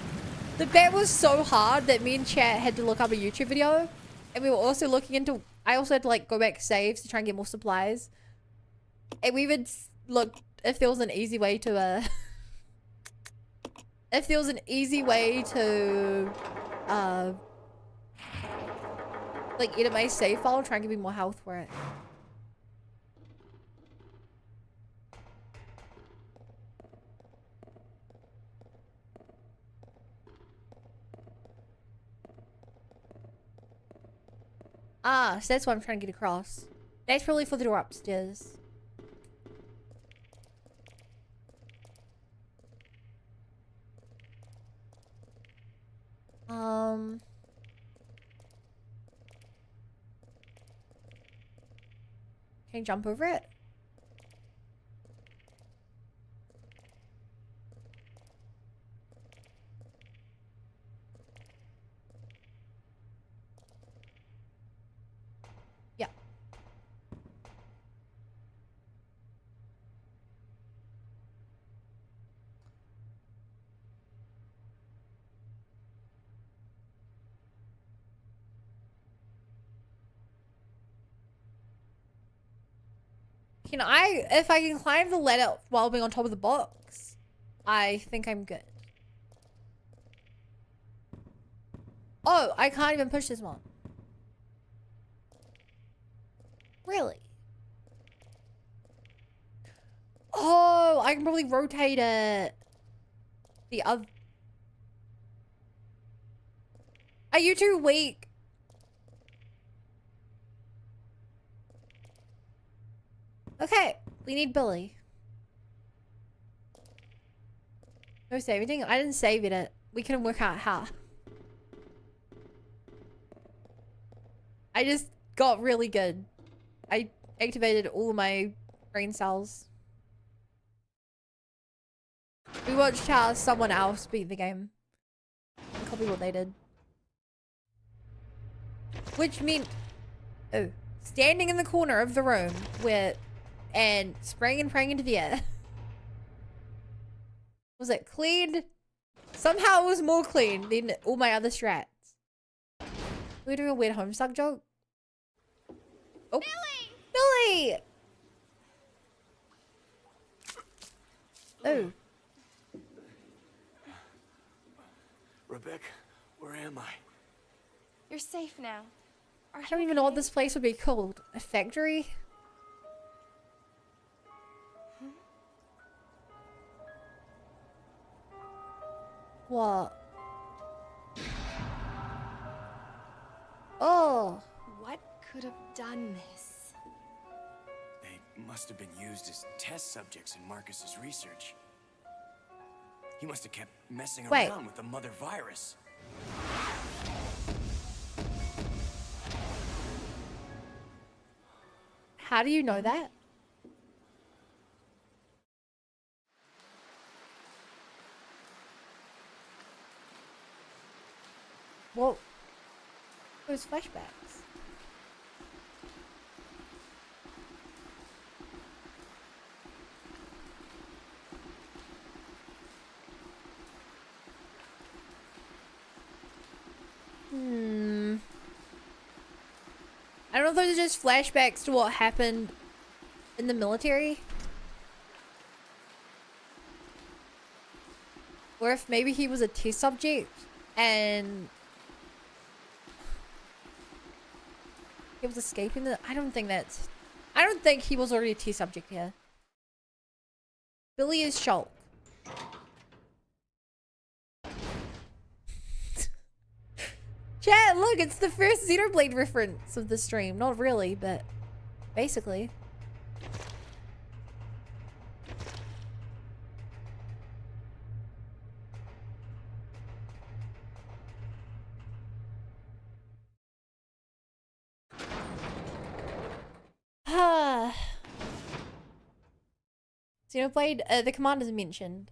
was so hard that me and chat had to look up a YouTube video. And we were also looking into... I also had to like go back saves to try and get more supplies. And we would look if there was an easy way to if there was an easy way to like edit my save file, try and give me more health for it. Ah, so that's what I'm trying to get across. That's probably for the door upstairs. Can you jump over it? Yeah. Can I, if I can climb the ladder while being on top of the box, I think I'm good. Oh, I can't even push this one. Really? Oh, I can probably rotate it. The other. Are you too weak? Okay, we need Billy. No saving. I didn't save it. We couldn't work out how. I just got really good. I activated all of my brain cells. We watched how someone else beat the game. Copy what they did. Which meant, oh, standing in the corner of the room and spraying and praying into the air. Was it clean? Somehow it was more clean than all my other strats. We're doing a weird Homestuck joke. Oh, Billy! Oh. Rebecca, where am I? You're safe now. Are I don't even know what this place would be called. A factory? What? Oh. What could have done this? They must have been used as test subjects in Marcus's research. He must have kept messing Wait. around with the mother virus. How do you know that? Well, those flashbacks. I don't know if those are just flashbacks to what happened in the military. Or if maybe he was a test subject and he was escaping the... I don't think he was already a test subject here. Billy is Shulk. Chat, look, it's the first Xenoblade reference of the stream. Not really, but basically. Xenoblade, the commander's mentioned.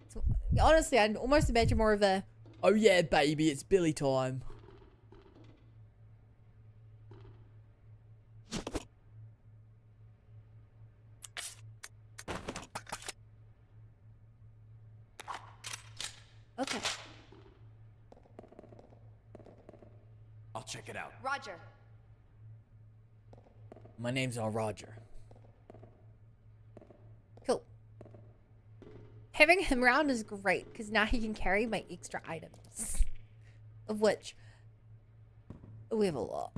So, honestly, I'd almost imagine more of a... Oh yeah, baby, it's Billy time. Okay. I'll check it out. Roger. My name's Roger. Cool. Having him around is great, because now he can carry my extra items. Of which, we have a lot.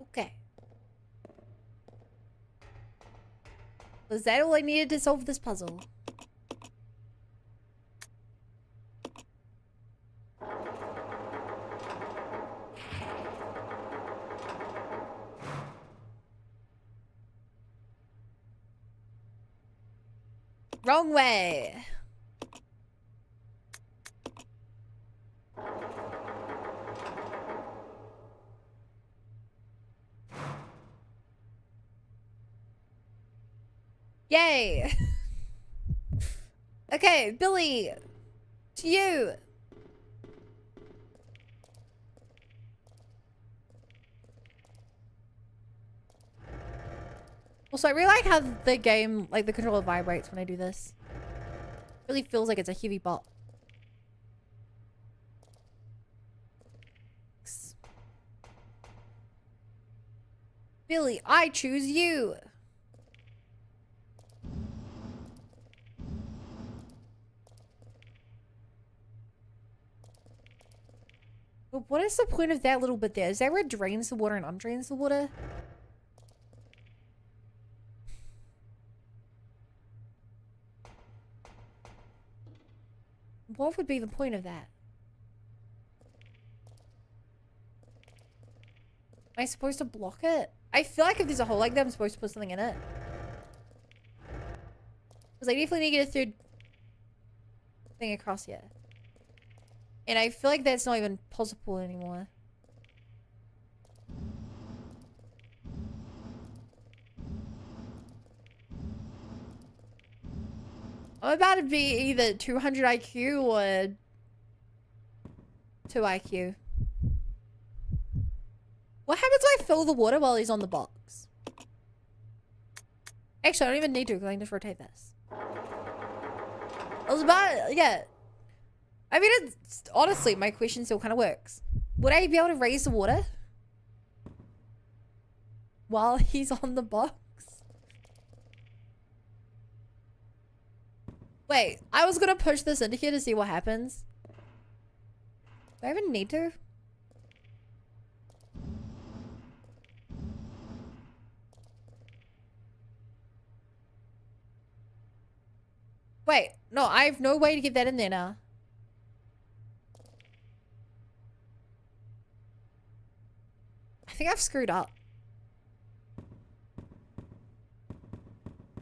Okay. Was that all I needed to solve this puzzle? Wrong way. Yay! Okay, Billy, to you. Also, I really like how the game, like the controller vibrates when I do this. It really feels like it's a heavy bot. Billy, I choose you. But what is the point of that little bit there? Is that where it drains the water and undrains the water? What would be the point of that? Am I supposed to block it? I feel like if there's a hole like that, I'm supposed to put something in it. Because I definitely need to get a third thing across here. And I feel like that's not even possible anymore. I'm about to be either 200 IQ or 2 IQ. What happens if I fill the water while he's on the box? Actually, I don't even need to because I can just rotate this. I was about, yeah. I mean, it's, honestly, my question still kind of works. Would I be able to raise the water while he's on the box? Wait, I was gonna push this into here to see what happens. Do I even need to? Wait, no, I have no way to get that in there now. I think I've screwed up.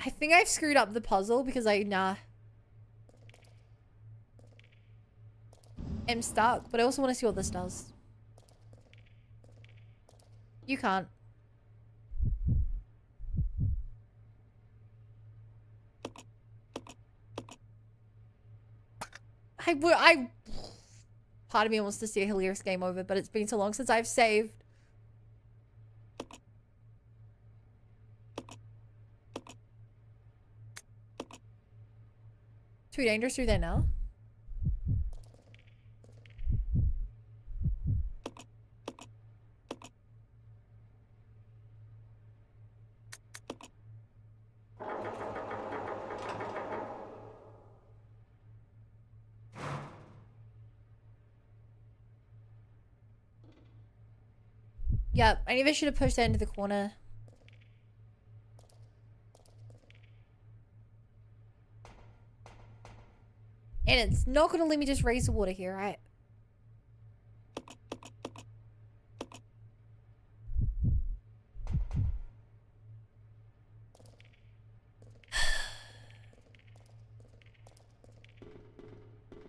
I think I've screwed up the puzzle because I, am stuck, but I also want to see what this does. You can't. Part of me wants to see a hilarious game over, but it's been so long since I've saved. Too dangerous through there now. Yep, I either should have pushed that into the corner. And it's not gonna let me just raise the water here, right?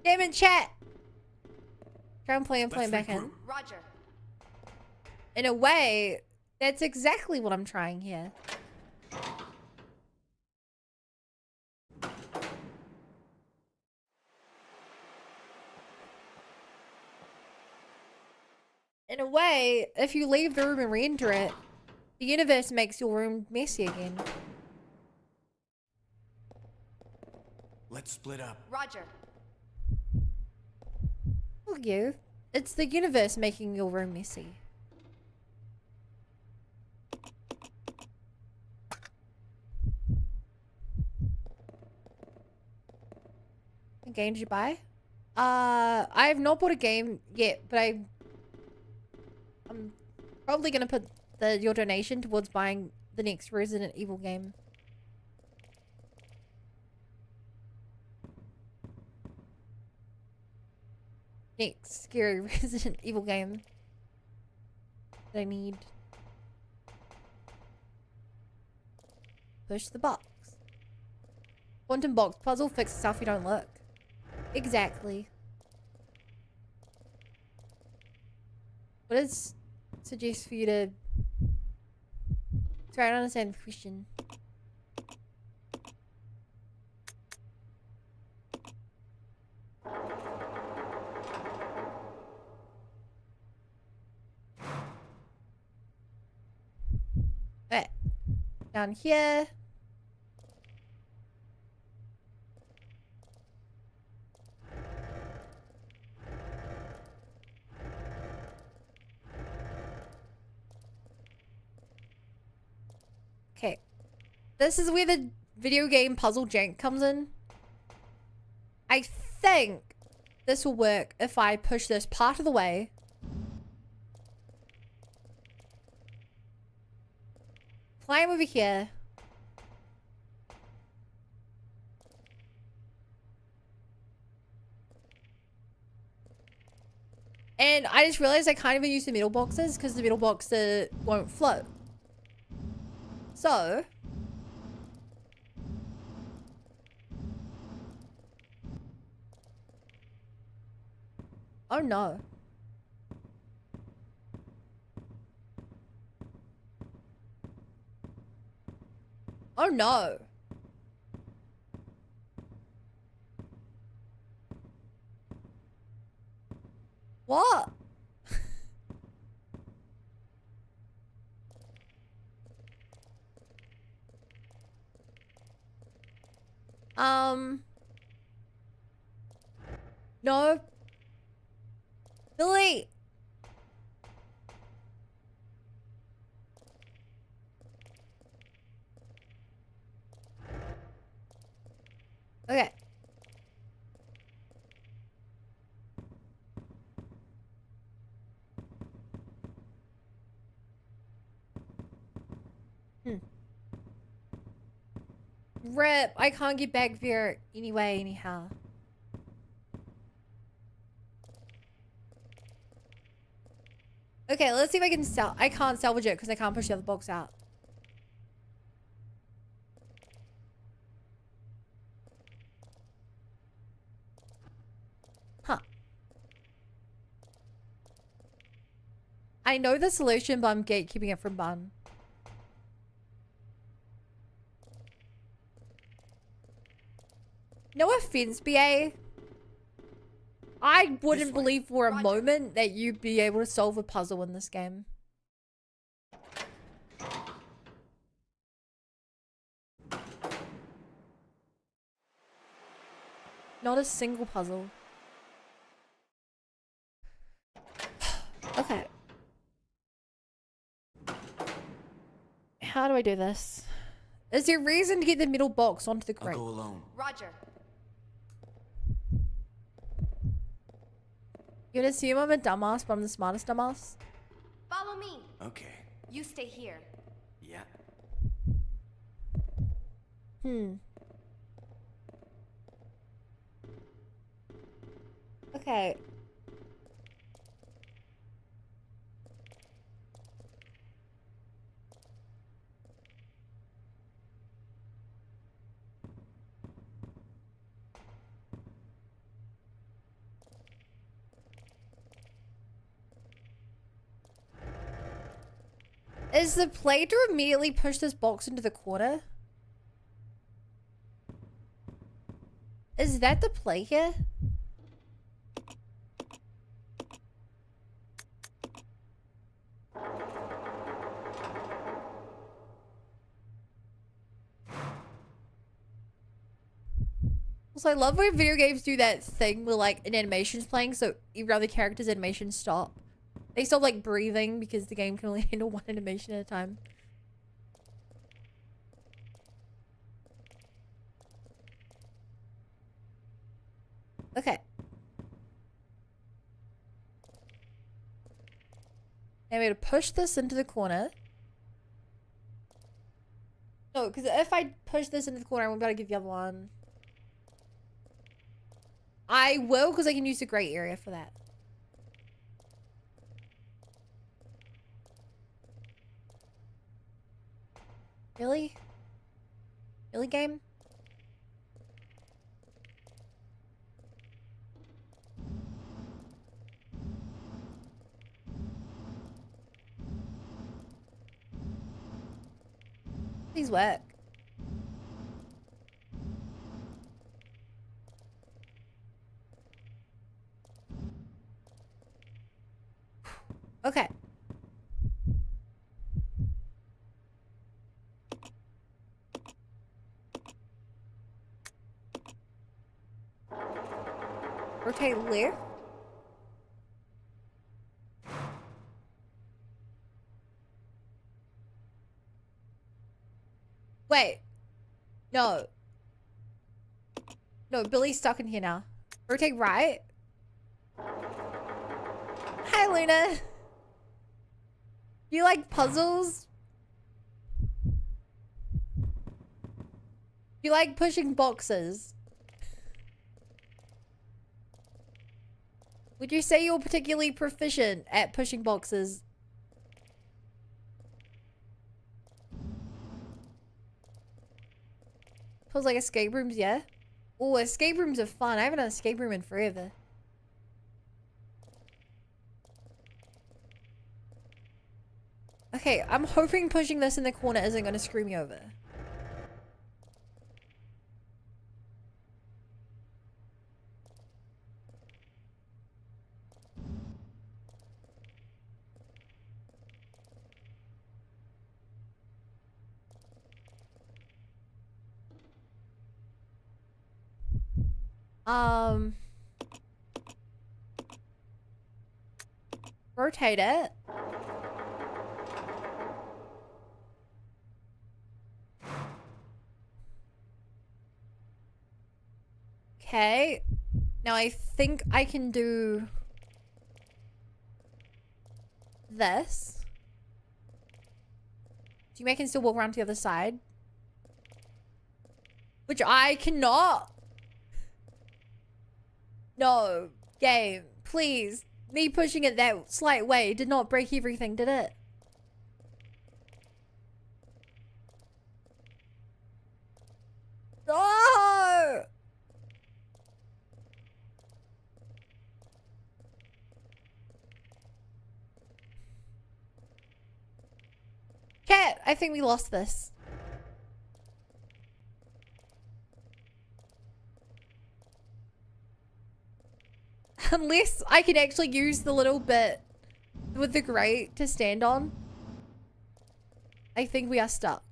Game in chat! Try and play back in. Roger. In a way, that's exactly what I'm trying here. In a way, if you leave the room and re-enter it, the universe makes your room messy again. Let's split up. Roger. Fuck you. It's the universe making your room messy. What game did you buy? I have not bought a game yet, but I'm probably gonna put your donation towards buying the next Resident Evil game. Next scary Resident Evil game that I need. Push the box. Quantum box puzzle, fix stuff you don't look. Exactly. What is suggest for you to... Sorry, I don't understand the question. Down here. Okay. This is where the video game puzzle jank comes in. I think this will work if I push this part of the way. Climb over here. And I just realized I can't even use the middle boxes because the middle boxes won't float. So... oh no. Oh no. What? No. Delete. Okay. Rip. I can't get back there anyway, anyhow. Okay, let's see if I can I can't salvage it because I can't push the other box out. Huh. I know the solution, but I'm gatekeeping it from Bun. No offense, BA. I wouldn't believe for a moment that you'd be able to solve a puzzle in this game. Not a single puzzle. Okay. How do I do this? Is there a reason to get the middle box onto the crate? I'll go alone. Roger. You would assume I'm a dumbass, but I'm the smartest dumbass. Follow me. Okay. You stay here. Yeah. Okay. Is the play to immediately push this box into the corner? Is that the play here? Also, I love when video games do that thing where like an animation's playing, so every other character's animations stop. They stop like breathing because the game can only handle one animation at a time. Okay. Now we have to push this into the corner. No, because if I push this into the corner, I won't be able to get the other one. I will, because I can use the gray area for that. Really? Really, game? Please work. Okay. Rotate left. Wait. No. No, Billy's stuck in here now. Rotate right. Hi, Luna. You like puzzles? You like pushing boxes? Would you say you're particularly proficient at pushing boxes? Feels like escape rooms, yeah? Oh, escape rooms are fun. I haven't done an escape room in forever. Okay, I'm hoping pushing this in the corner isn't going to screw me over. Rotate it. Okay. Now I think I can do this. Do you make it still walk around to the other side? Which I cannot. No. Game. Please. Me pushing it that slight way did not break everything, did it? No! Cat, I think we lost this. Unless I can actually use the little bit with the grate to stand on. I think we are stuck.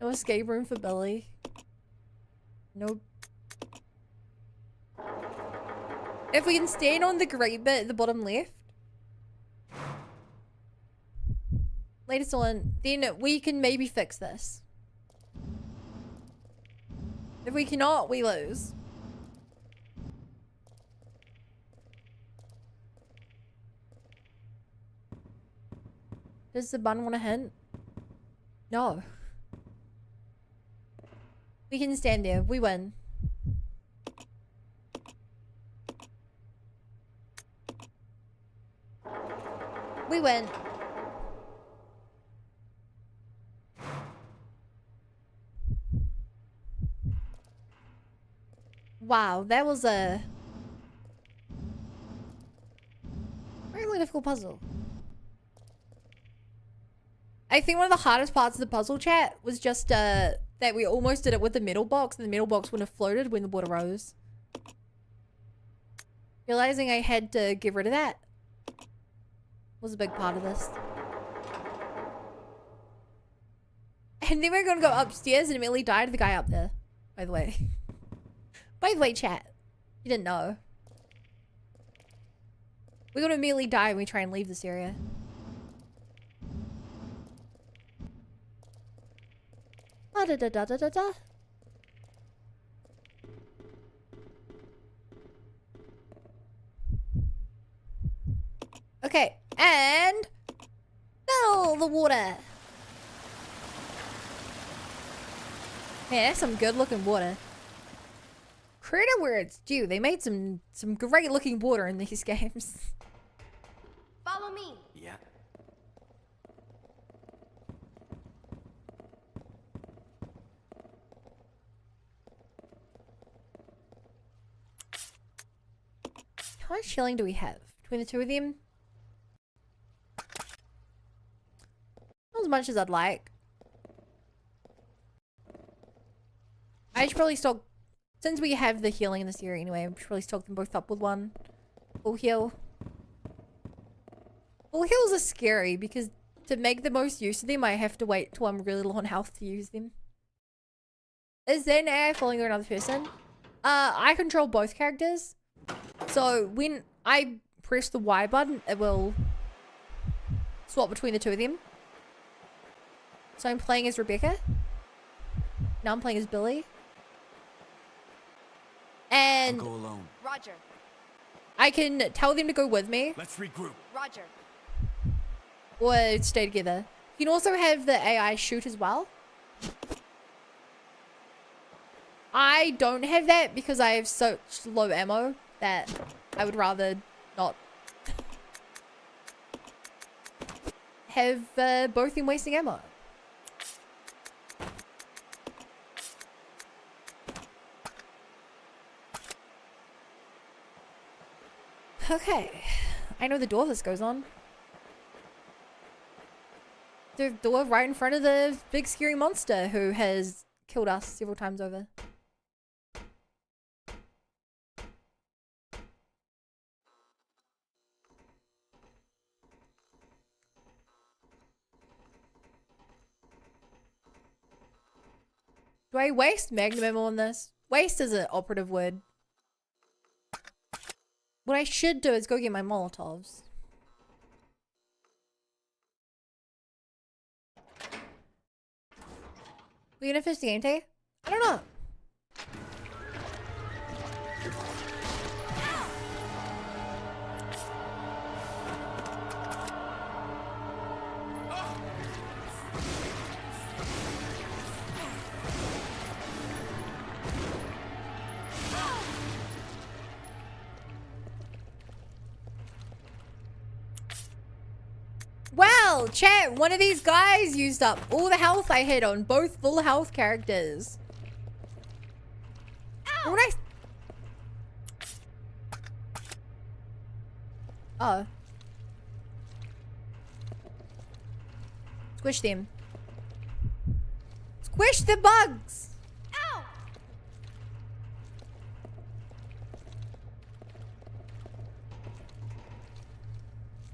No escape room for Billy. Nope. If we can stand on the grate bit at the bottom left. Latest on, then we can maybe fix this. If we cannot, we lose. Does the bun want a hint? No. We can stand there. We win. We win. Wow, that was a really difficult puzzle. I think one of the hardest parts of the puzzle, chat, was just that we almost did it with the metal box, and the metal box wouldn't have floated when the water rose. Realizing I had to get rid of that was a big part of this. And then we're gonna go upstairs and immediately die to the guy up there, by the way. By the way, chat, you didn't know. We're gonna immediately die when we try and leave this area. Da da da da da da da. Okay, and fill the water. Man, that's some good looking water. Credit where it's due. They made some great looking water in these games. Follow me. Yeah. How much shilling do we have between the two of them? Not as much as I'd like. I should probably stock, since we have the healing in this area anyway, I should probably stock them both up with one full heal. Full heals are scary because to make the most use of them, I have to wait till I'm really low on health to use them. Is there an AI following another person? I control both characters. So when I press the Y button, it will swap between the two of them. So I'm playing as Rebecca. Now I'm playing as Billy. And I'll go alone. Roger. I can tell them to go with me Let's regroup. Roger. or stay together. You can also have the AI shoot as well. I don't have that because I have such low ammo that I would rather not have both in wasting ammo. Okay, I know the door this goes on. The door right in front of the big scary monster who has killed us several times over. Do I waste magnum ammo on this? Waste is an operative word. What I should do is go get my Molotovs. We gonna finish the game today? I don't know. Well, chat, one of these guys used up all the health I had on both full health characters. What would Oh. Squish them. Squish the bugs! Ow!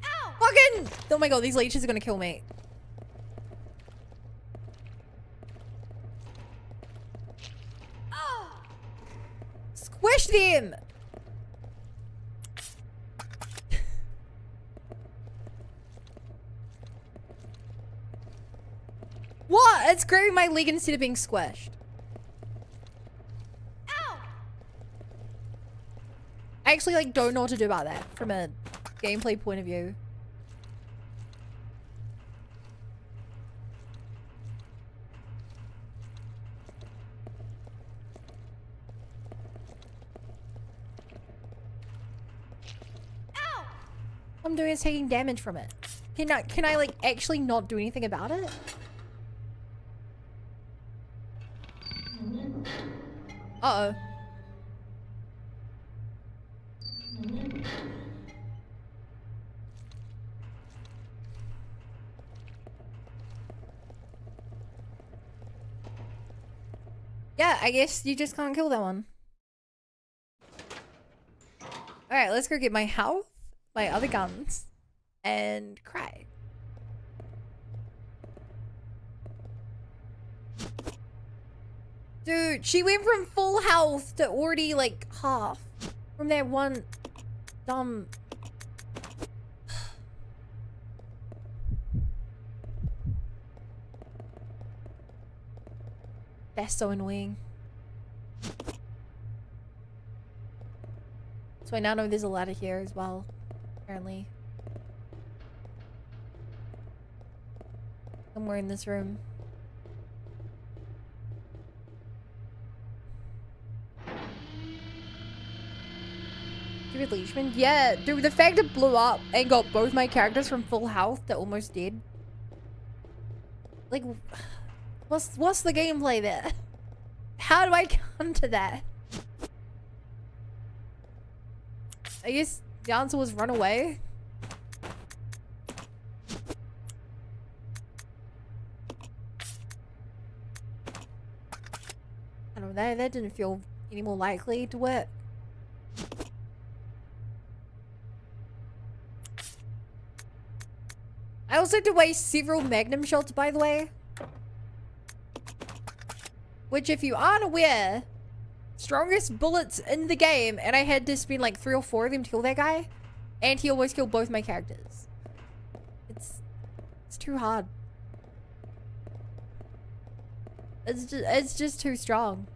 Ow! Fucking! Oh my god, these leeches are gonna kill me. Oh! Squish them! What? It's grabbing my leg instead of being squished. Ow! I actually like don't know what to do about that from a gameplay point of view. Ow! All I'm doing is taking damage from it. Can I like actually not do anything about it? Uh-oh. Yeah, I guess you just can't kill that one. Alright, let's go get my health, my other guns, and cry. Dude, she went from full health to already like half from that one dumb. That's so annoying. So I now know there's a ladder here as well, apparently. Somewhere in this room. David Leishman? Yeah, dude, the fact it blew up and got both my characters from full health to almost dead. Like, what's the gameplay there? How do I come to that? I guess the answer was run away. I don't know, that didn't feel any more likely to work. I also had to waste several magnum shots, by the way. Which, if you aren't aware, strongest bullets in the game, and I had to spend like 3 or 4 of them to kill that guy, and he always killed both my characters. It's too hard. It's just too strong.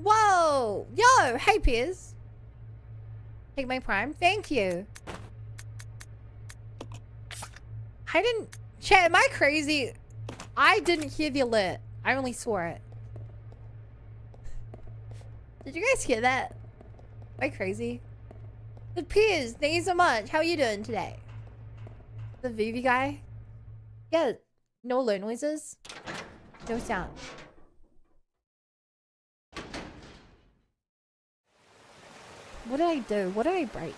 Whoa! Yo! Hey, Piers. Take my prime. Thank you. I didn't... Chat, am I crazy? I didn't hear the alert. I only saw it. Did you guys hear that? Am I crazy? The Piers, thank you so much. How are you doing today? The Vivi guy? Yeah. No alert noises. No sound. What did I do? What did I break?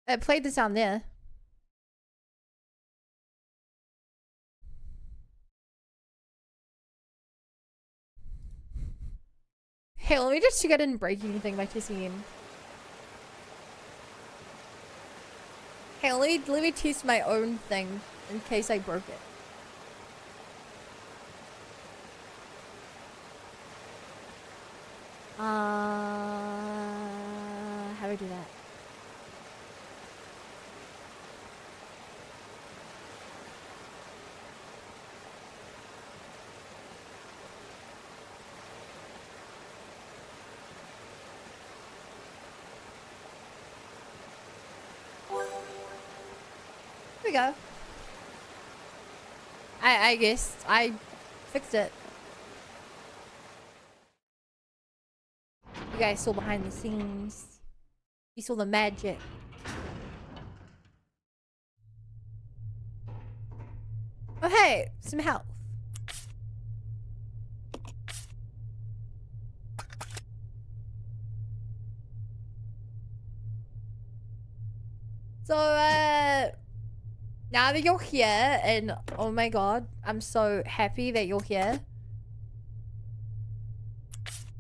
I played the sound there. Hey, let me just check I didn't break anything by TCM. Hey, let me test my own thing in case I broke it. How do I do that? Here we go. I guess I fixed it. You guys saw behind the scenes. You saw the magic. Oh hey, some health. So now that you're here, and oh my god, I'm so happy that you're here.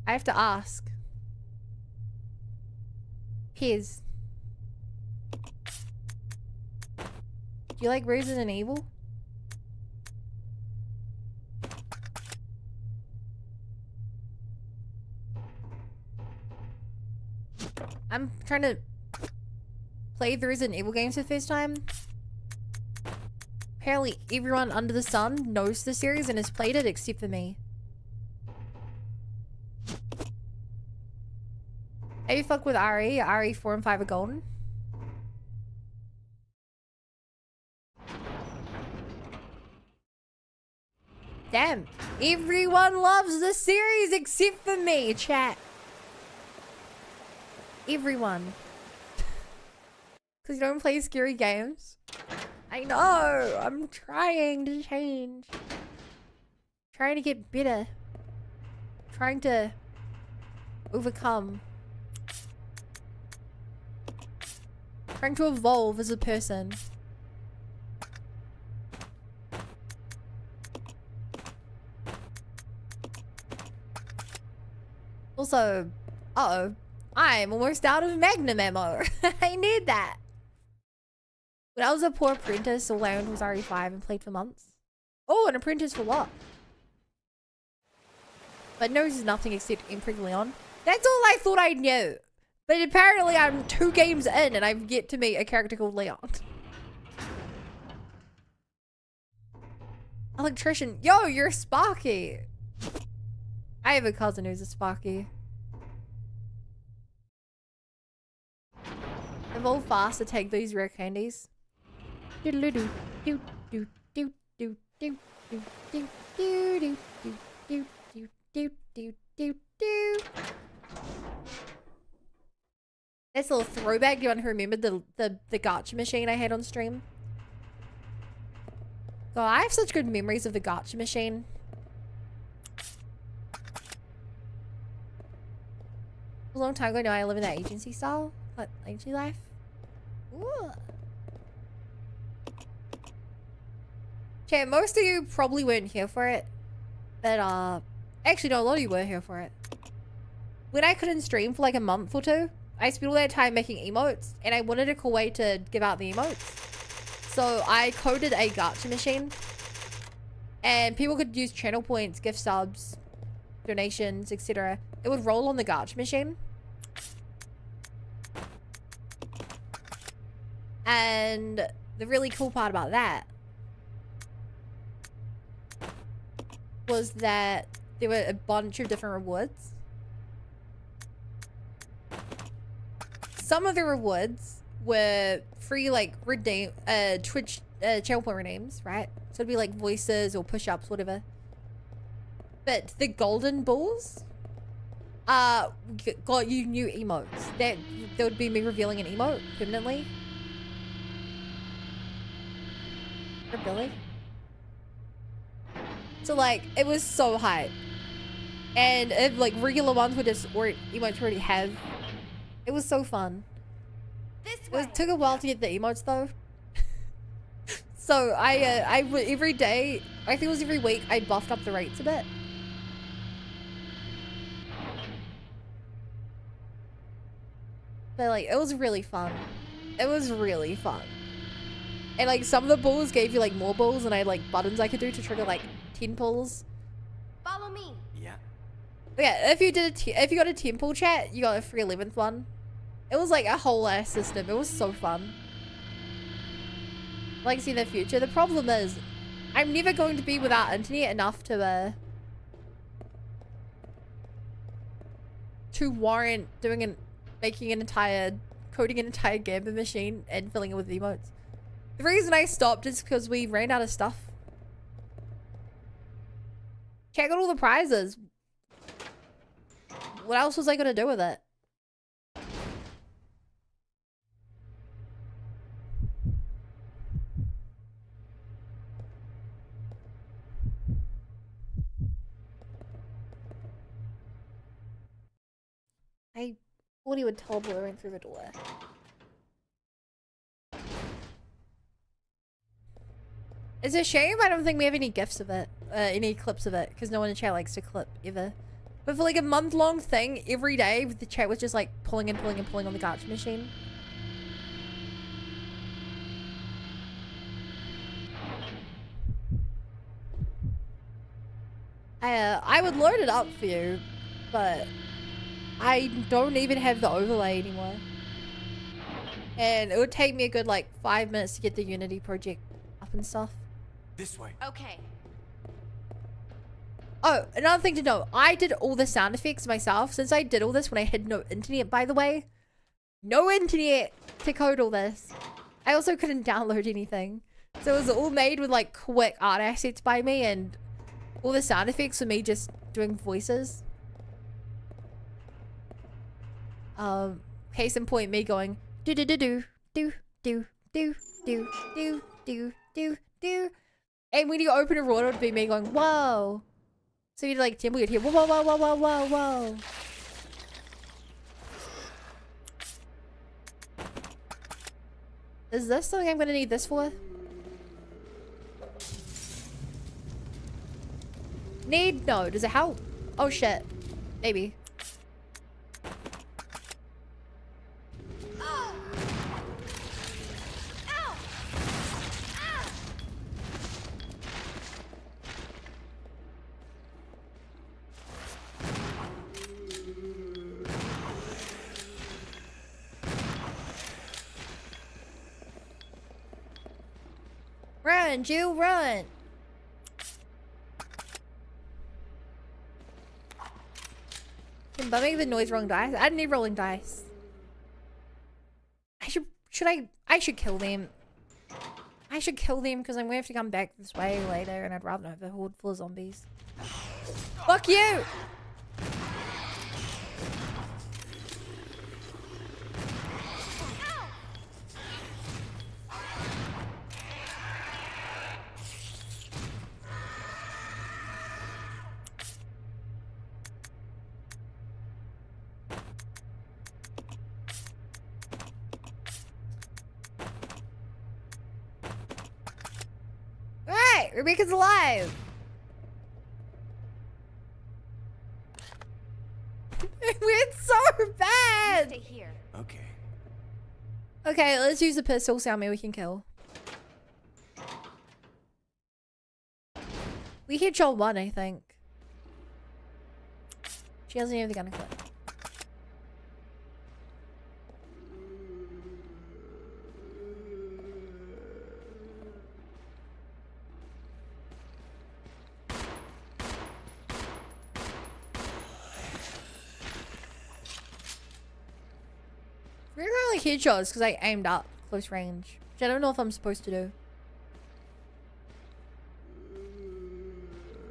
I have to ask. Piers, do you like Resident Evil? I'm trying to play the Resident Evil games for the first time. Apparently everyone under the sun knows the series and has played it except for me. Have you fucked with RE? RE 4 and 5 are golden. Damn. Everyone loves the series except for me, chat. Everyone. Because you don't play scary games. I know. I'm trying to change. Trying to get better. Trying to overcome. Trying to evolve as a person. Also, uh-oh, I'm almost out of Magnum ammo. I need that. When I was a poor apprentice, all I owned was RE5 and played for months. Oh, an apprentice for what? But knows nothing except Impreg Leon. That's all I thought I knew. But apparently I'm 2 games in and I've yet to meet a character called Leon. Electrician. Yo, you're Sparky. I have a cousin who's a Sparky. Evolve fast to take these rare candies. Doodle-doo, doo doo doo doo doo doo doo doo doo doo doo doo doo doo doo. That's a little throwback. You want to remember the gacha machine I had on stream? God, I have such good memories of the gacha machine. A long time ago now I live in that agency style. Like agency life. Ooh. Okay, most of you probably weren't here for it. But actually no, a lot of you were here for it. When I couldn't stream for like a month or two, I spent all that time making emotes, and I wanted a cool way to give out the emotes. So I coded a gacha machine, and people could use channel points, gift subs, donations, etc. It would roll on the gacha machine. And the really cool part about that was that there were a bunch of different rewards. Some of the rewards were free, like redeem Twitch channel point redeems, right? So it'd be like voices or push-ups, whatever. But the golden balls got you new emotes. That would be me revealing an emote permanently. For Billy. So like it was so hype. And if like regular ones would just or emotes already have. It was so fun. It took a while to get the emotes though. So I every day, I think it was every week, I buffed up the rates a bit. But like it was really fun. It was really fun. And like some of the balls gave you like more balls, and I had like buttons I could do to trigger like 10 pulls. Follow me. Yeah. But yeah, if you got a 10 pull chat, you got a free 11th one. It was like a whole ass system. It was so fun. Like seeing the future. The problem is, I'm never going to be without internet enough to warrant coding an entire Gamba machine and filling it with emotes. The reason I stopped is because we ran out of stuff. Check out all the prizes. What else was I gonna do with it? I thought he would teleport right through the door. It's a shame I don't think we have any gifs of it, any clips of it, because no one in chat likes to clip, ever. But for like a month-long thing, every day, the chat was just like pulling and pulling and pulling on the gacha machine. I would load it up for you, but I don't even have the overlay anymore. And it would take me a good like 5 minutes to get the Unity project up and stuff. This way. Okay. Oh, another thing to know. I did all the sound effects myself. Since I did all this when I had no internet, by the way. No internet to code all this. I also couldn't download anything. So it was all made with like quick art assets by me, and all the sound effects were me just doing voices. Case in point, me going do do do do do do do do do do do do. And when you open a road, it would be me going, whoa. So you'd like temple, you'd hear, whoa, whoa, whoa, whoa, whoa, whoa, whoa. Is this something I'm gonna need this for? Need? No. Does it help? Oh shit. Maybe. Run, Jew, run! Am I making the noise wrong dice? I didn't need rolling dice. I should kill them. I should kill them because I'm gonna have to come back this way later, and I'd rather not have a horde full of zombies. Fuck you! Rebecca's alive! It went so bad. Stay here. Okay. Okay, let's use the pistol. So we can kill. We headshot one, I think. She doesn't have the gun clip. We're only headshots because I aimed up close range, which I don't know if I'm supposed to do.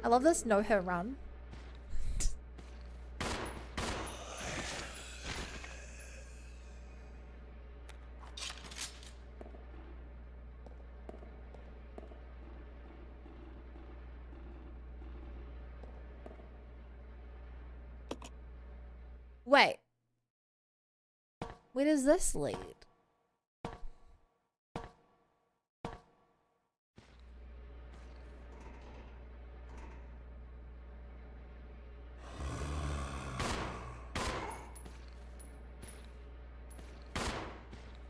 I love this no hit run. Wait. Where does this lead?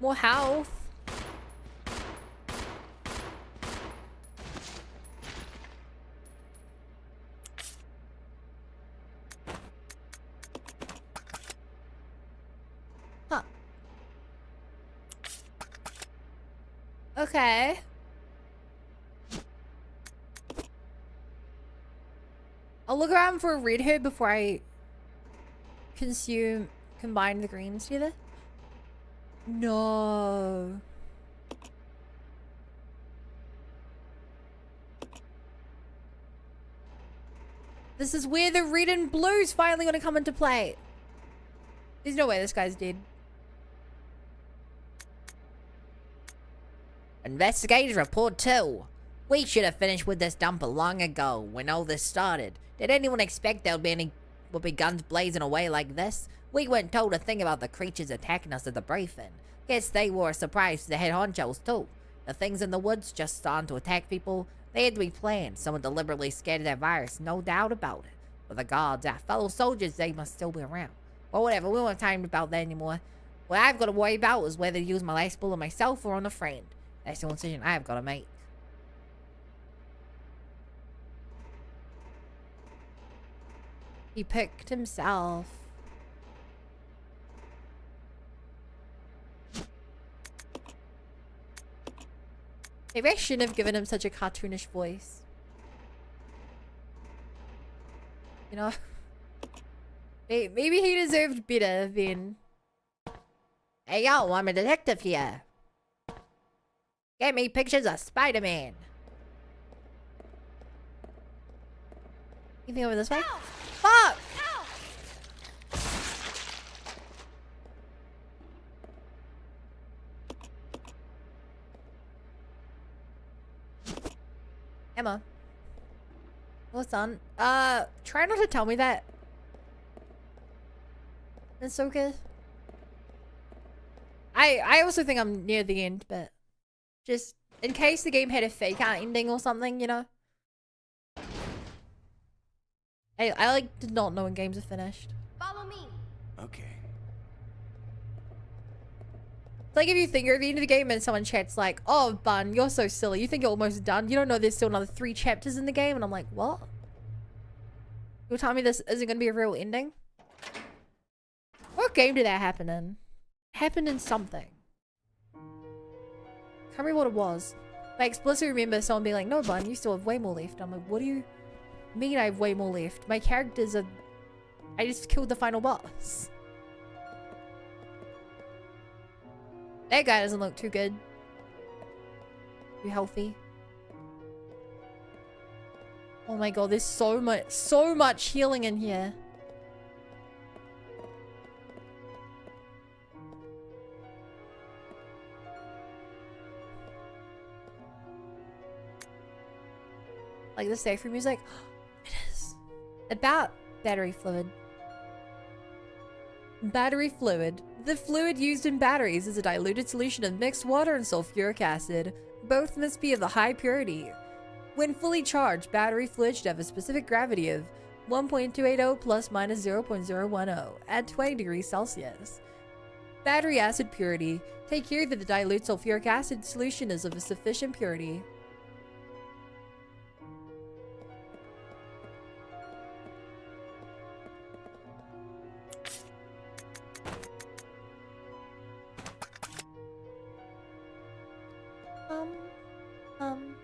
More health. Huh. Okay. I'll look around for a red herb before I combine the greens together. No. This is where the red and blue's finally gonna come into play. There's no way this guy's dead. Investigators report 2. We should have finished with this dumper long ago when all this started. Did anyone expect there would be guns blazing away like this? We weren't told a thing about the creatures attacking us at the briefing. Guess they were a surprise to the head honchos too. The things in the woods just starting to attack people, they had to be planned. Someone deliberately scared of that virus, no doubt about it. But the guards, our fellow soldiers, they must still be around. But whatever, we don't have time about that anymore. What I've got to worry about is whether to use my last bullet myself or on a friend. That's the only decision I've got to make. He picked himself. Maybe I shouldn't have given him such a cartoonish voice. You know? Maybe he deserved better than... Hey yo, I'm a detective here. Get me pictures of Spider-Man. You think over this way? Ow! Fuck! Ow! Emma. What's on? Try not to tell me that. It's okay. I also think I'm near the end, but just in case the game had a fake out ending or something, you know? I like to not know when games are finished. Follow me. Okay. It's like if you think you're at the end of the game and someone chats like, oh, Bun, you're so silly. You think you're almost done. You don't know there's still another 3 chapters in the game. And I'm like, what? You'll tell me this isn't going to be a real ending? What game did that happen in? It happened in something. Can't remember what it was. I explicitly remember someone being like, no, Bun, you still have way more left. I'm like, what do you mean I have way more left? My characters are... I just killed the final boss. That guy doesn't look too good. Too healthy. Oh my god, there's so much healing in here. Like the safe room music? It is. About battery fluid. Battery fluid. The fluid used in batteries is a diluted solution of mixed water and sulfuric acid. Both must be of the high purity. When fully charged, battery fluid should have a specific gravity of 1.280 plus minus 0.010 at 20 degrees Celsius. Battery acid purity. Take care that the dilute sulfuric acid solution is of a sufficient purity. Um.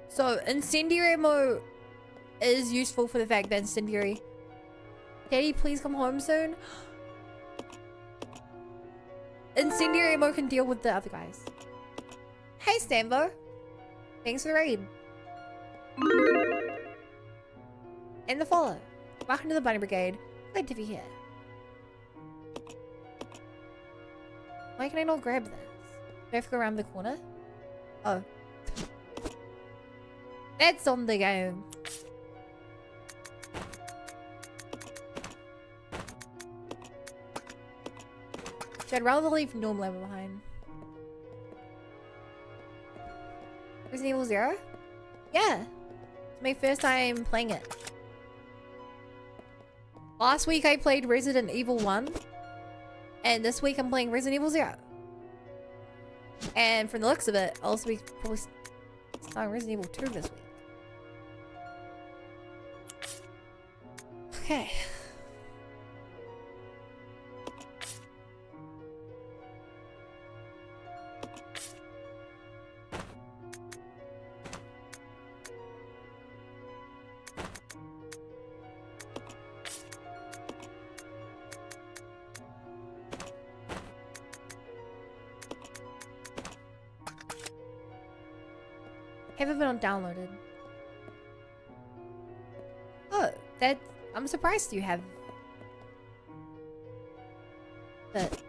So, incendiary ammo is useful for the fact that incendiary. Daddy, please come home soon. Incendiary ammo can deal with the other guys. Hey, Sambo. Thanks for the raid. And the follow. Welcome to the Bunny Brigade. Glad to be here. Why can I not grab this? Do I have to go around the corner? Oh. That's on the go. So I'd rather leave normal ammo behind. Resident Evil 0? Yeah. It's my first time playing it. Last week I played Resident Evil 1. And this week I'm playing Resident Evil 0. And from the looks of it, I'll also be probably starting Resident Evil 2 this week. Okay. Haven't been downloaded. Oh, that I'm surprised you have. But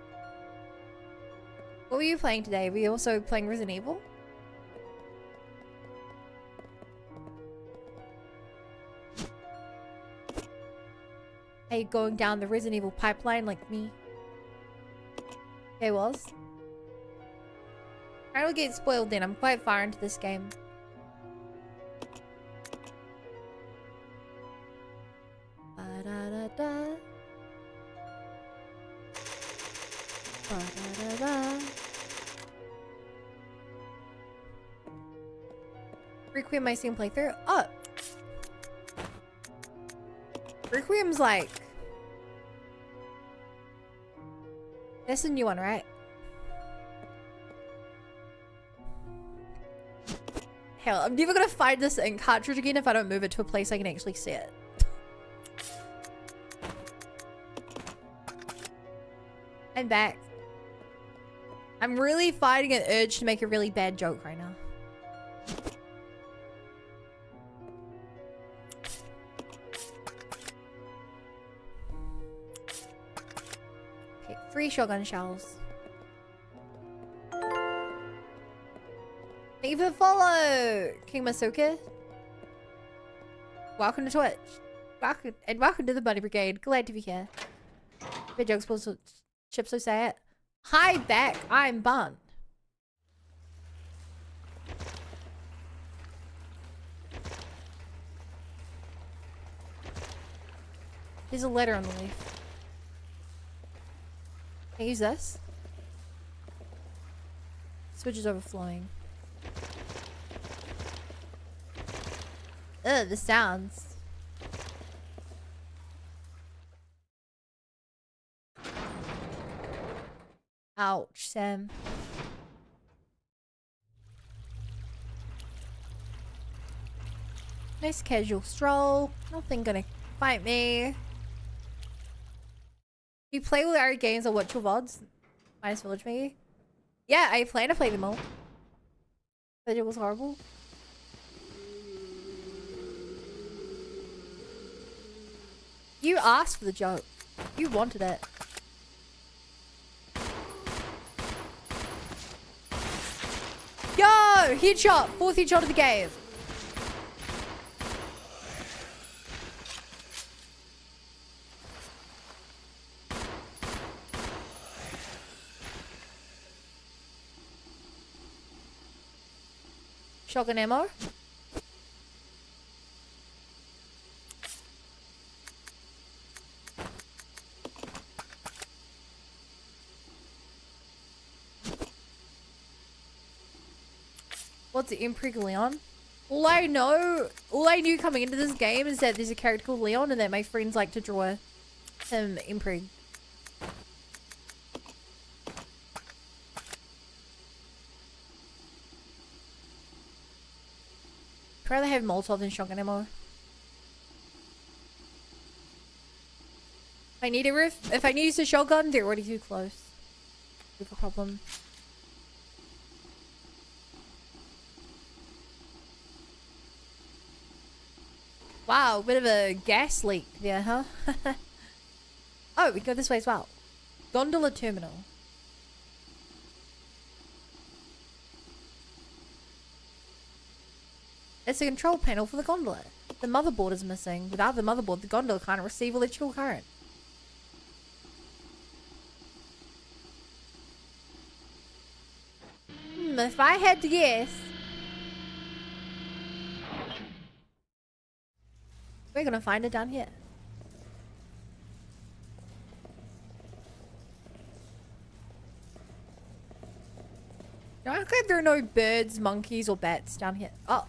what were you playing today? Were you also playing Resident Evil? Are you going down the Resident Evil pipeline like me? Okay, was. I don't get spoiled then. I'm quite far into this game. Ba-da-da-da. Ba-da-da-da. Requiem my Steam playthrough. Oh! Requiem's like... That's a new one, right? Hell, I'm never gonna find this ink cartridge again if I don't move it to a place I can actually see it. I'm back. I'm really fighting an urge to make a really bad joke right now. Okay, 3 shotgun shells. Thank you for the follow, King Masuka. Welcome to Twitch. Welcome to the Bunny Brigade. Glad to be here. Bad jokes, supposed Chip so sad. Hi back, I'm Bun. There's a letter on the leaf. Can I use this? Switch is overflowing. Ugh, the sounds. Ouch, Sam. Nice casual stroll. Nothing gonna fight me. You play with our games or watch your VODs? Minus Village maybe? Yeah, I plan to play them all. But it was horrible. You asked for the joke. You wanted it. Yo! go! Headshot! Fourth headshot of the game. Shotgun ammo. What's the Imprig Leon? All I knew coming into this game is that there's a character called Leon and that my friends like to draw him Imprig. I'd rather have Molotov than shotgun ammo. If I need a roof, if I need to use a shotgun, they're already too close. Big problem. Wow, bit of a gas leak there, huh? Oh, we go this way as well. Gondola terminal. It's a control panel for the gondola. The motherboard is missing. Without the motherboard, the gondola can't receive electrical current. If I had to guess... We're gonna find it down here. No, I'm glad there are no birds, monkeys, or bats down here. Oh.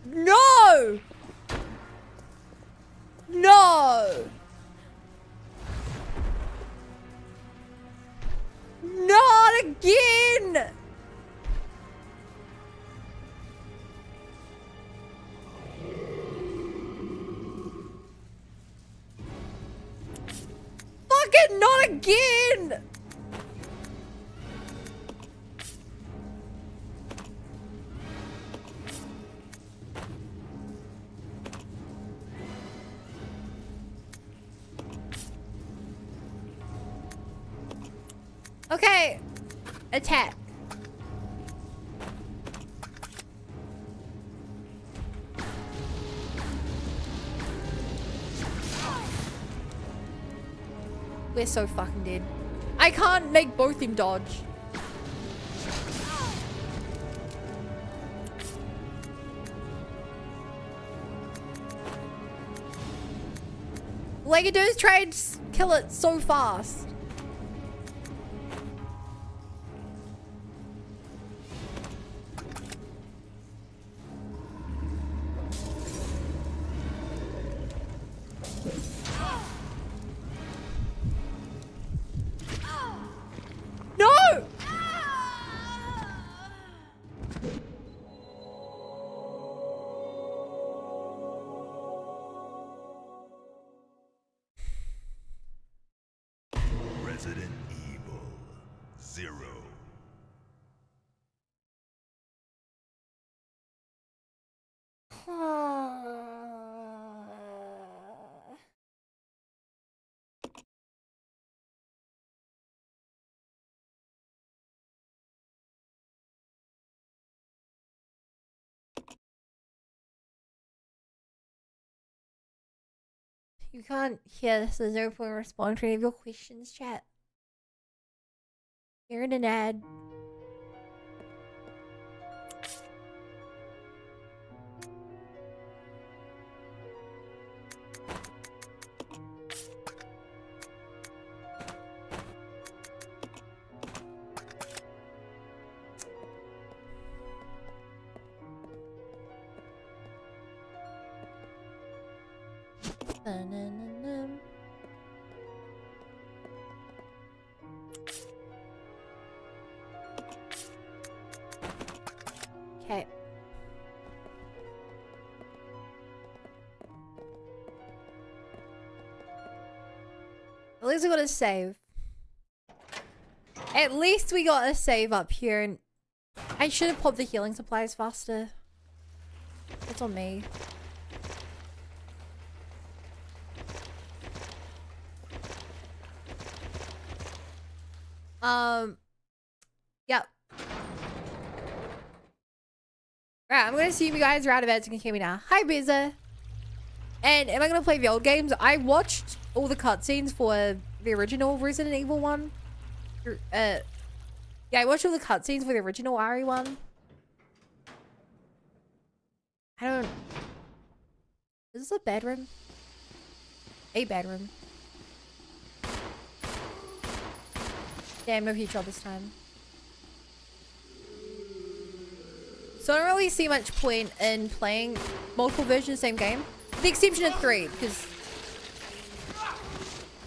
No! No! Not again! Fucking not again! Okay. Attack. We're so fucking dead. I can't make both him dodge. All I can do is try and kill it so fast. No! Resident Evil 0. You can't hear this, there's no point in responding to any of your questions, chat. You're in an ad. Dun-dun-dun-dun. Okay. At least we got a save. At least we got a save up here, and I should have popped the healing supplies faster. That's on me. Alright, I'm gonna assume you guys are out of bed so you can hear me now. Hi, Beza. And am I gonna play the old games? I watched all the cutscenes for the original Resident Evil one. Yeah, I watched all the cutscenes for the original RE one. I don't... Is this a bedroom? A bedroom. Damn, no heat drop this time. So I don't really see much point in playing multiple versions of the same game. With the exception of 3, because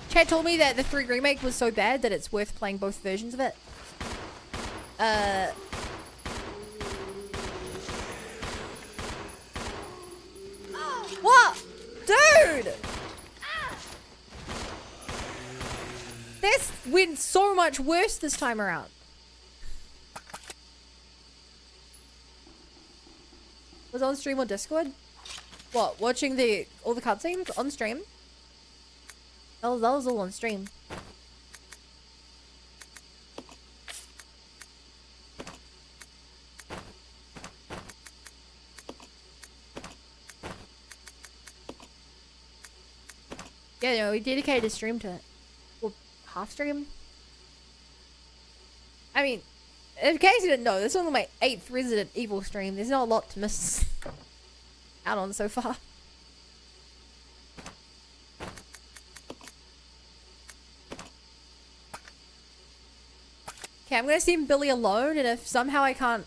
Chad told me that the 3 remake was so bad that it's worth playing both versions of it. What? Dude! This went so much worse this time around. Was it on stream or Discord? What? Watching all the cutscenes on stream? That was all on stream. Yeah, no, we dedicated a stream to it. Well, half stream? I mean, in case you didn't know, this is only my 8th Resident Evil stream. There's not a lot to miss out on so far. Okay, I'm gonna leave Billy alone, and if somehow I can't,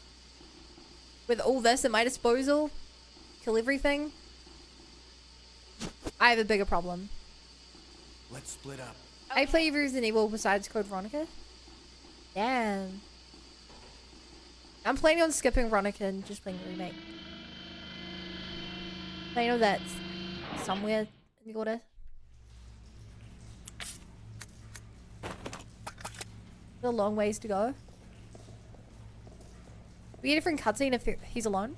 with all this at my disposal, kill everything, I have a bigger problem. Let's split up. I play Resident Evil besides Code Veronica. Damn. I'm planning on skipping Veronica and just playing the remake. I know that's somewhere in the order. Still a long ways to go. We get a different cutscene if he's alone.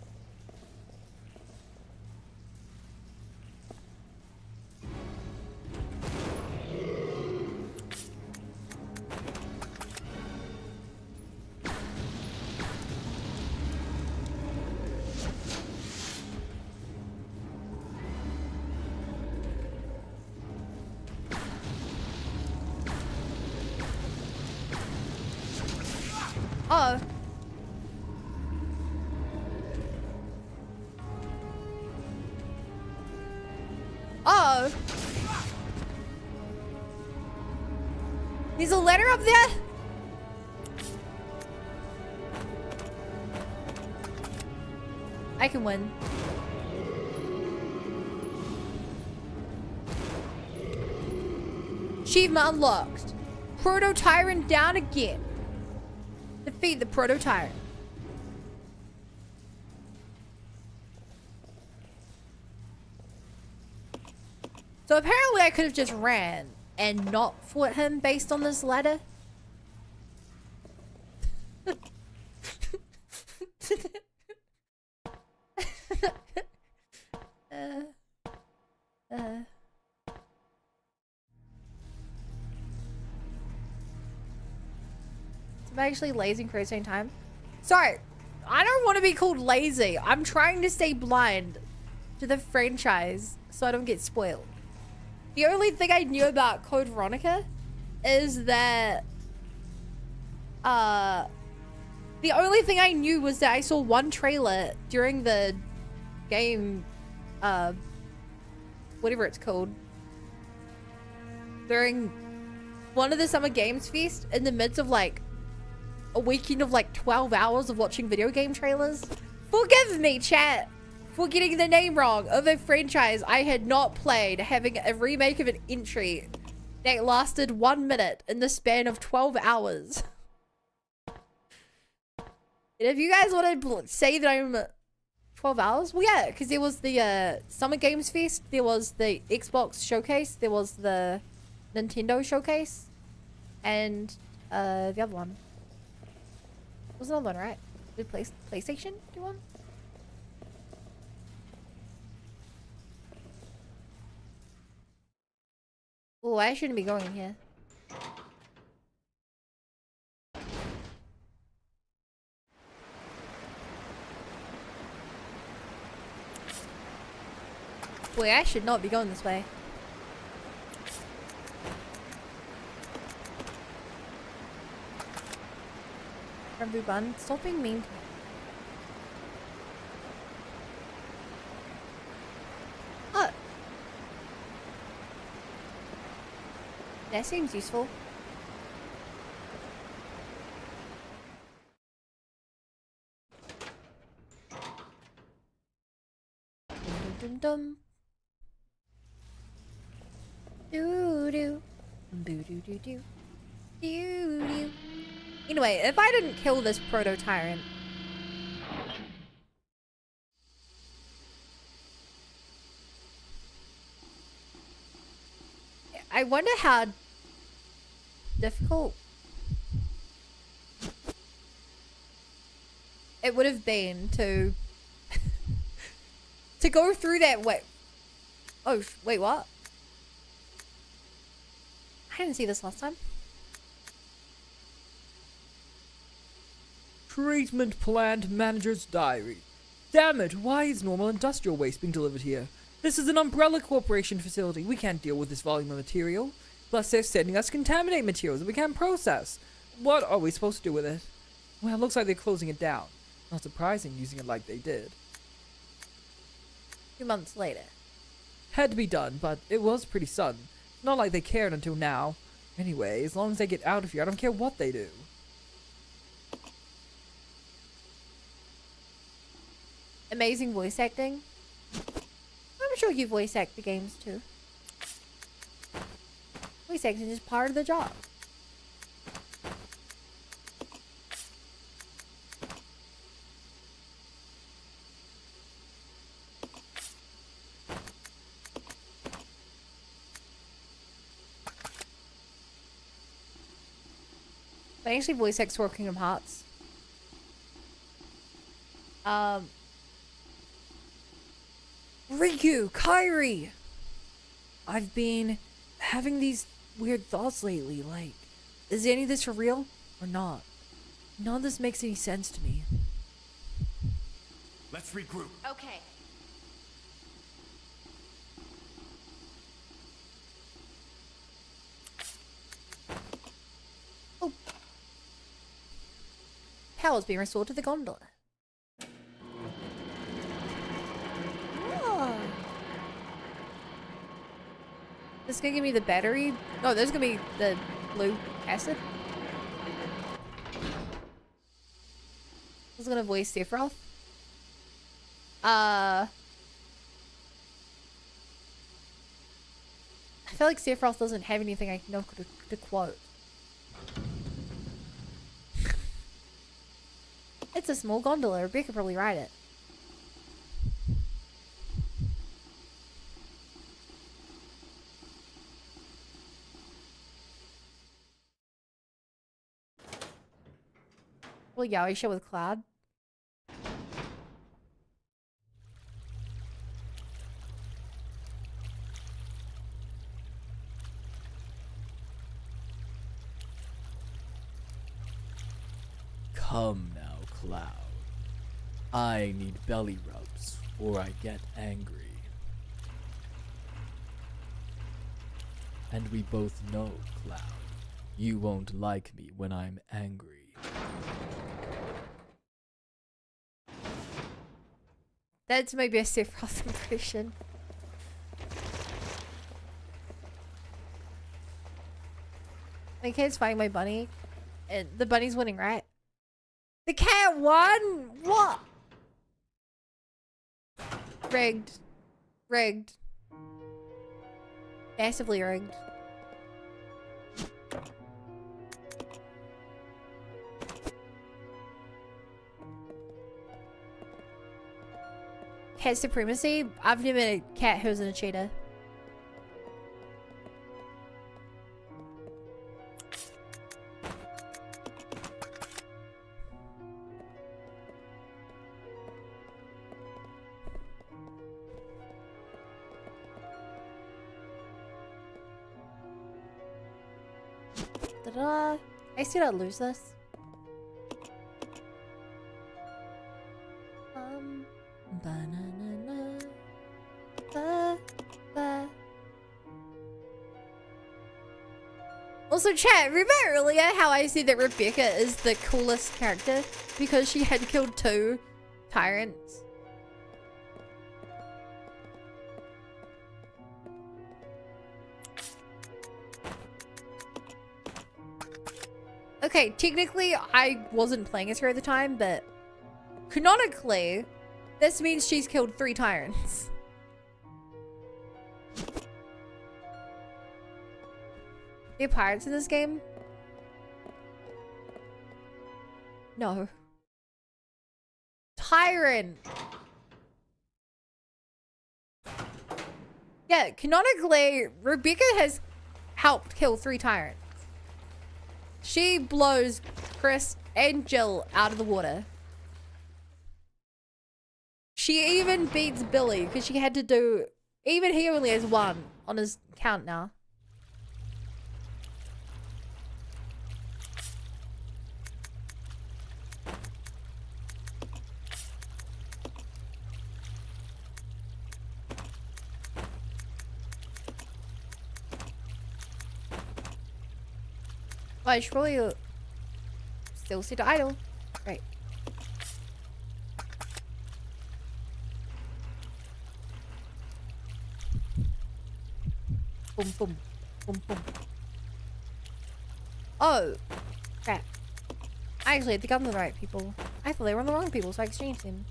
Oh. Oh. There's a letter up there? I can win. Achievement unlocked. Proto-Tyrant down again. Defeat the Proto-Tyrant. So apparently I could have just ran and not fought him based on this ladder. I'm actually lazy and creating time. Sorry, I don't want to be called lazy. I'm trying to stay blind to the franchise so I don't get spoiled. The only thing I knew about Code Veronica is that the only thing I knew was that I saw one trailer during the game, whatever it's called, during one of the Summer Games Fest in the midst of like a weekend of like 12 hours of watching video game trailers. Forgive me, chat, for getting the name wrong of a franchise I had not played, having a remake of an entry that lasted 1 minute in the span of 12 hours. And if you guys want to say that I'm 12 hours, well yeah, because there was the Summer Games Fest, there was the Xbox Showcase, there was the Nintendo Showcase, and the other one. Was another one, right? Did PlayStation do one? Oh, I shouldn't be going in here. Wait, I should not be going this way. Bamboo bun, stop being mean to me. Oh. That seems useful. Dum dum dum. Doo doo. Boo doo doo doo. Doo doo. Anyway, if I didn't kill this proto tyrant, I wonder how difficult it would have been to to go through that way. Oh, wait, what? I didn't see this last time. Treatment plant manager's diary. Damn it, why is normal industrial waste being delivered here? This is an Umbrella Corporation facility. We can't deal with this volume of material. Plus, they're sending us contaminated materials that we can't process. What are we supposed to do with it? Well, it looks like they're closing it down. Not surprising, using it like they did. 2 months later. Had to be done, but it was pretty sudden. Not like they cared until now. Anyway, as long as they get out of here, I don't care what they do. Amazing voice acting. I'm sure you voice act the games too. Voice acting is part of the job. I actually voice act for Kingdom Hearts. Riku, Kairi! I've been having these weird thoughts lately, like, is any of this for real or not? None of this makes any sense to me. Let's regroup. Okay. Oh. Power's being restored to the gondola. This is gonna give me the battery. No, there's gonna be the blue acid. This is gonna voice Sephiroth. I feel like Sephiroth doesn't have anything I know to quote. It's a small gondola. Rebecca could probably ride it. Well, Yaoi show with Cloud. Come now, Cloud. I need belly rubs, or I get angry. And we both know, Cloud, you won't like me when I'm angry. That's maybe a Sephiroth impression. My kid's fighting my bunny. And the bunny's winning, right? The cat won? What? Rigged. Rigged. Massively rigged. Cat supremacy? I've never met a cat who's in a cheetah. Ta-da! I still don't lose this. Ba-na-na-na. Also, chat, remember earlier how I said that Rebecca is the coolest character because she had killed 2 tyrants? Okay, technically I wasn't playing as her at the time, but canonically, this means she's killed 3 tyrants. Are there pirates in this game? No. Tyrant! Yeah, canonically, Rebecca has helped kill 3 tyrants. She blows Chris and Jill out of the water. She even beats Billy because she had to do... Even he only has 1 on his count now. Oh, I should probably still sit idle. Right. Boom, boom, boom, boom. Oh, crap. Actually, I think I'm the right people. I thought they were on the wrong people, so I exchanged them.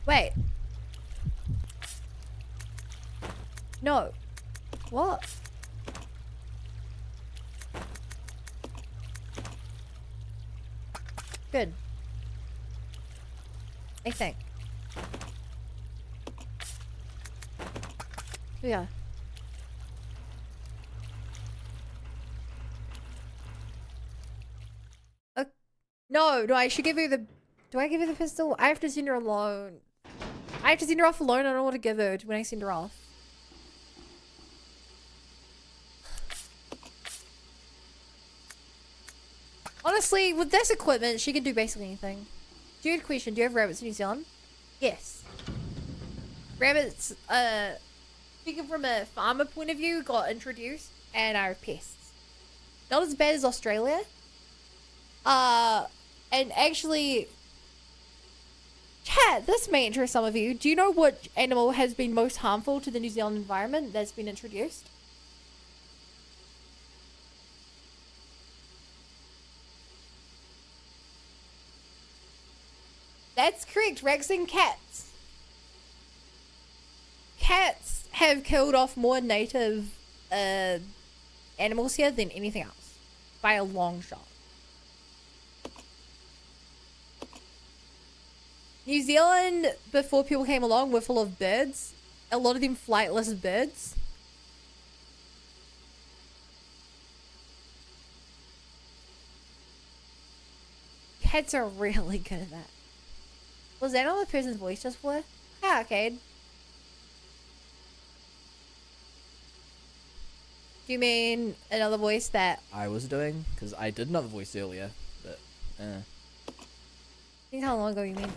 Wait. No. What? Good. I think. Yeah. No, I should give her the... Do I give her the pistol? I have to send her alone. I have to send her off alone. I don't know what to give her when I send her off. Honestly, with this equipment, she can do basically anything. Dude, question, do you have rabbits in New Zealand? Yes. Rabbits, speaking from a farmer point of view, got introduced and are pests. Not as bad as Australia. And actually... Chat, this may interest some of you. Do you know what animal has been most harmful to the New Zealand environment that's been introduced? That's correct, Rexing. Cats. Cats have killed off more native animals here than anything else. By a long shot. New Zealand, before people came along, were full of birds. A lot of them flightless birds. Cats are really good at that. Was that another person's voice just for? Hi, Arcade. Do you mean another voice that I was doing? Because I did another voice earlier, but, think how long ago you mean?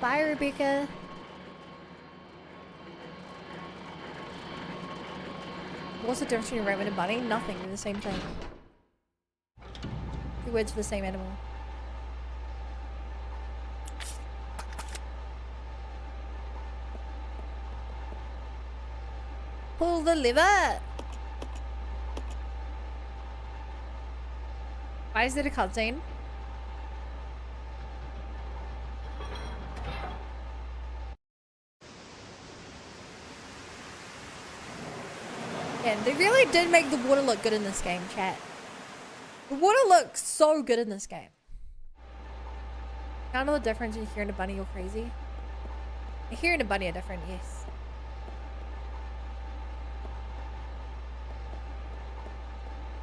Bye, Rebecca. What's the difference between a rabbit and a bunny? Nothing. They're the same thing. 2 words for the same animal. Pull the lever! Why is it a cutscene? Yeah, they really did make the water look good in this game, chat. The water looks so good in this game. Can't know the difference when hearing a bunny go crazy. Hearing a bunny are different, yes.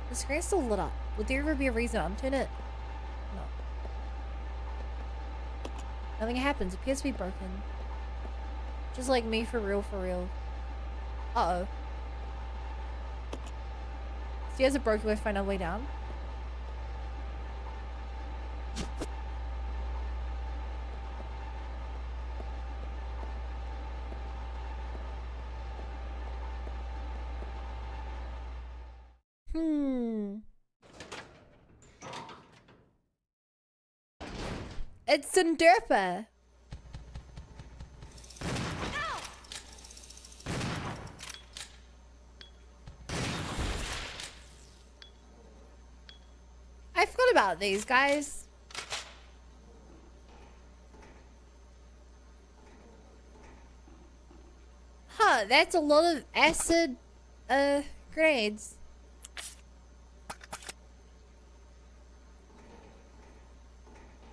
The screen's still lit up. Would there ever be a reason to unturn it? No. Nothing happens. It appears to be broken. Just like me, for real, for real. Uh-oh. Stairs are broken, we'll find our way down. It's Sundurpa. I forgot about these guys. Huh, that's a lot of acid grenades.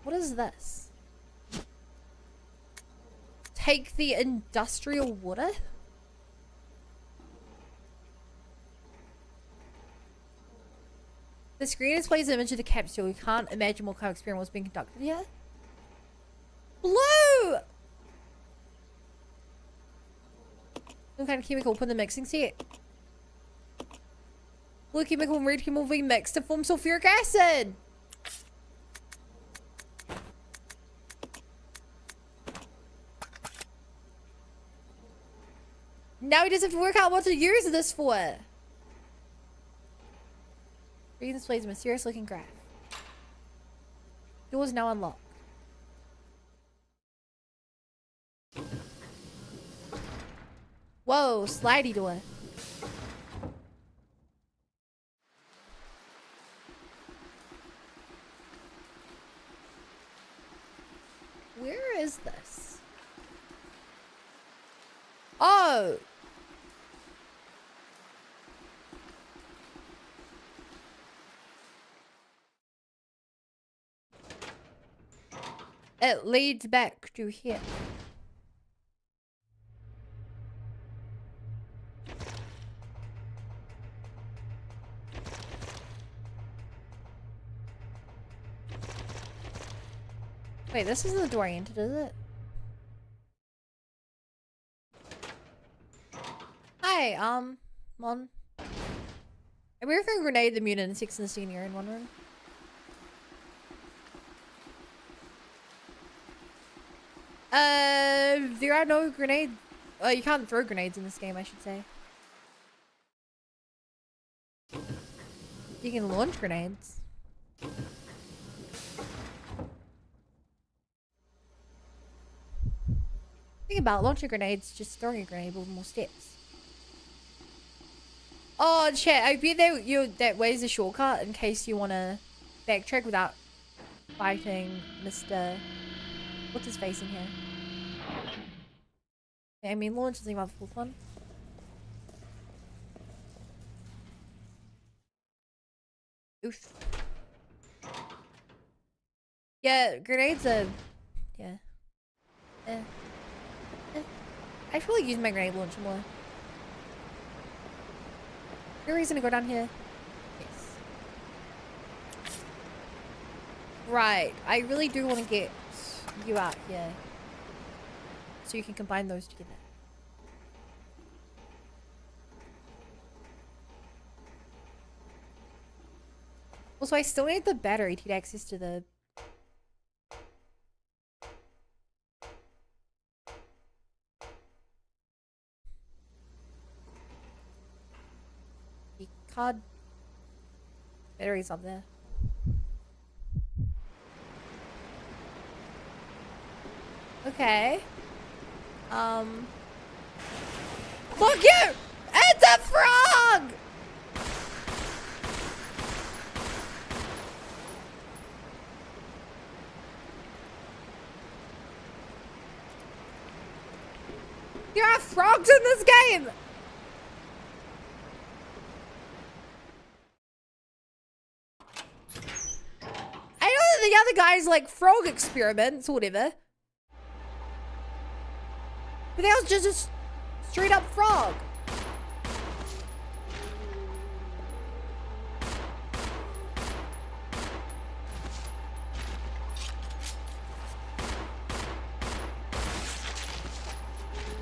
What is this? Take the industrial water? The screen displays an image of the capsule. You can't imagine what kind of experiment was being conducted here. Blue! Some kind of chemical put in the mixing set. Blue chemical and red chemical will be mixed to form sulfuric acid. Now he doesn't have to work out what to use this for. Reading displays a mysterious looking graph. Door is now unlocked. Whoa, slidey door. Where is this? Oh! It leads back to here. Wait, this isn't the door I entered, is it? Hi, Mon. Are we throwing a grenade at the mutant and six in the senior in one room? There are no grenades. You can't throw grenades in this game, I should say. You can launch grenades. Think about launching grenades, just throwing a grenade with more steps. Oh, chat, I bet that way's a shortcut in case you want to backtrack without fighting Mr. What's his face in here? I mean, launch is the fourth one. Oof. Yeah, grenades are... Yeah. I should probably use my grenade launcher more. Is there a reason to go down here? Yes. Right. I really do want to get you out here. So you can combine those together. Also, I still need the battery to get access to the... card. Battery's up there. Okay. Fuck you! It's a frog! There are frogs in this game! I know that the other guys like frog experiments or whatever. But that was just a straight up frog.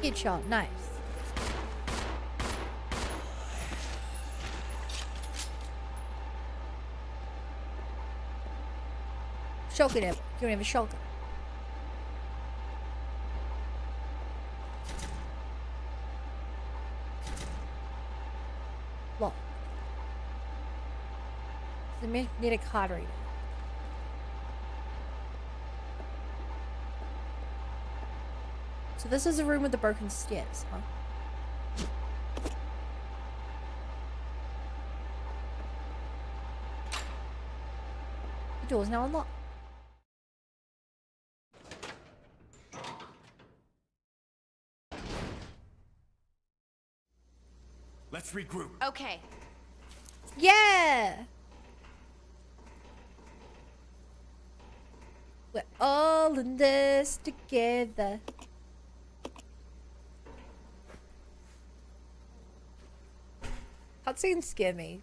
Headshot, nice. Shotgun it. You don't have a shotgun. Look. The magnetic card reader. So this is a room with the broken stairs, huh? The door is now unlocked. Let's regroup. Okay. Yeah! We're all in this together. Cutscenes scare me.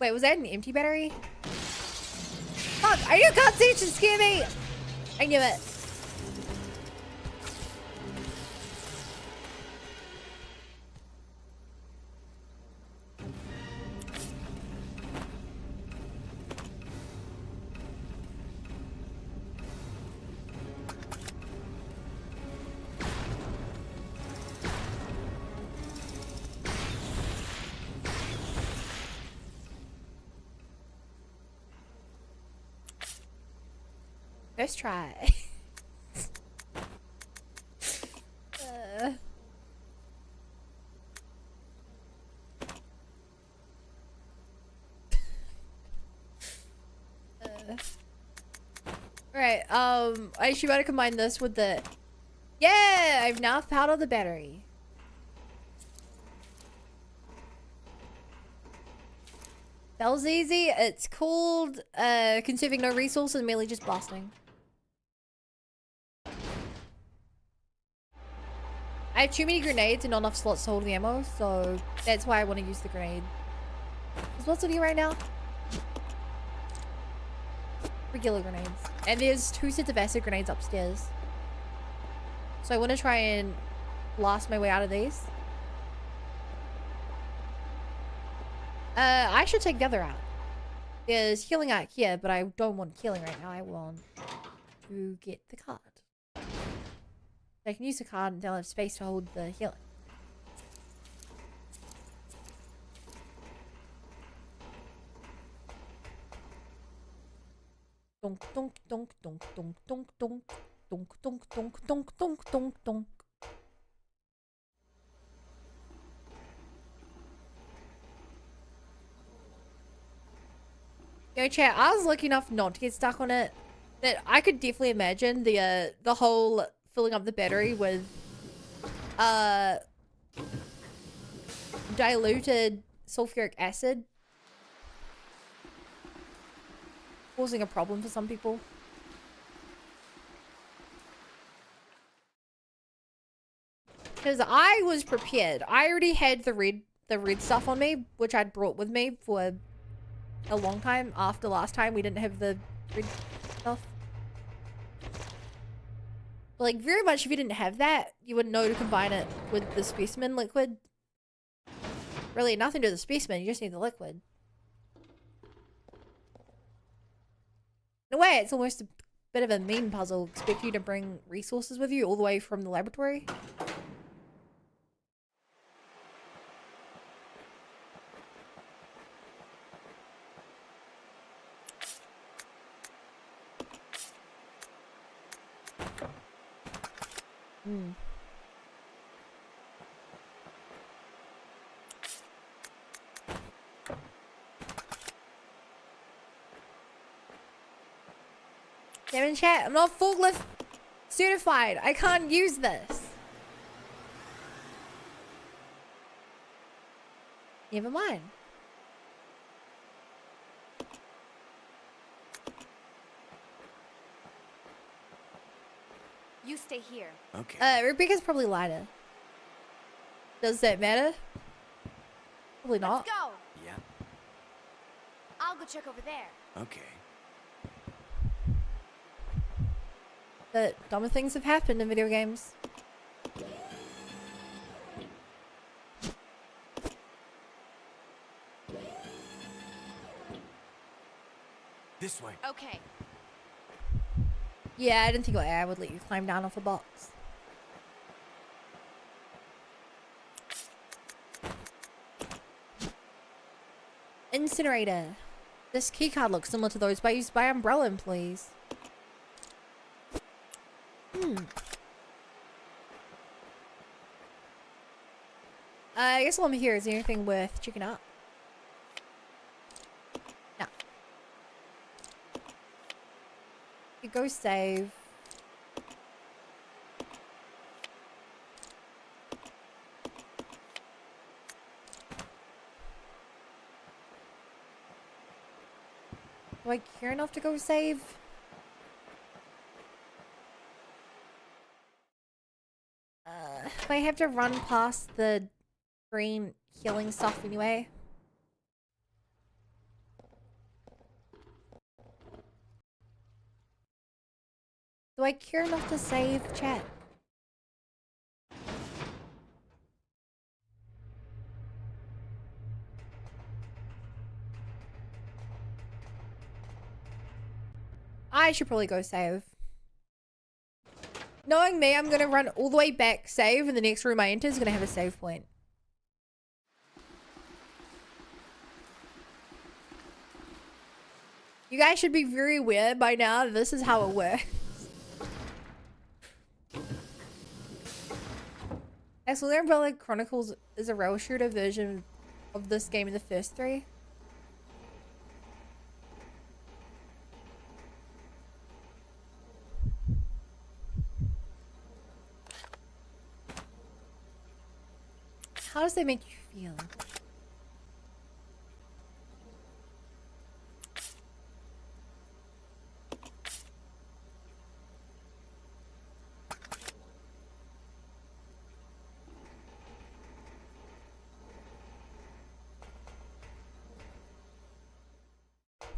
Wait, was that an empty battery? Fuck, I knew cutscenes should scare me! I knew it. First try. Alright, I should better combine this with the... Yeah! I've now powdered the battery. That was easy. It's called, conserving no resources, merely just blasting. I have too many grenades and not enough slots to hold the ammo, so that's why I want to use the grenade. There's lots on here right now. Regular grenades. And there's 2 sets of acid grenades upstairs. So I want to try and blast my way out of these. I should take the other out. There's healing out here, but I don't want healing right now. I want to get the card. I can use the card and they'll have space to hold the healing. Donk donk donk donk donk donk donk donk donk donk donk donk donk donk. Yo, chat, I was lucky enough not to get stuck on it. That I could definitely imagine the whole filling up the battery with diluted sulfuric acid causing a problem for some people. Because I was prepared. I already had the red stuff on me, which I'd brought with me for a long time. After last time we didn't have the red stuff. But like, very much if you didn't have that, you wouldn't know to combine it with the specimen liquid. Really, nothing to do with the specimen, you just need the liquid. In a way, it's almost a bit of a meme puzzle. Expect you to bring resources with you all the way from the laboratory. Hmm. Damn in chat, I'm not forklift certified. I can't use this. Never mind. You stay here. Okay. Rebecca's probably lighter. Does that matter? Probably not. Let's go. Yeah. I'll go check over there. Okay. But dumber things have happened in video games. This way. Okay. Yeah, I didn't think I would let you climb down off a box. Incinerator. This keycard looks similar to those used by Umbrella employees. I guess while I'm here, is there anything worth checking out? No. You go save. Do I care enough to go save? If I have to run past the green healing stuff anyway. Do I care enough to save, chat? I should probably go save. Knowing me, I'm gonna run all the way back, save, and the next room I enter is gonna have a save point. You guys should be very aware by now that this is how it works. Actually, Umbrella Chronicles is a rail shooter version of this game in the first three. How does that make you feel?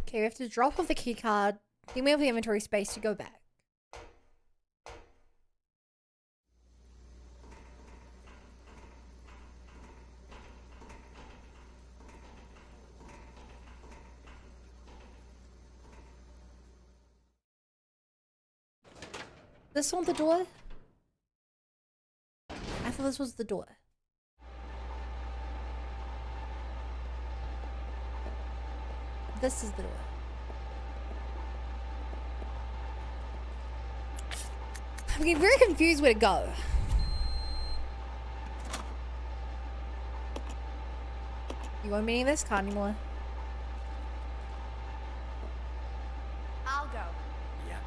Okay, we have to drop off the key card. Then we have the inventory space to go back. This one the door? I thought this was the door. This is the door. I'm getting very confused where to go. You won't be needing this card anymore. I'll go. Yeah.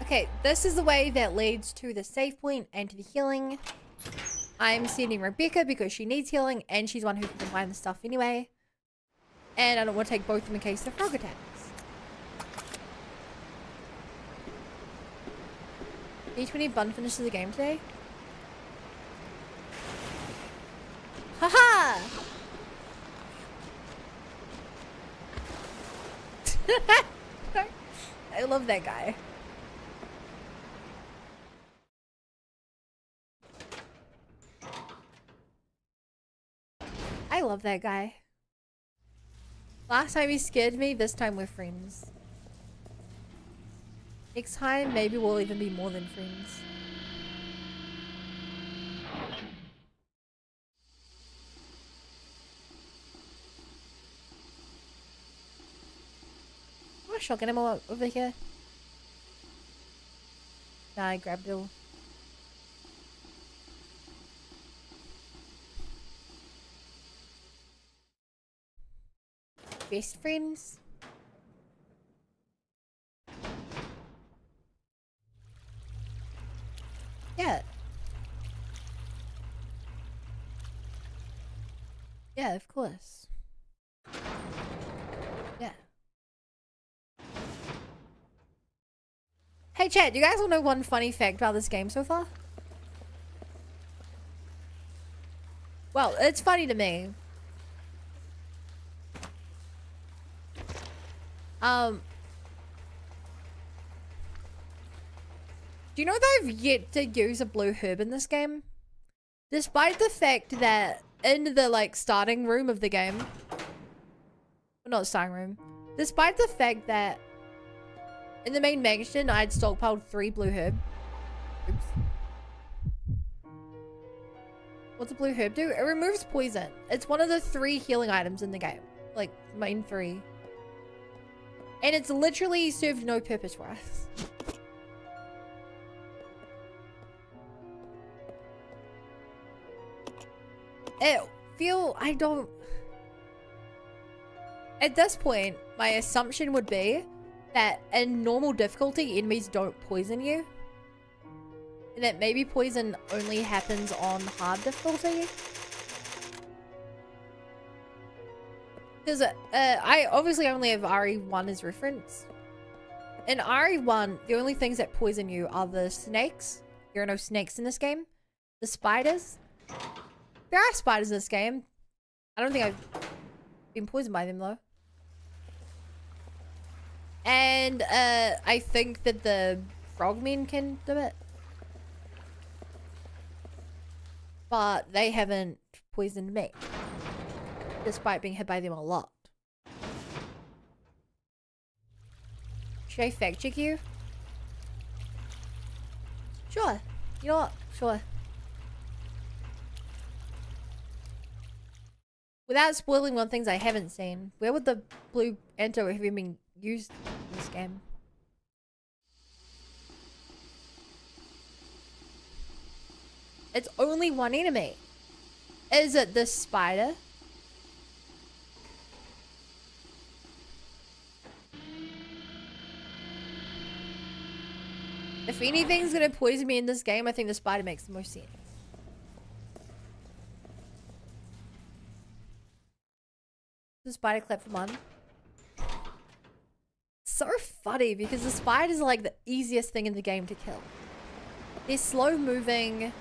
Okay, this is the way that leads to the save point and to the healing. I'm sending Rebecca because she needs healing and she's one who can combine the stuff anyway. And I don't want to take both of them in case of frog attacks. Each many bun finishes the game today. Haha! I love that guy. I love that guy. Last time he scared me, this time we're friends. Next time, maybe we'll even be more than friends. Oh, shotgun ammo over here. Nah, I grabbed it all. Best friends? Yeah. Yeah, of course. Yeah. Hey chat, you guys all know one funny fact about this game so far? Well, it's funny to me. Do you know they've yet to use a blue herb in this game? Despite the fact that in the like starting room of the game. Well, not starting room. Despite the fact that in the main mansion I had stockpiled 3 blue herb. Oops. What's a blue herb do? It removes poison. It's one of the 3 healing items in the game. Like, main 3. And it's literally served no purpose for us. I don't... At this point, my assumption would be that in normal difficulty, enemies don't poison you. And that maybe poison only happens on hard difficulty. Because I obviously only have RE1 as reference. In RE1, the only things that poison you are the snakes. There are no snakes in this game. The spiders. There are spiders in this game. I don't think I've been poisoned by them though. And I think that the frogmen can do it. But they haven't poisoned me. Despite being hit by them a lot. Should I fact check you? Sure. You know what? Sure. Without spoiling on things I haven't seen, where would the blue antidote have been used in this game? It's only one enemy. Is it the spider? If anything's gonna poison me in this game, I think the spider makes the most sense. The spider clip for one. So funny because the spiders are like the easiest thing in the game to kill. They're slow moving.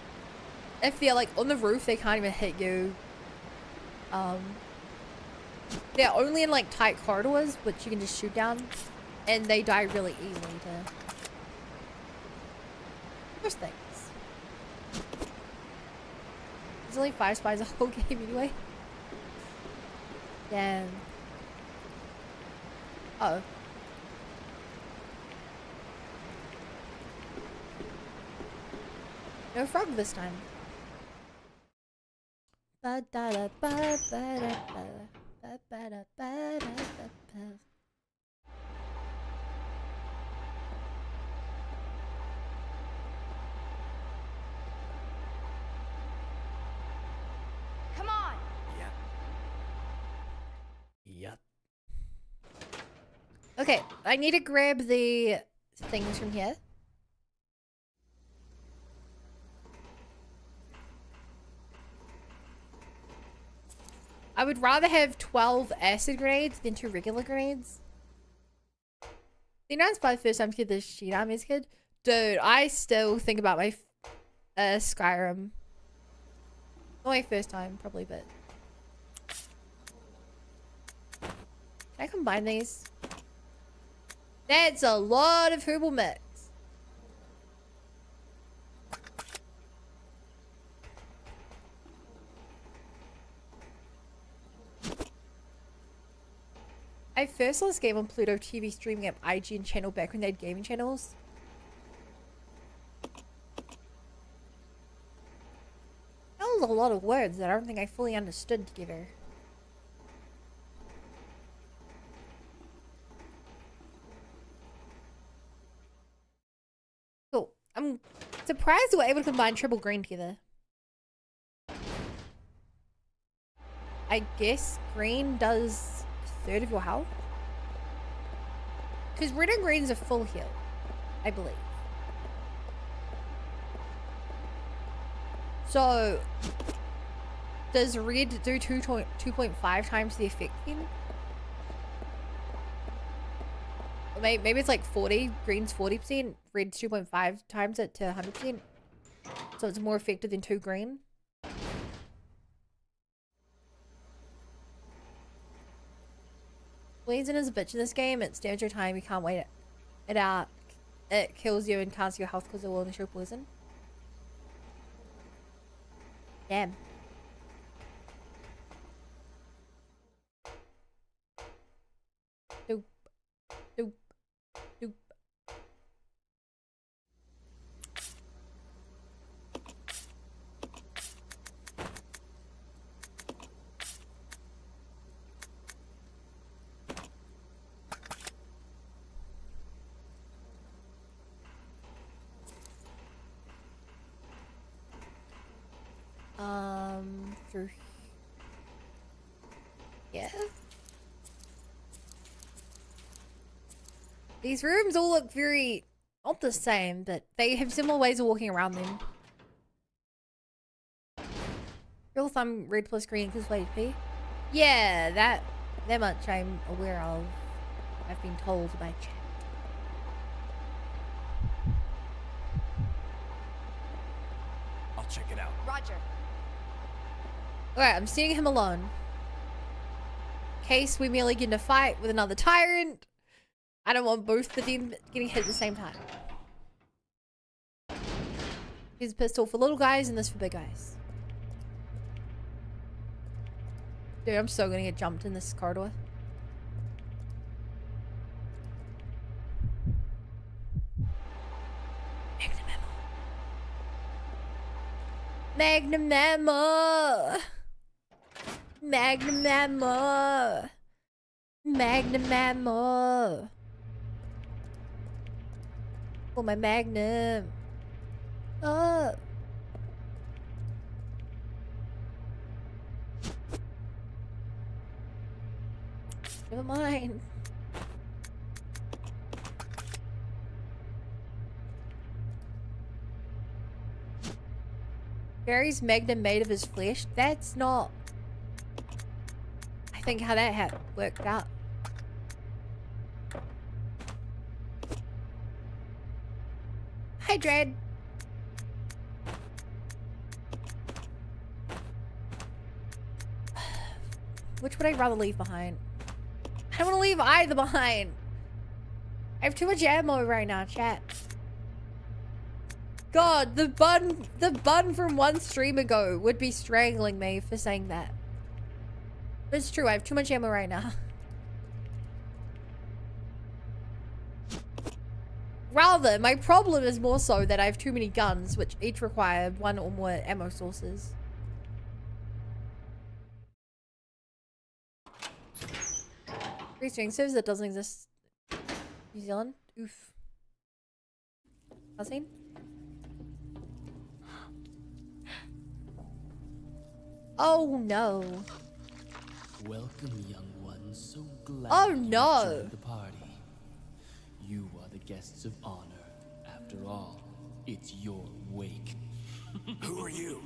If they're like on the roof, they can't even hit you. They're only in like tight corridors, which you can just shoot down, and they die really easily to most things. There's only 5 spiders the whole game anyway. Damn. Uh oh. No frog this time. Ba da da ba ba da ba ba ba da ba da ba. Come on! Yep. Okay, I need to grab the things from here. I would rather have 12 acid grenades than 2 regular grenades. The announced by the first time to get the sheet arm as a kid. Dude, I still think about my Skyrim. Not my first time, probably, but... Can I combine these? That's a lot of herbal mix. I first saw this game on Pluto TV streaming up IGN channel back when they had gaming channels. That was a lot of words that I don't think I fully understood together. Cool. I'm surprised we're able to combine triple green together. I guess green does a third of your health. Because red and green's a full heal, I believe. So, does red do 2.5 times the effect then? Maybe it's like 40, green's 40%, red's 2.5 times it to 100%. So it's more effective than 2 green. Poison is a bitch in this game. It stands your time. You can't wait it out. It kills you and cancels your health because it will only show poison. Damn. Doop. Doop. Through. Yeah. These rooms all look very, not the same, but they have similar ways of walking around them. Real thumb, red plus green equals HP. Yeah, that much I'm aware of. I've been told by chat. I'll check it out. Roger. Alright, I'm seeing him alone. In case we merely get in a fight with another tyrant. I don't want both of them getting hit at the same time. Here's a pistol for little guys and this for big guys. Dude, I'm so gonna get jumped in this corridor. Magnum ammo! Magnum ammo! Magnum ammo! For my magnum! Oh! Never mind. Barry's magnum made of his flesh? That's not... I think how that had worked out. Hi, Dread. Which would I rather leave behind? I don't want to leave either behind. I have too much ammo right now, chat. God, the bun from one stream ago would be strangling me for saying that. But it's true, I have too much ammo right now. Rather, my problem is more so that I have too many guns, which each require one or more ammo sources. Restring servers that doesn't exist. New Zealand? Oof. Cutscene? Oh no. Welcome, young ones. So glad Oh you no. joined the party. You are the guests of honor. After all, it's your wake. Who are you?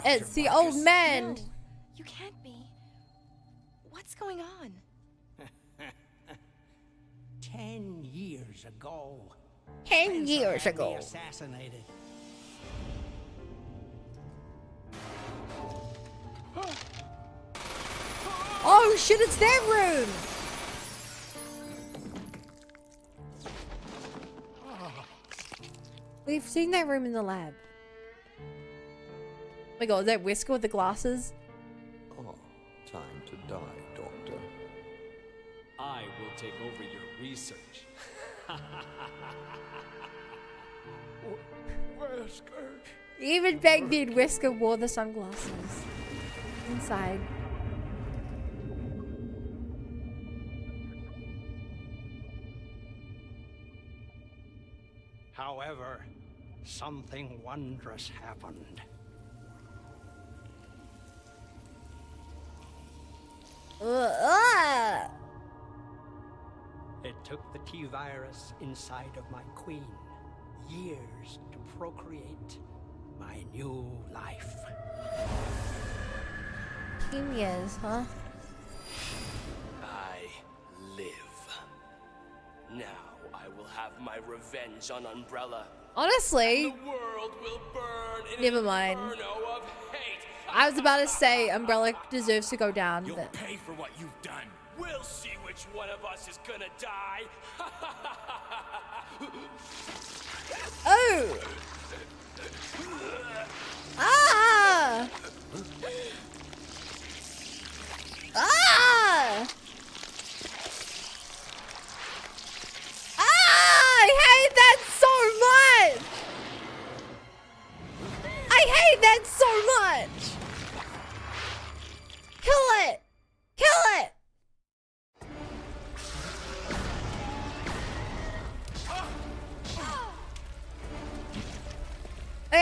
It's the Marcus? old man. No, you can't be. What's going on? 10 years ago. 10 Spencer years had me ago. assassinated. Oh shit, it's that room. We've seen that room in the lab. Oh my god, is that Wesker with the glasses? Oh, time to die, Doctor. I will take over your research. Wesker. Even back then, Wesker wore the sunglasses. Inside. However, something wondrous happened. It took the T-virus inside of my queen years to procreate my new life. 10 years, huh? I live. Now I will have my revenge on Umbrella. Honestly, The world will burn in never an mind. inferno of hate. I was about to say Umbrella deserves to go down, You'll but pay for what you've done. We'll see which one of us is gonna die. oh! Ah! Ah!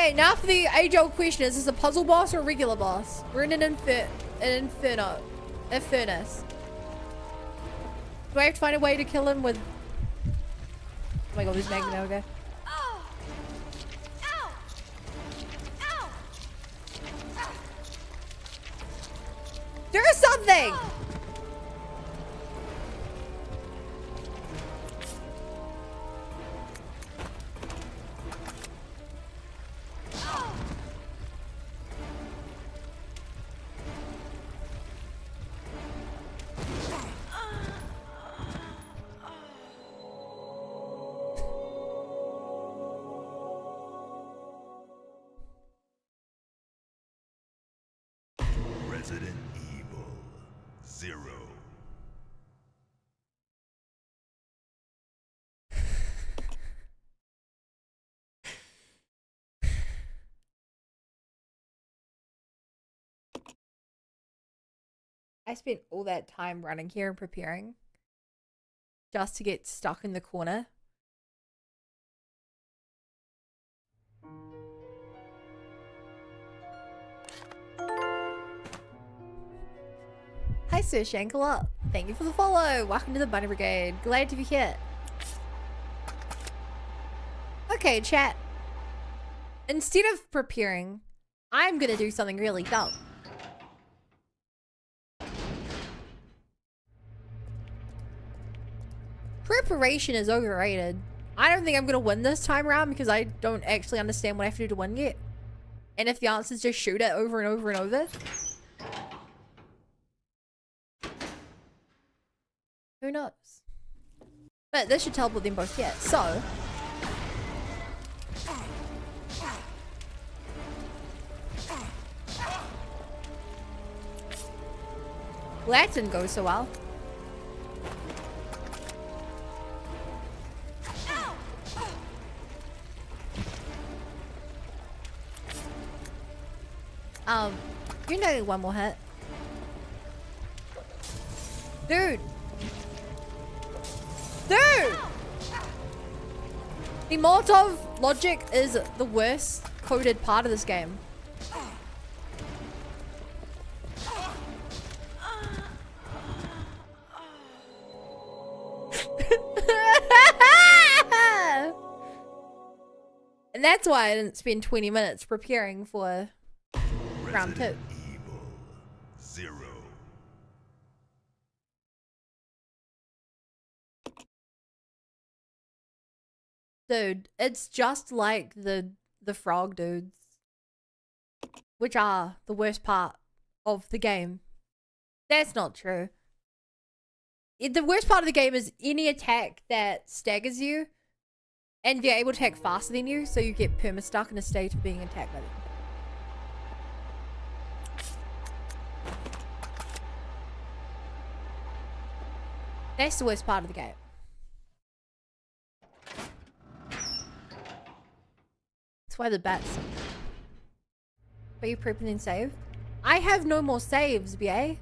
Okay, now for the age-old question: is this a puzzle boss or a regular boss? We're in an inferno, furnace. Do I have to find a way to kill him with? Oh my god, there's magnet now. Okay. Do something! Resident Evil 0. I spent all that time running here and preparing just to get stuck in the corner. Hi, Sir Shankala. Thank you for the follow. Welcome to the Bunny Brigade. Glad to be here. Okay, chat. Instead of preparing, I'm gonna do something really dumb. Preparation is overrated. I don't think I'm gonna win this time around because I don't actually understand what I have to do to win yet. And if the answer is just shoot it over and over and over, who knows? But this should teleport them both here. So well, that didn't go so well. You know, one more hit. Dude! Dude! The Molotov logic is the worst coded part of this game. And that's why I didn't spend 20 minutes preparing for round 2. Evil 0. Dude, it's just like the frog dudes, which are the worst part of the game. That's not true. The worst part of the game is any attack that staggers you and they're able to attack faster than you, so you get perma-stuck in a state of being attacked by them. That's the worst part of the game. That's why the bats. Are you prepping and save? I have no more saves, BA.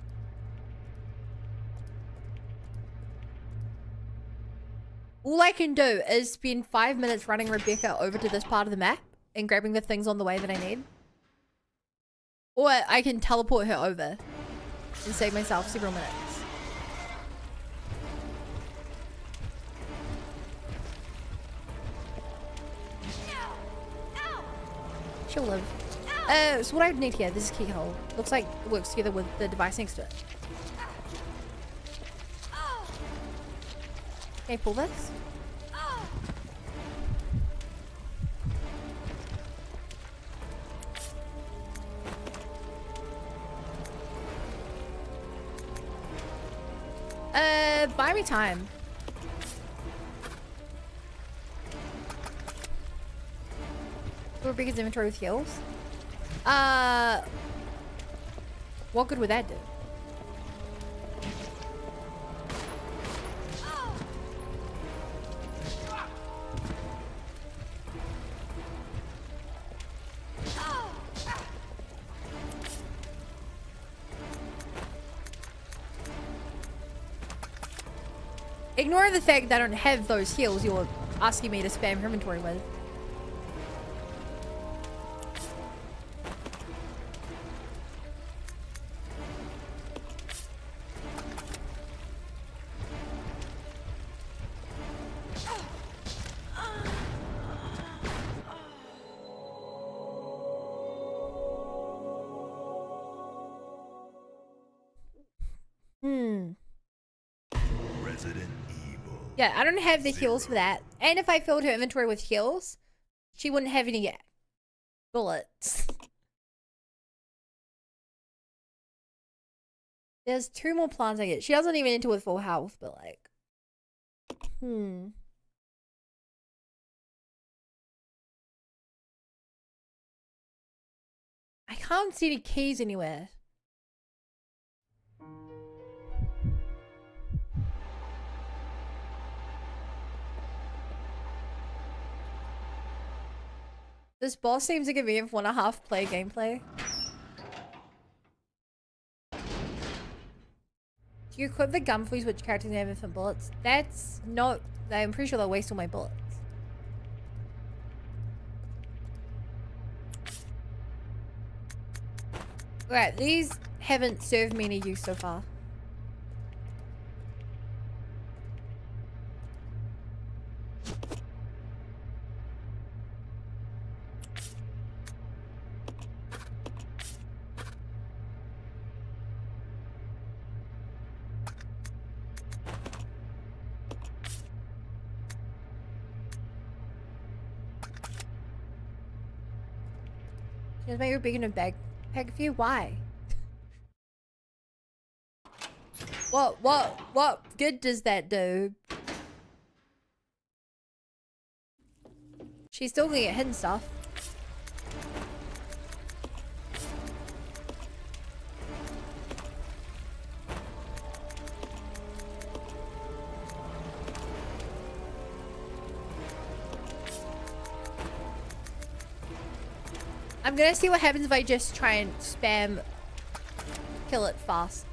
All I can do is spend 5 minutes running Rebecca over to this part of the map and grabbing the things on the way that I need. Or I can teleport her over and save myself several minutes. She'll live. So what I need here, this is keyhole. Looks like it works together with the device next to it. Can I pull this? Buy me time. Rebecca's inventory with heals. What good would that do? Ignore the fact that I don't have those heals you're asking me to spam her inventory with. Yeah, I don't have the heals for that. And if I filled her inventory with heals, she wouldn't have any bullets. There's 2 more plants I get. She doesn't even enter with full health, but like... I can't see any keys anywhere. This boss seems like a VM4.5 play gameplay. Do you equip the gun for which characters have infinite bullets? That's not... I'm pretty sure they'll waste all my bullets. Right, these haven't served me any use so far. Just make your big in a bag. Pack for you? Why? What good does that do? She's still gonna get hidden stuff. I'm gonna see what happens if I just try and spam kill it fast.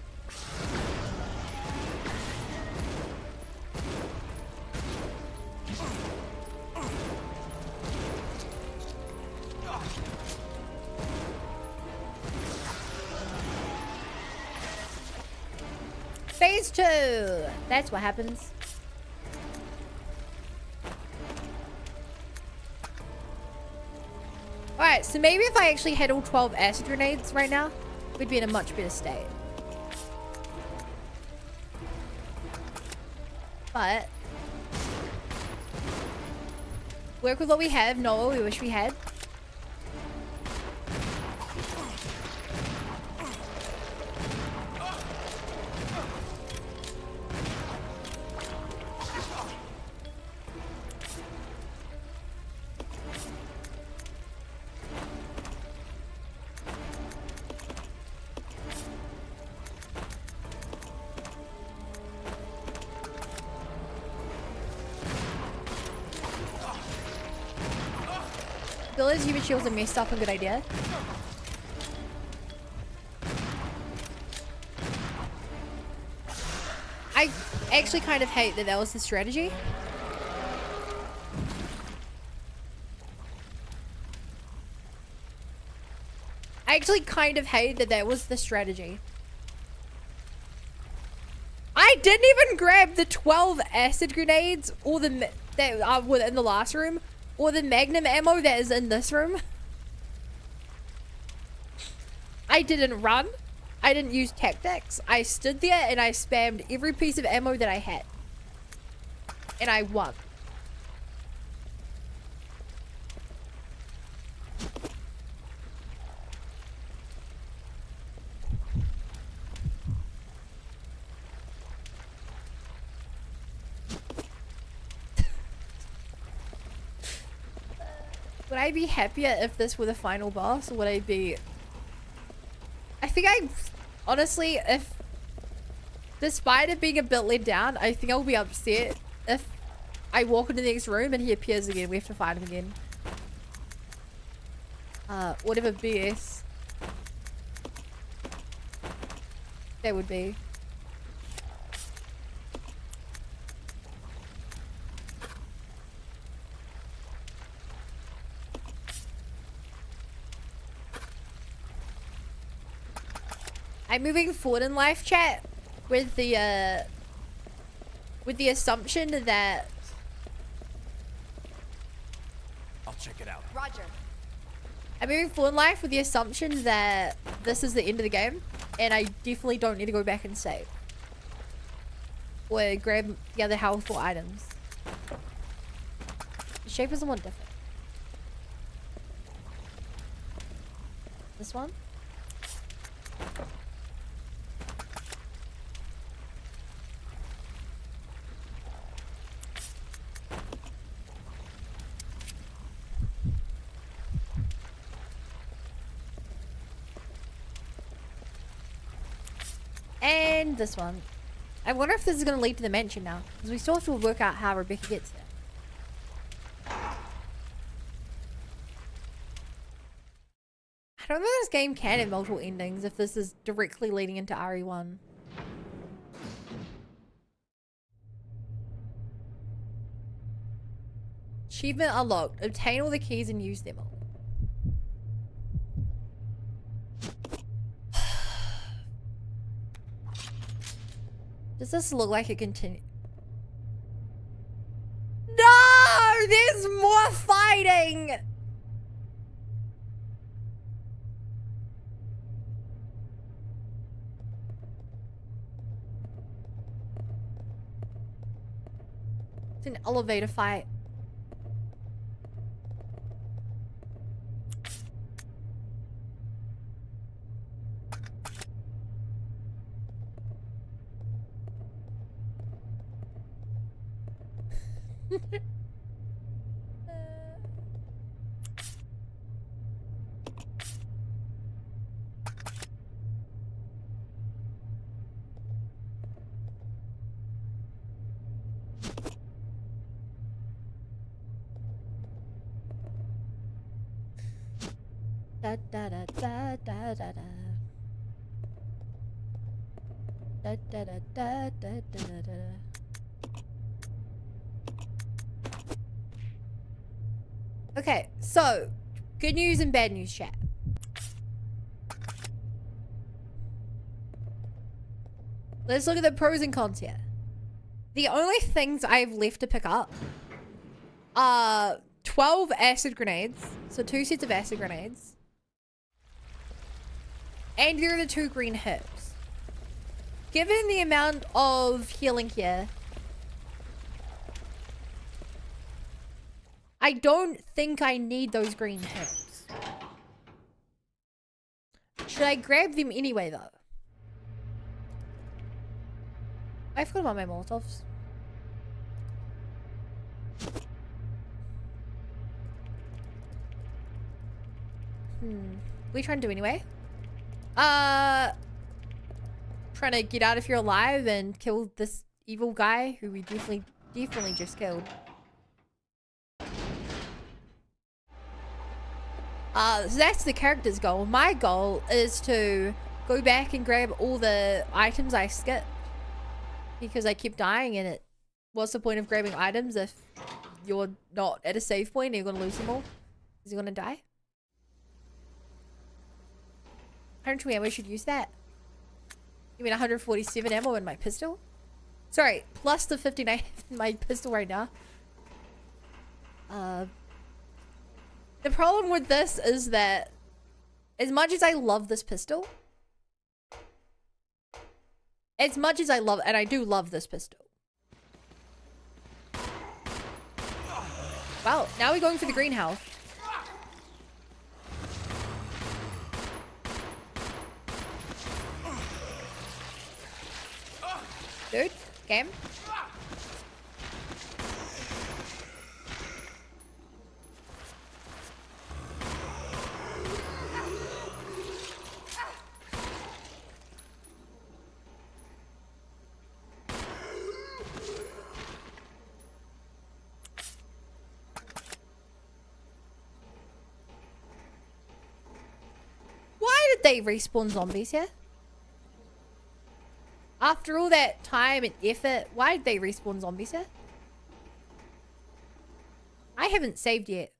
Phase 2! That's what happens. Alright, so maybe if I actually had all 12 acid grenades right now, we'd be in a much better state. But work with what we have, not what we wish we had. Village human shields are messed up, a good idea. I actually kind of hate that was the strategy. I actually kind of hate that was the strategy. I didn't even grab the 12 acid grenades or the that were in the last room. Or the magnum ammo that is in this room. I didn't run. I didn't use tactics. I stood there and I spammed every piece of ammo that I had. And I won. Would I be happier if this were the final boss, or would I be... I think honestly, if... Despite it being a bit let down, I think I'll be upset if I walk into the next room and he appears again. We have to fight him again. Whatever BS that would be. I'm moving forward in life, chat, with the assumption that I'll check it out. Roger. I'm moving forward in life with the assumption that this is the end of the game, and I definitely don't need to go back and save. or grab the other health or items. The shape is somewhat different. This one? And this one. I wonder if this is going to lead to the mansion now. Because we still have to work out how Rebecca gets there. I don't think this game can have multiple endings if this is directly leading into RE1. Achievement unlocked. Obtain all the keys and use them all. Does this look like it continue? No! There's more fighting! It's an elevator fight. Da da da da da da da. Da da da da da da da. Okay, so good news and bad news, chat. Let's look at the pros and cons here. The only things I have left to pick up are 12 acid grenades, so 2 sets of acid grenades, and there are the 2 green herbs. Given the amount of healing here, I don't think I need those green herbs. Should I grab them anyway, though? I forgot about my Molotovs. What are we trying to do anyway? Trying to get out of here alive and kill this evil guy who we definitely just killed. So that's the character's goal. My goal is to go back and grab all the items I skipped because I keep dying in it. What's the point of grabbing items if you're not at a save point and you're gonna lose them all? Is he gonna die? 120 ammo, should use that. You mean 147 ammo in my pistol? Sorry, plus the 59 in my pistol right now. The problem with this is that as much as I love this pistol, and I do love this pistol. Wow, now we're going for the green health. Dude, game. Why did they respawn zombies here? After all that time and effort, why did they respawn zombies here? I haven't saved yet.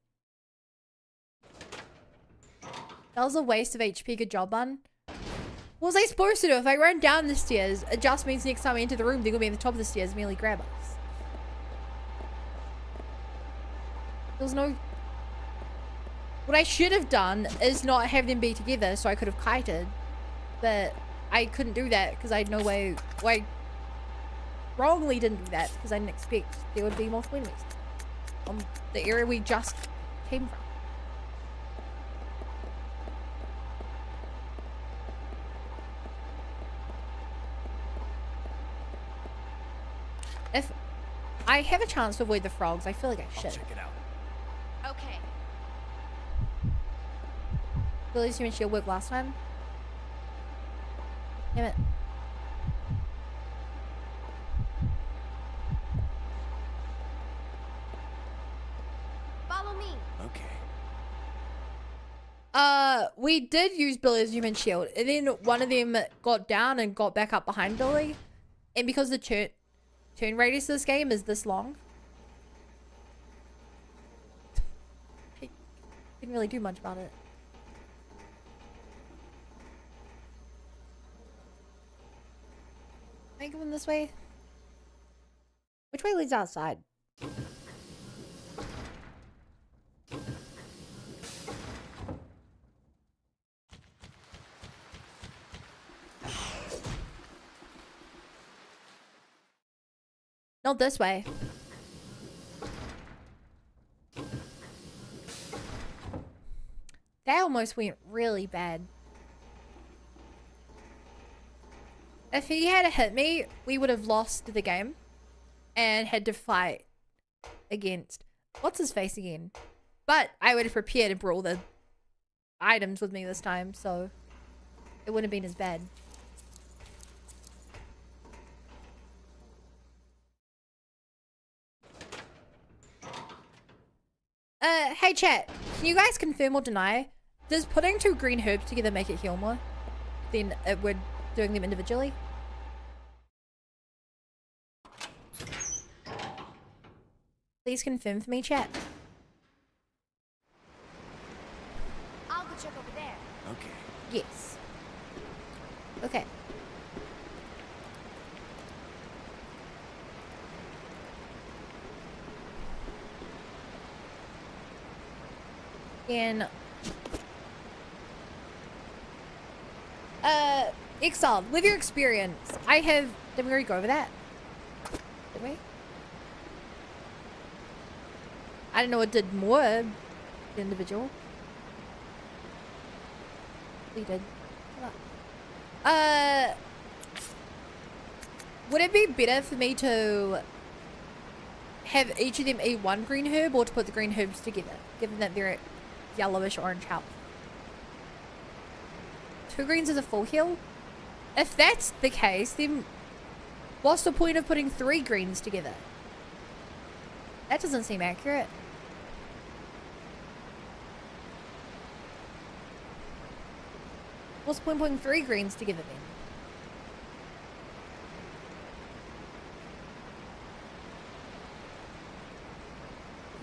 That was a waste of HP. Good job, bun. What was I supposed to do? If I run down the stairs, it just means next time I enter the room, they're gonna be at the top of the stairs and merely grab us. There's no... What I should have done is not have them be together so I could have kited. But I couldn't do that because I had no way... What wrongly didn't do that because I didn't expect there would be multiple enemies on the area we just came from. If I have a chance to avoid the frogs, I feel like I should. I'll check it out. Okay. Billy's human shield worked last time. Damn it. Follow me. Okay. We did use Billy's human shield, and then one of them got down and got back up behind Billy, and because the turn radius of this game is this long, I didn't really do much about it. Am I going this way? Which way leads outside? Not this way. That almost went really bad. If he had hit me, we would have lost the game and had to fight against what's his face again. But I would have prepared and brought all the items with me this time, so it wouldn't have been as bad. Hey chat, can you guys confirm or deny? Does putting 2 green herbs together make it heal more than it would doing them individually? Please confirm for me, chat. I'll go check over there. Okay. Yes. Okay. And Exile, with your experience, did we already go over that? Did we? I don't know it did more than individual. We did. Would it be better for me to have each of them eat 1 green herb or to put the green herbs together, given that they're yellowish orange health? 2 greens is a full heal? If that's the case, then what's the point of putting 3 greens together? That doesn't seem accurate. What's the point of putting 3 greens together then?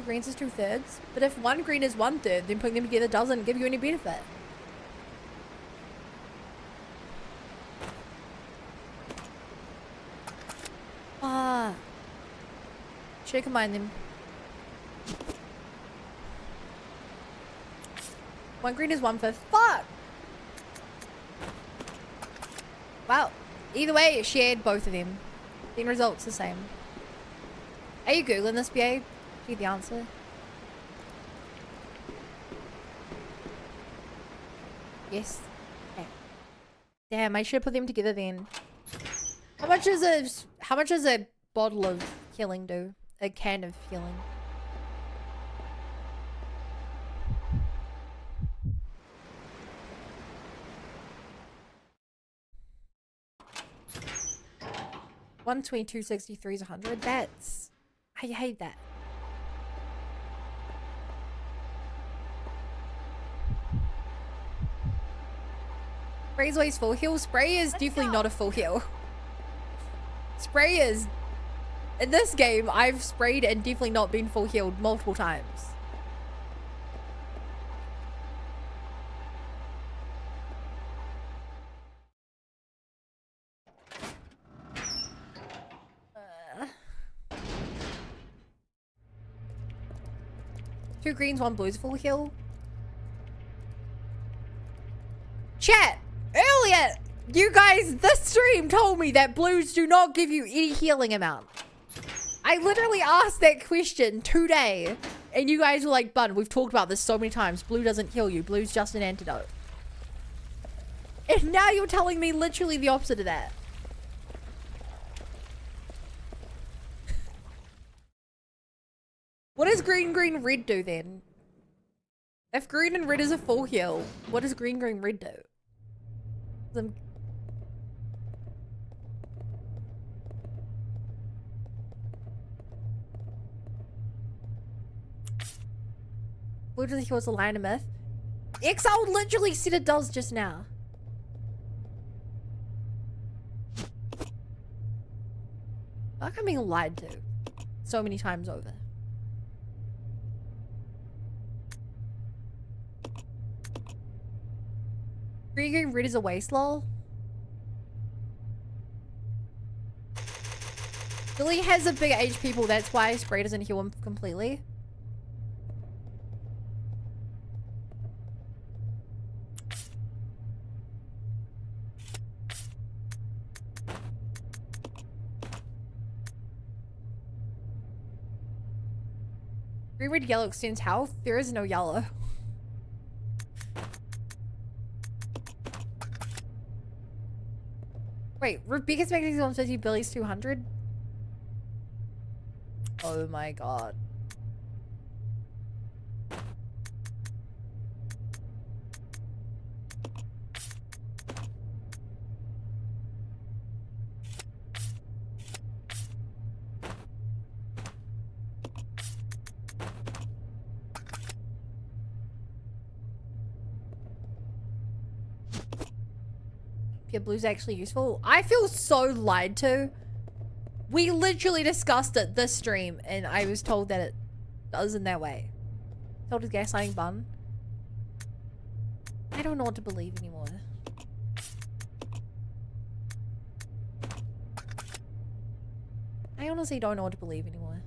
Greens is 2/3, but if 1 green is 1/3, then putting them together doesn't give you any benefit. Should I combine them? 1 green is 1/5. Fuck! Wow. Either way, it shared both of them. The end result's the same. Are you Googling this, BA? Do you the answer? Yes. Okay. Damn, I should put them together then. How much does a bottle of healing do? A can of healing. $122.63 is 100. That's... I hate that. Spray is always full heal. Spray is definitely not a full heal. Spray is... In this game, I've sprayed and definitely not been full healed multiple times. Two greens, 1 blues, full heal. Chat! Earlier, You guys, this stream told me that blues do not give you any healing amount. I literally asked that question today, and you guys were like, Bun, we've talked about this so many times. Blue doesn't heal you. Blue's just an antidote. And now you're telling me literally the opposite of that. What does green, green, red do then? If green and red is a full heal, what does green, green, red do? Blue doesn't heal as a line of myth. Exile literally said it does just now. Like I'm being lied to so many times over. Green, green, red is a waste, lol. Billy has a bigger HP pool, that's why spray doesn't heal him completely. Green, red, yellow extends health. There is no yellow. Wait, Rebecca's making 150, Billy's 200? Oh my god. Pure blue's actually useful. I feel so lied to. We literally discussed it this stream and I was told that it does in that way. Told his gaslighting Bun. I don't know what to believe anymore. I honestly don't know what to believe anymore.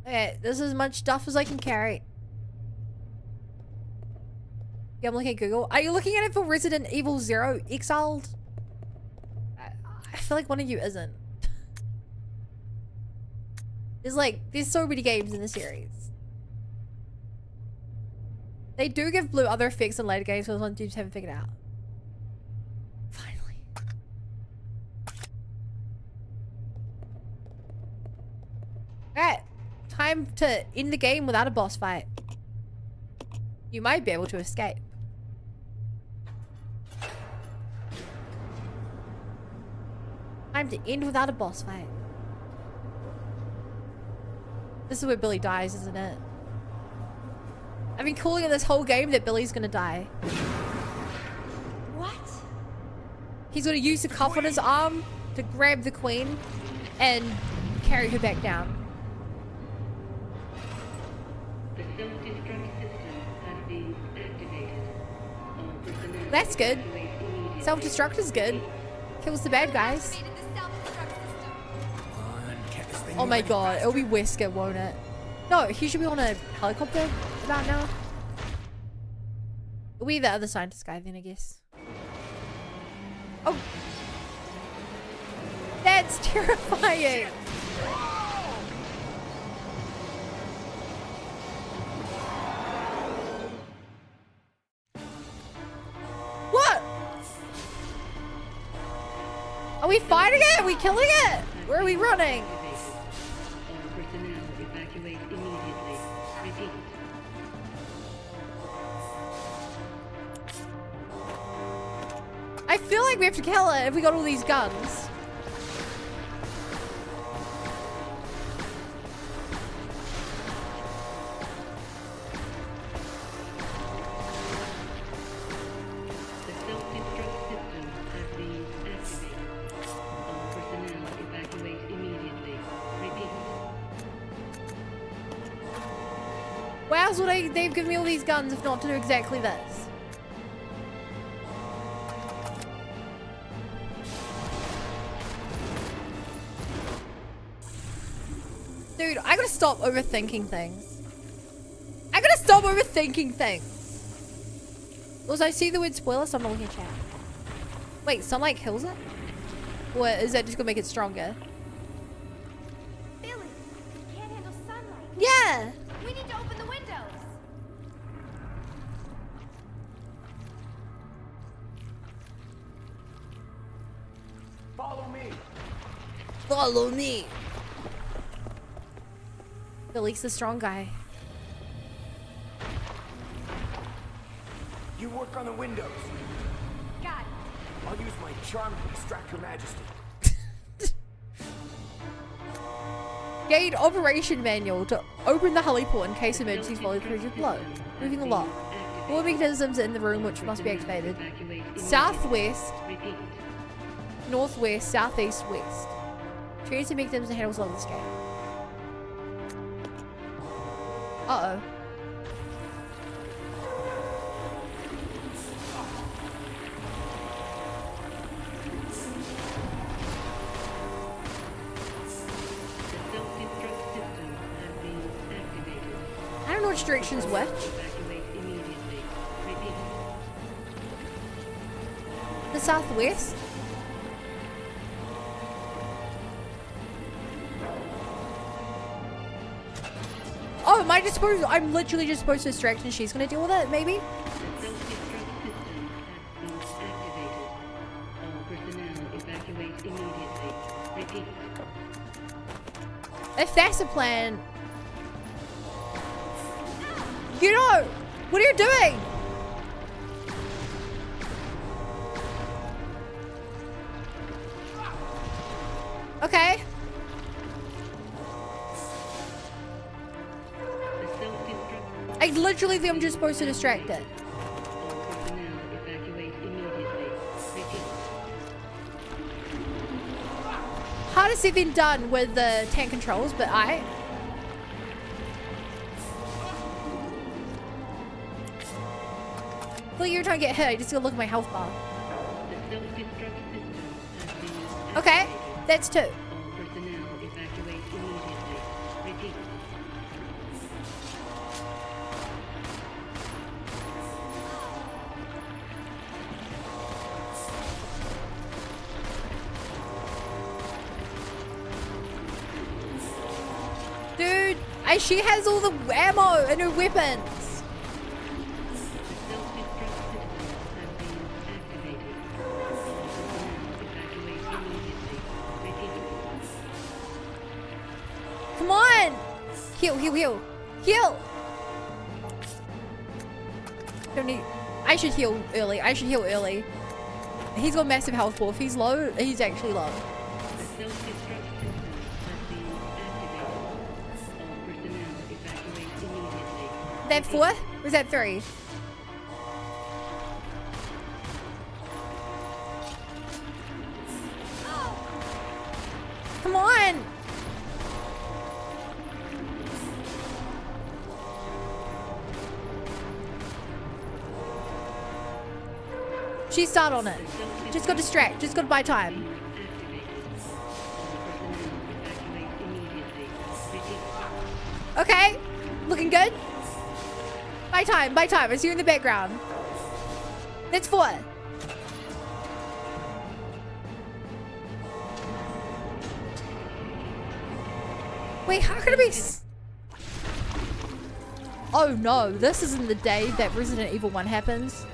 Okay, this is as much stuff as I can carry. Yeah, I'm looking at Google. Are you looking at it for Resident Evil 0 Exiled? I feel like one of you isn't. There's so many games in the series. They do give blue other effects in later games, so those ones dudes haven't figured out. Finally. Alright. Time to end the game without a boss fight. You might be able to escape. Time to end without a boss fight. This is where Billy dies, isn't it? I've been calling it this whole game that Billy's gonna die. What? He's gonna use the cuff on his arm to grab the queen and carry her back down. The self-destruct system has been activated. All personnel That's good. evacuate immediately. Self-destruct is good. Kills the bad guys. Oh my god, it'll be Wesker, won't it? No, he should be on a helicopter about now. It'll be the other scientist guy then, I guess. Oh. That's terrifying. What? Are we fighting it? Are we killing it? Where are we running? All personnel evacuate immediately. Repeat. I feel like we have to kill it if we got all these guns. The self-destruct system has been activated. All personnel evacuate immediately. Repeat. Why else would they've given me all these guns if not to do exactly this? Dude, I gotta stop overthinking things. I gotta stop overthinking things. Also, I see the word spoiler, so I'm not looking at chat. Wait, sunlight kills it? Or is that just gonna make it stronger? Billy, can't handle sunlight. Yeah! We need to open the windows. Follow me. Follow me. Billy's the strong guy. You work on the windows. Got it. I'll use my charm to distract Her Majesty. Gain operation manual to open the heliport in case emergencies follow through with blow. Moving the lock. All mechanisms in the room which must be activated. Southwest, northwest, southeast, west. Choose the mechanisms and handles along the scale. Uh-oh. I don't know which direction's which. The southwest? Oh, am I just supposed? I'm literally just supposed to distract and she's gonna deal with it, maybe? If that's the plan, you know, what are you doing? Okay. I literally think I'm just supposed to distract it. Harder said than done with the tank controls, but I... I thought you were trying to get hit. I just gotta look at my health bar. Okay, that's 2. Dude, she has all the ammo and her weapons. Come on! Heal, heal, heal. Heal! Don't need... I should heal early. I should heal early. He's got massive health bar. If he's low, he's actually low. That 4? Or is that 3? Come on! She's start on it. Just got distract. Just got to buy time. Okay. Looking good. Buy time. Buy time. I see you in the background. That's 4. Wait, how can it be... Oh no, this isn't the day that Resident Evil 1 happens.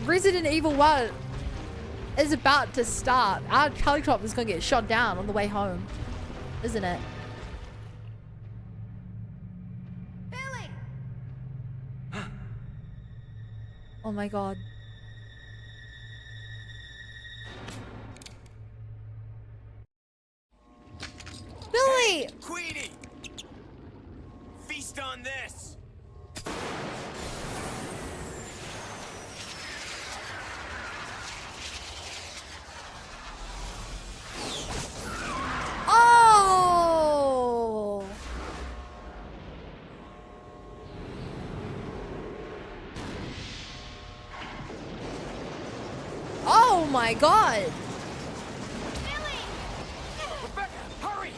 Resident Evil 1 is about to start. Our helicopter is going to get shot down on the way home. Isn't it? Billy! Oh my god. Billy! Queenie! Feast on this! Oh! Oh my god! Billy! Rebecca, hurry!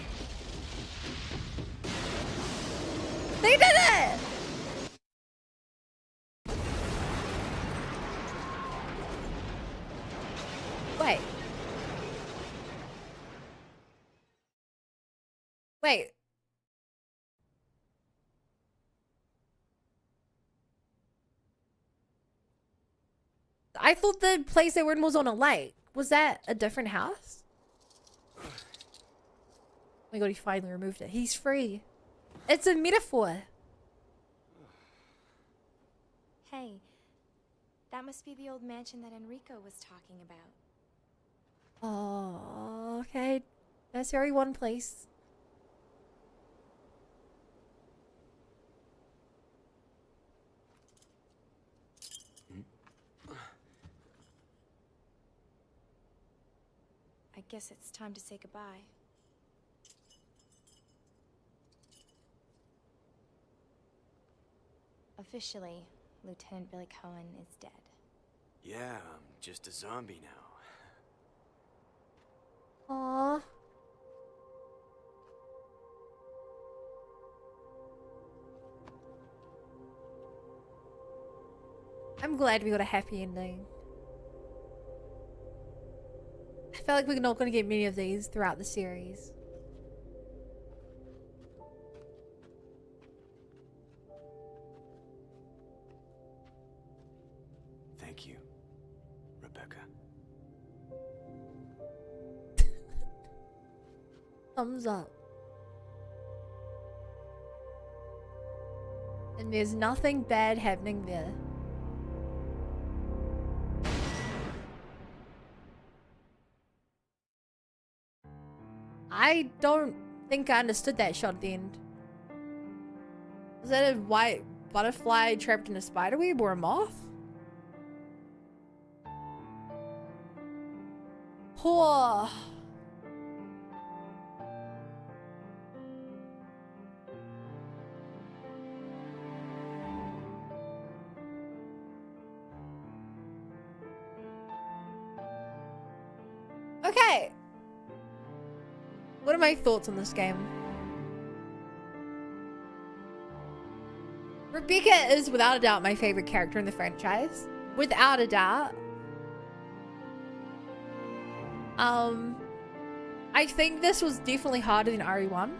They did it! Wait. Wait. I thought the place they were in was on a lake. Was that a different house? Oh my god, he finally removed it. He's free. It's a metaphor. Hey, that must be the old mansion that Enrico was talking about. Oh, okay. That's very one place. I guess it's time to say goodbye. Officially, Lieutenant Billy Cohen is dead. Yeah, I'm just a zombie now. Aww. I'm glad we got a happy ending. I feel like we're not going to get many of these throughout the series. Thank you, Rebecca. Thumbs up. And there's nothing bad happening there. I don't think I understood that shot at the end. Was that a white butterfly trapped in a spiderweb or a moth? Poor. Okay. What are my thoughts on this game? Rebecca is without a doubt my favorite character in the franchise. Without a doubt. I think this was definitely harder than RE1.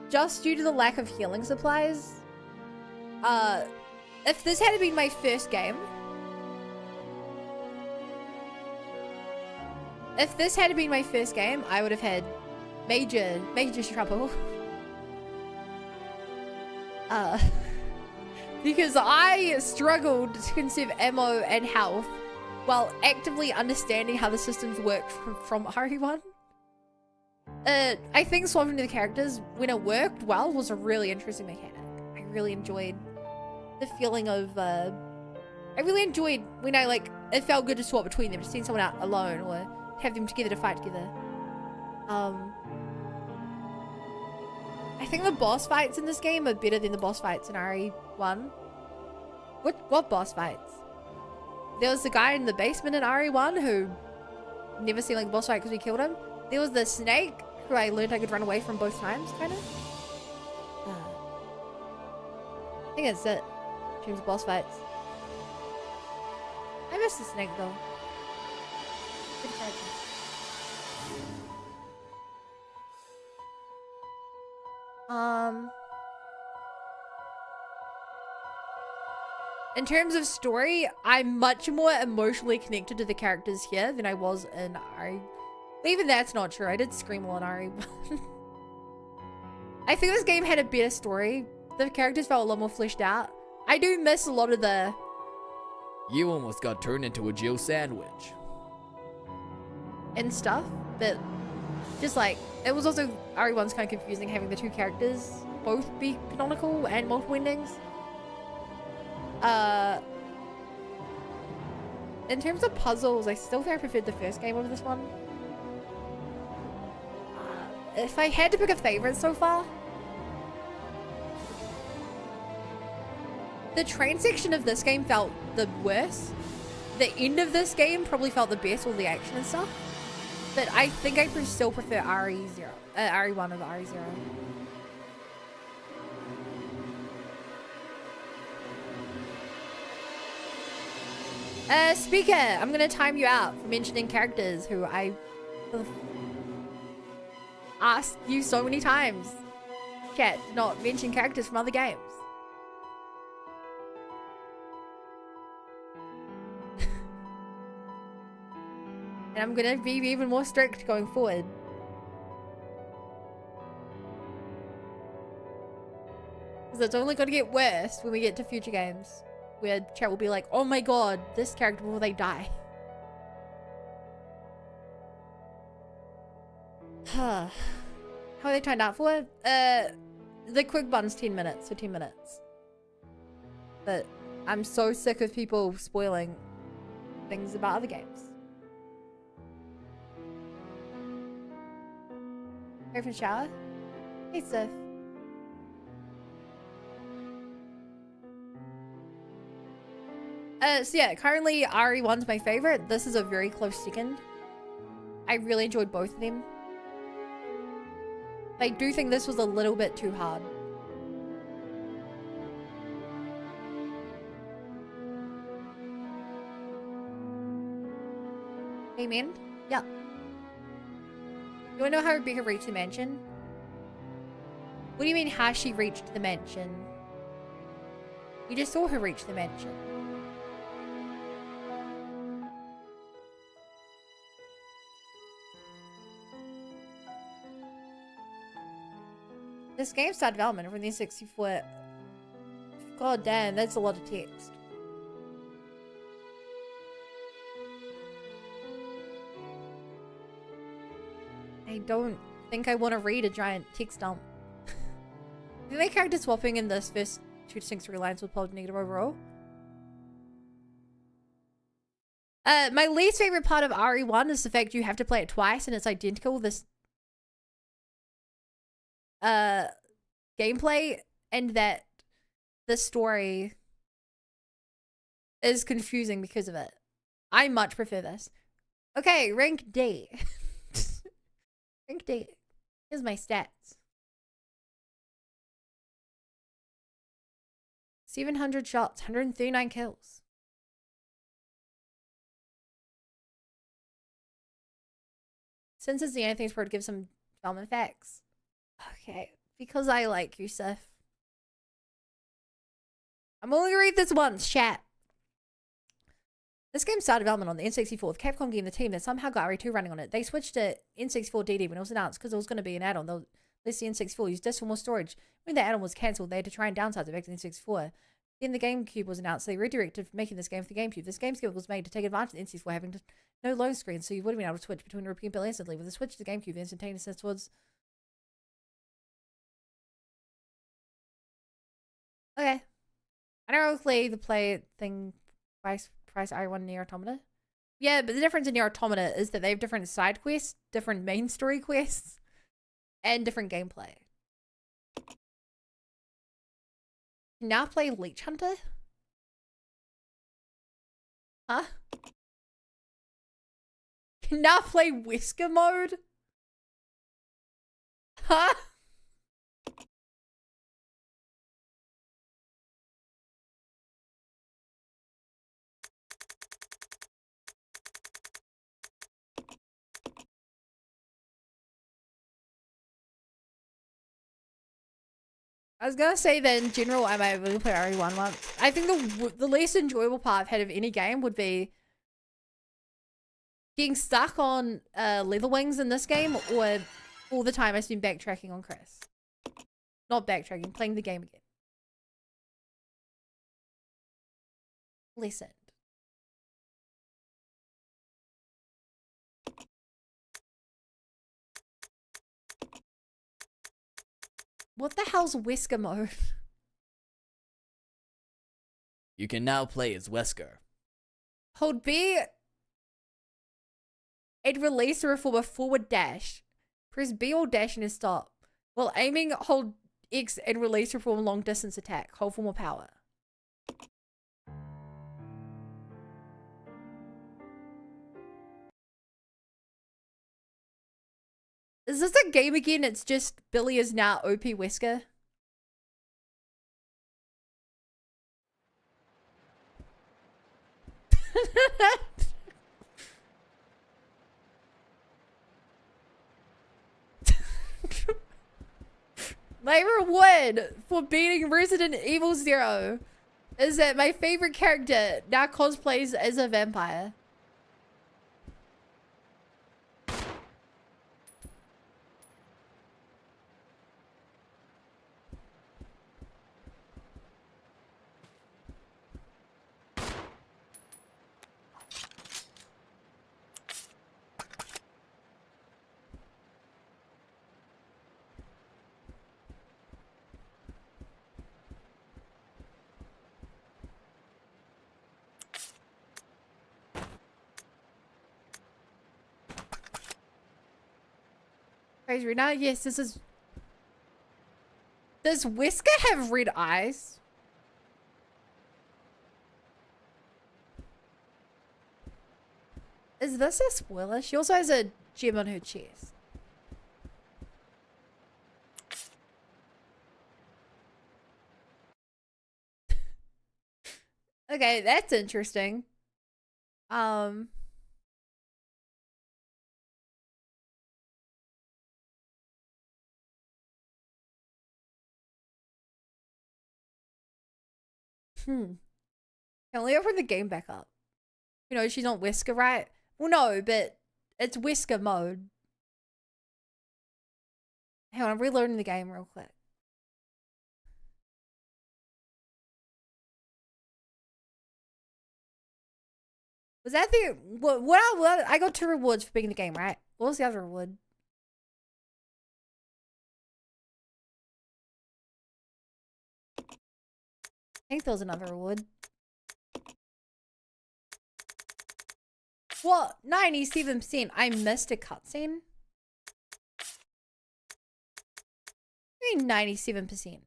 Just due to the lack of healing supplies. If this had been my first game, I would have had major trouble. Because I struggled to conserve ammo and health while actively understanding how the systems worked from RE1. I think swapping to the characters, when it worked well, was a really interesting mechanic. I really enjoyed the feeling of, I really enjoyed when it felt good to swap between them, to send someone out alone or have them together to fight together. I think the boss fights in this game are better than the boss fights in RE1. What boss fights? There was the guy in the basement in RE1 who never seemed like a boss fight because we killed him. There was the snake who I learned I could run away from both times, kind of. I think that's it in terms of boss fights. I miss the snake though. Good character. In terms of story, I'm much more emotionally connected to the characters here than I was in RE. Even that's not true. I did scream a lot in RE1. I think this game had a better story. The characters felt a lot more fleshed out. I do miss a lot of the... You almost got turned into a Jill sandwich. And stuff, but just it was also RE1's kind of confusing having the two characters both be canonical and multiple endings. In terms of puzzles, I still think I preferred the first game over this one. If I had to pick a favorite so far, the train section of this game felt the worst. The end of this game probably felt the best, all the action and stuff. But I think I still prefer RE1 over RE0. Speaker, I'm gonna time you out for mentioning characters who I asked you so many times. Chat, not mention characters from other games. And I'm gonna be even more strict going forward. Because it's only gonna get worse when we get to future games. Where chat will be like, oh my god, this character before they die. How are they timed out for? The quick bun's 10 minutes, so 10 minutes. But I'm so sick of people spoiling things about other games. Ready for a shower? Hey, Sif. So yeah, currently RE1's my favorite. This is a very close second. I really enjoyed both of them. I do think this was a little bit too hard. Hey man? Yeah. You wanna know how Rebecca reached the mansion? What do you mean how she reached the mansion? You just saw her reach the mansion. This game started development from the N64. God damn, that's a lot of text. I don't think I want to read a giant text dump. Do you think character swapping in this first two distinct storylines will pose negative overall? My least favorite part of RE1 is the fact you have to play it twice and it's identical. This gameplay, and that the story is confusing because of it. I much prefer this. Okay, rank D. Rank D. Here's my stats. 700 shots, 139 kills. Since it's the only thing to give some development facts. Okay, because I like you, Seth. I'm only gonna read this once, chat. This game started development on the N64 with Capcom getting the team that somehow got RE2 running on it. They switched to N64 DD when it was announced because it was going to be an add-on. They'll list the N64 used disc for more storage. When the add-on was cancelled, they had to try and downsize it back to the N64. Then the GameCube was announced. They redirected making this game for the GameCube. This GameCube was made to take advantage of the N64 having no load screen, so you would have been able to switch between Europe and Bill instantly. With the switch to the GameCube, the instantaneousness was... Okay. Ironically, the play thing price RE1 Nier Automata. Yeah, but the difference in Nier Automata is that they have different side quests, different main story quests, and different gameplay. Now play Leech Hunter? Huh? Can now play Whisker mode? Huh? I was gonna say that in general I might really play RE1 once. I think the least enjoyable part I've had of any game would be getting stuck on leather wings in this game, or all the time I spend backtracking on Chris. Not backtracking, playing the game again. Lessened. What the hell's Whisker mode? You can now play as Wesker. Hold B and release or perform a forward dash. Press B or dash and stop. While aiming, hold X and release or perform a long distance attack. Hold for more power. Is this a game again? It's just Billy is now OP Wesker. My reward for beating Resident Evil 0 is that my favorite character now cosplays as a vampire. Crazy now, yes, this is. Does Whisker have red eyes? Is this a spoiler? She also has a gem on her chest. Okay, that's interesting. Can we open the game back up? You know, she's not Whisker, right? Well, no, but it's Whisker mode. Hang on, I'm reloading the game real quick. Was that the what I got 2 rewards for beating the game, right? What was the other reward? I think there was another reward. What? 97%. I missed a cutscene. I mean 97%.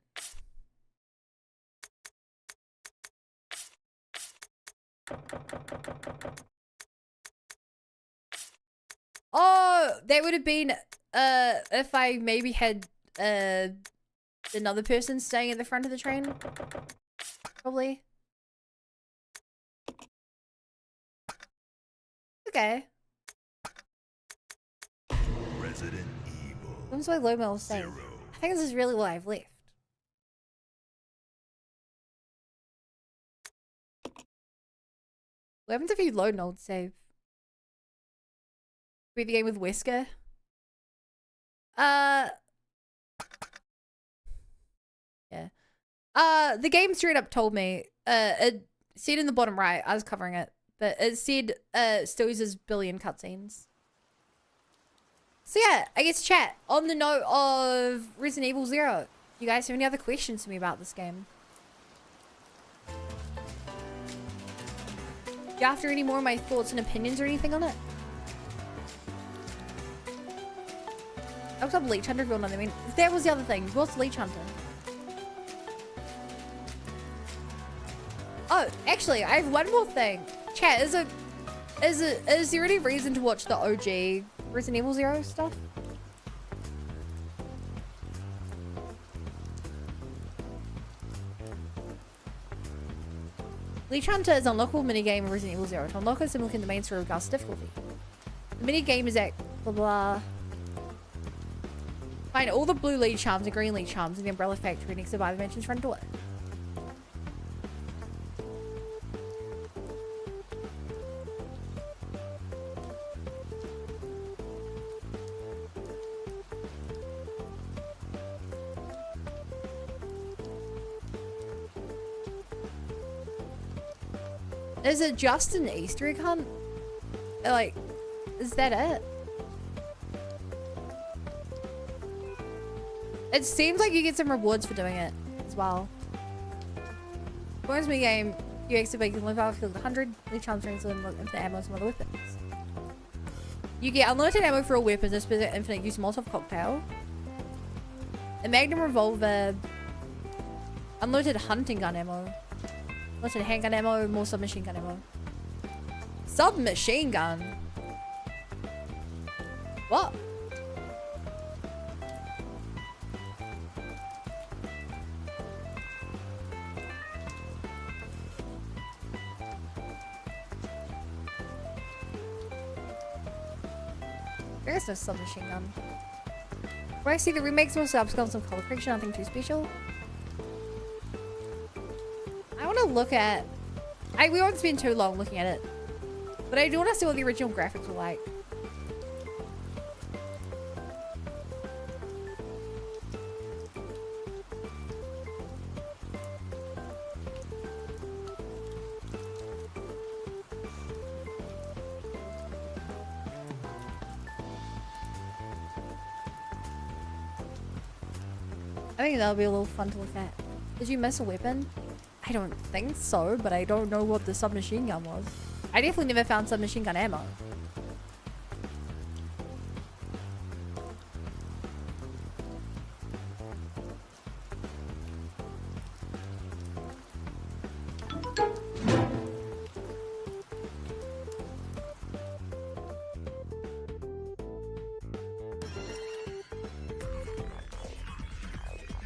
Oh, that would have been if I maybe had another person staying at the front of the train. Probably. Okay. Resident Evil. When's my low mail save? I think this is really what I've left. What happens if you load an old save? Beat the game with Wesker? Yeah. The game straight up told me, it said in the bottom right, I was covering it, but it said, still uses billion cutscenes. So yeah, I guess chat, on the note of Resident Evil 0, you guys have any other questions for me about this game? Do you after any more of my thoughts and opinions or anything on it? I looked up Leech Hunter if you want to know. I mean, that was the other thing. What's Leech Hunter? Oh, actually, I have one more thing. Chat, is there any reason to watch the OG Resident Evil 0 stuff? Leech Hunter is an unlockable minigame in Resident Evil 0. To unlock it, simply in the main story regardless of difficulty. The minigame is at blah blah. Find all the blue lead charms and green lead charms in the Umbrella Factory next to the Dimension's front door. Is it just an Easter egg hunt? Like, is that it? It seems like you get some rewards for doing it as well. Bonus me game, you activate the live battlefield 100, lead challenge rings and infinite ammo and some other weapons. You get unlimited ammo for all weapons, and infinite use Molotov cocktail. A magnum revolver, unlimited hunting gun ammo. Unlimited handgun ammo, more submachine gun ammo. Submachine gun? What? There is no submachine gun. Where I see the remakes with subscopes of color correction, nothing too special. I want to look at... we won't spend too long looking at it. But I do want to see what the original graphics were like. I think that'll be a little fun to look at. Did you miss a weapon? I don't think so, but I don't know what the submachine gun was. I definitely never found submachine gun ammo.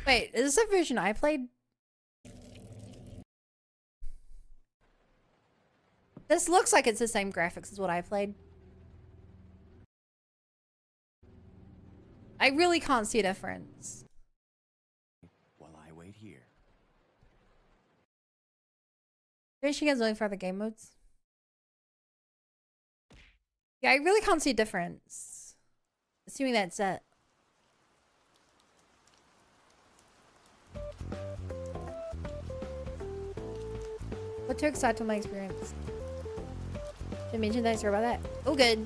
Wait, is this a version I played? This looks like it's the same graphics as what I played. I really can't see a difference. While I wait here. Maybe guns only for other game modes. Yeah, I really can't see a difference. Assuming that's it. What too excited to my experience? Should I mention that? Sorry about that. Oh, good.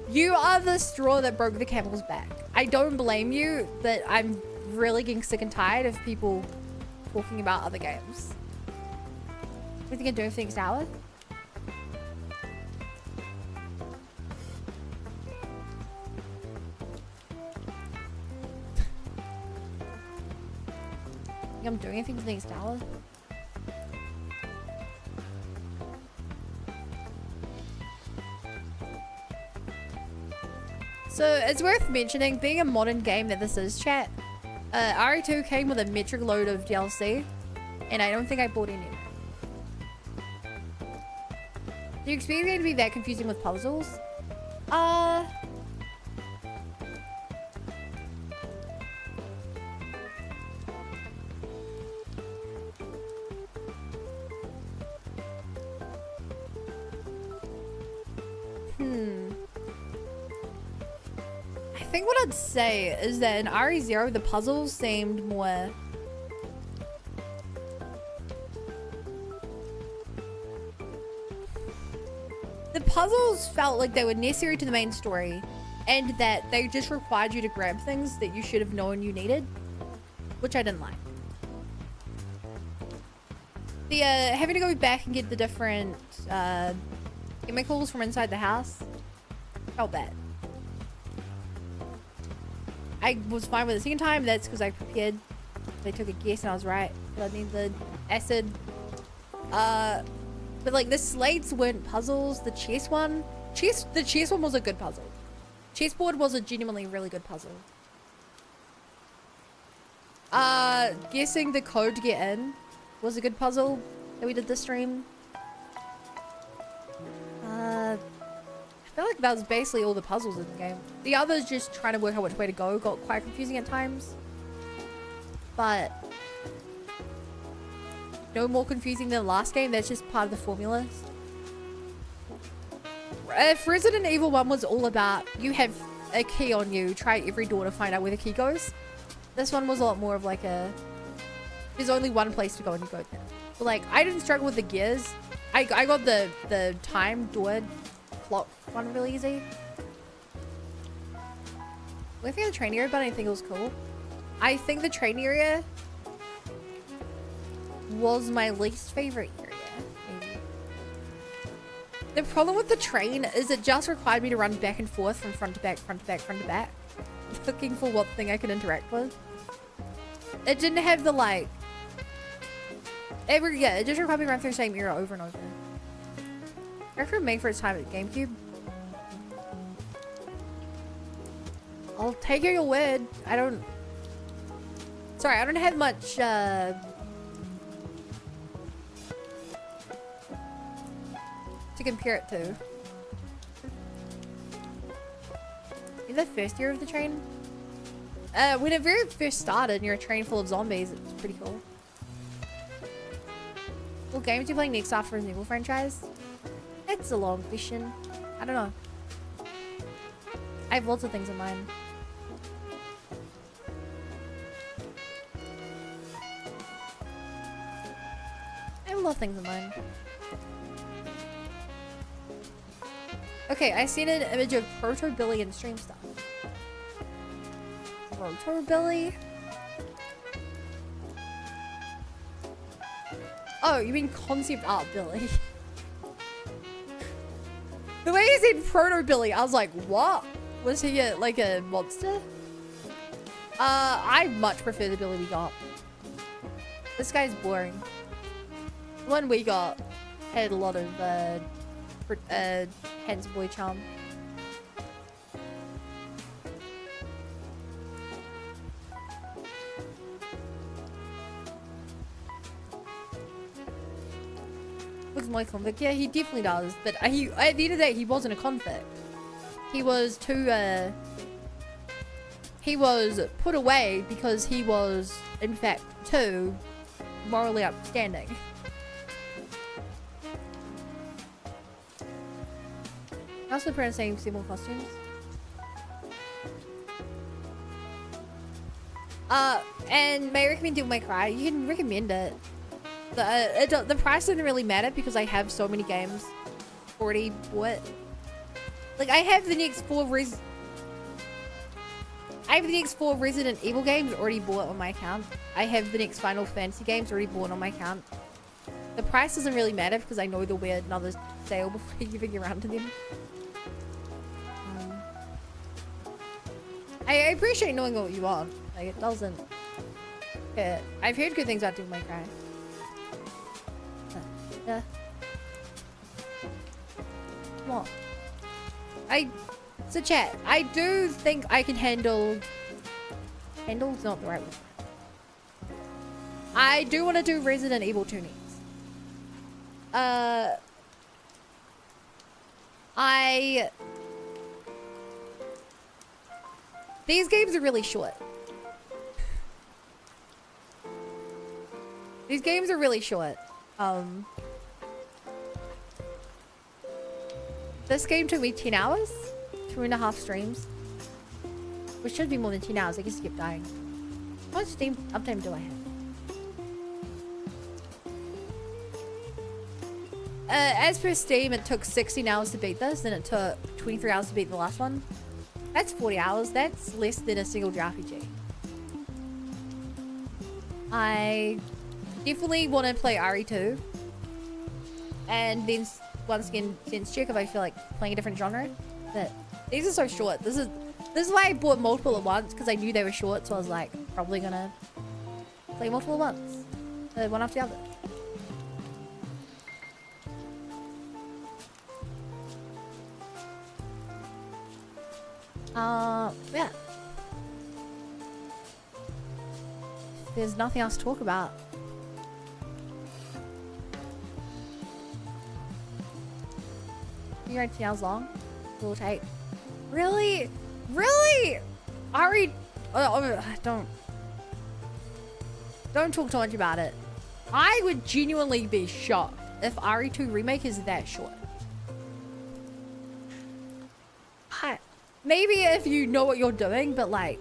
You are the straw that broke the camel's back. I don't blame you, but I'm really getting sick and tired of people talking about other games. What do you think I'm doing for next hour? Think I'm doing anything for the next hour? So it's worth mentioning, being a modern game that this is, chat, RE2 came with a metric load of DLC, and I don't think I bought any of it. Do you expect it to be that confusing with puzzles? I think what I'd say is that in RE0 the puzzles seemed more felt like they were necessary to the main story and that they just required you to grab things that you should have known you needed, which I didn't like. The having to go back and get the different chemicals from inside the house felt bad. I was fine with it the second time. That's because I prepared. They took a guess and I was right. I need the acid. But like the slates weren't puzzles. The chess one was a good puzzle. Chessboard was a genuinely really good puzzle. Guessing the code to get in was a good puzzle that we did this stream. I feel like that was basically all the puzzles in the game. The others, just trying to work out which way to go, got quite confusing at times. But no more confusing than the last game. That's just part of the formula. If Resident Evil 1 was all about you have a key on you, try every door to find out where the key goes, this one was a lot more of like a there's only one place to go and you go there. But like I didn't struggle with the gears. I got the time door clock one really easy. Looking at the train area, but I think it was cool. I think the train area was my least favorite area, maybe. The problem with the train is it just required me to run back and forth from front to back, front to back, front to back, looking for what thing I could interact with. It didn't have the like it just required me to run through the same area over and over. Record made for its time at GameCube. I'll take your word. I don't have much to compare it to. the first year of the train. When it very first started and you're a train full of zombies, it was pretty cool. What games are you playing next after Resident Evil franchise? That's a long question. I don't know. I have lots of things in mind. I have a lot of things in mind. Okay, I seen an image of Proto Billy and stream stuff. Proto Billy? Oh, you mean concept art Billy? The way you said Proto Billy, I was like, what? Was he like a monster? I much prefer the Billy we got. This guy's boring. The one we got had a lot of handsome boy charm. Looks more convict. Yeah, he definitely does. But at the end of the day, he wasn't a convict. He was he was put away because he was, in fact, too morally upstanding. I also plan on saying similar costumes. And may I recommend Devil May Cry? You can recommend it. The price doesn't really matter because I have so many games already bought. Like I have the next four Resident Evil games already bought on my account. I have the next Final Fantasy games already bought on my account. The price doesn't really matter because I know there'll be another sale before you even get around to them. I appreciate knowing what you want. Like it doesn't. Yeah, I've heard good things about Devil May Cry. What? So chat, I do think I can handle's not the right word. I do want to do Resident Evil 2 next. These games are really short. These games are really short. This game took me 10 hours, 2.5 streams, which should be more than 10 hours. I guess I kept dying. How much Steam uptime do I have? As per Steam, it took 16 hours to beat this, and it took 23 hours to beat the last one. That's 40 hours. That's less than a single JRPG. I definitely want to play RE2, and then once again sense check if I feel like playing a different genre. But these are so short. This is why I bought multiple at once, because I knew they were short, so I was like probably gonna play multiple at once, one after the other. Yeah. There's nothing else to talk about. You're 10 hours long. Little tight. Really? Really? Ari, don't talk too much about it. I would genuinely be shocked if RE2 Remake is that short. Maybe if you know what you're doing, but like,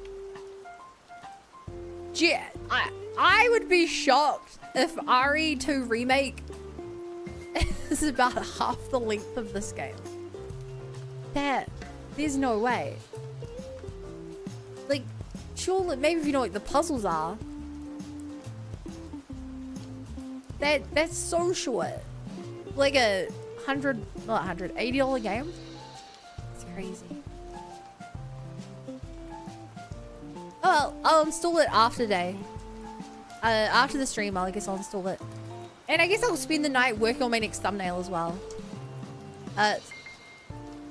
yeah, I would be shocked if RE2 Remake is about half the length of this game. There's no way. Like, surely, maybe if you know what the puzzles are. That's so short. Like a $80 game? It's crazy. Oh, I'll install it after day. After the stream, I guess I'll install it. And I guess I'll spend the night working on my next thumbnail as well.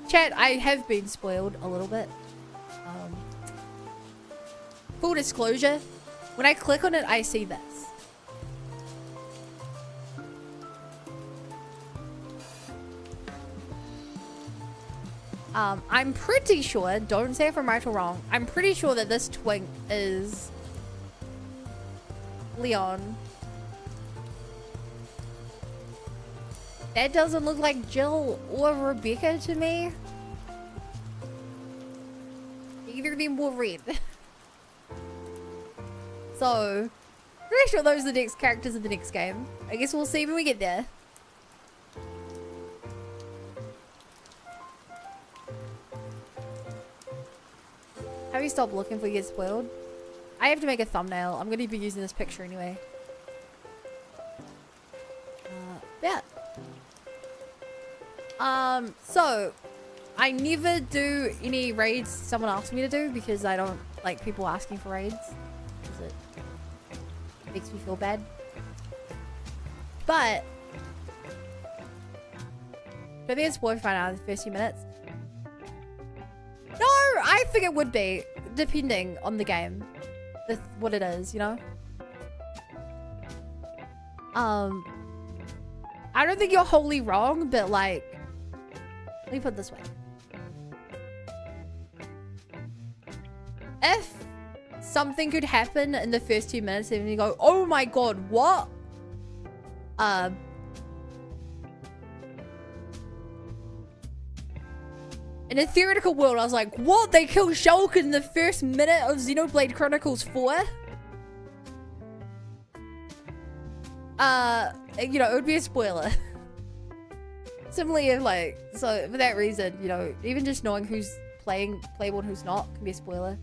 Chat, I have been spoiled a little bit. Full disclosure, when I click on it, I see this. I'm pretty sure, don't say if I'm right or wrong, I'm pretty sure that this twink is Leon. That doesn't look like Jill or Rebecca to me. Either of them were red. So, pretty sure those are the next characters in the next game. I guess we'll see when we get there. Have you stopped looking before you get spoiled? I have to make a thumbnail. I'm going to be using this picture anyway. Yeah. So, I never do any raids someone asks me to do because I don't like people asking for raids. Because it makes me feel bad. But, I think it's worth finding out in the first few minutes. No, I think it would be, depending on the game. What it is, you know? I don't think you're wholly wrong, but like, let me put it this way. If something could happen in the first 2 minutes and you go, oh my god, what? In a theoretical world, I was like, what? They killed Shulk in the first minute of Xenoblade Chronicles 4? You know, it would be a spoiler. Similarly, if like, so for that reason, you know, even just knowing who's playable and who's not can be a spoiler.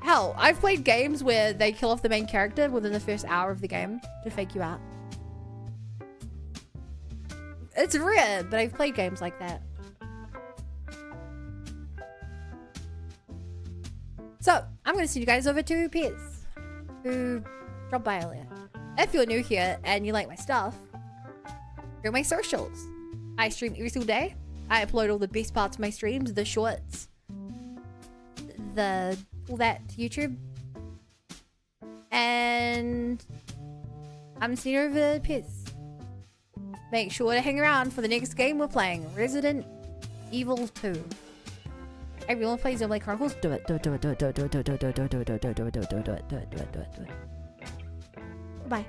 Hell, I've played games where they kill off the main character within the first hour of the game to fake you out. It's rare, but I've played games like that. So, I'm going to send you guys over to Piers, who dropped by earlier. If you're new here and you like my stuff, here are my socials. I stream every single day. I upload all the best parts of my streams, the shorts, all that to YouTube. And I'm sending over to Piers. Make sure to hang around for the next game we're playing, Resident Evil 2. Everyone plays Xenoblade Chronicles. Do it. Do it. Do it. Do it. Do it. Do it. Do it. Do it. Do it. Do it. Do it. Do it. Do it. Do it. Do it. Do it. Do it. Do it. Bye.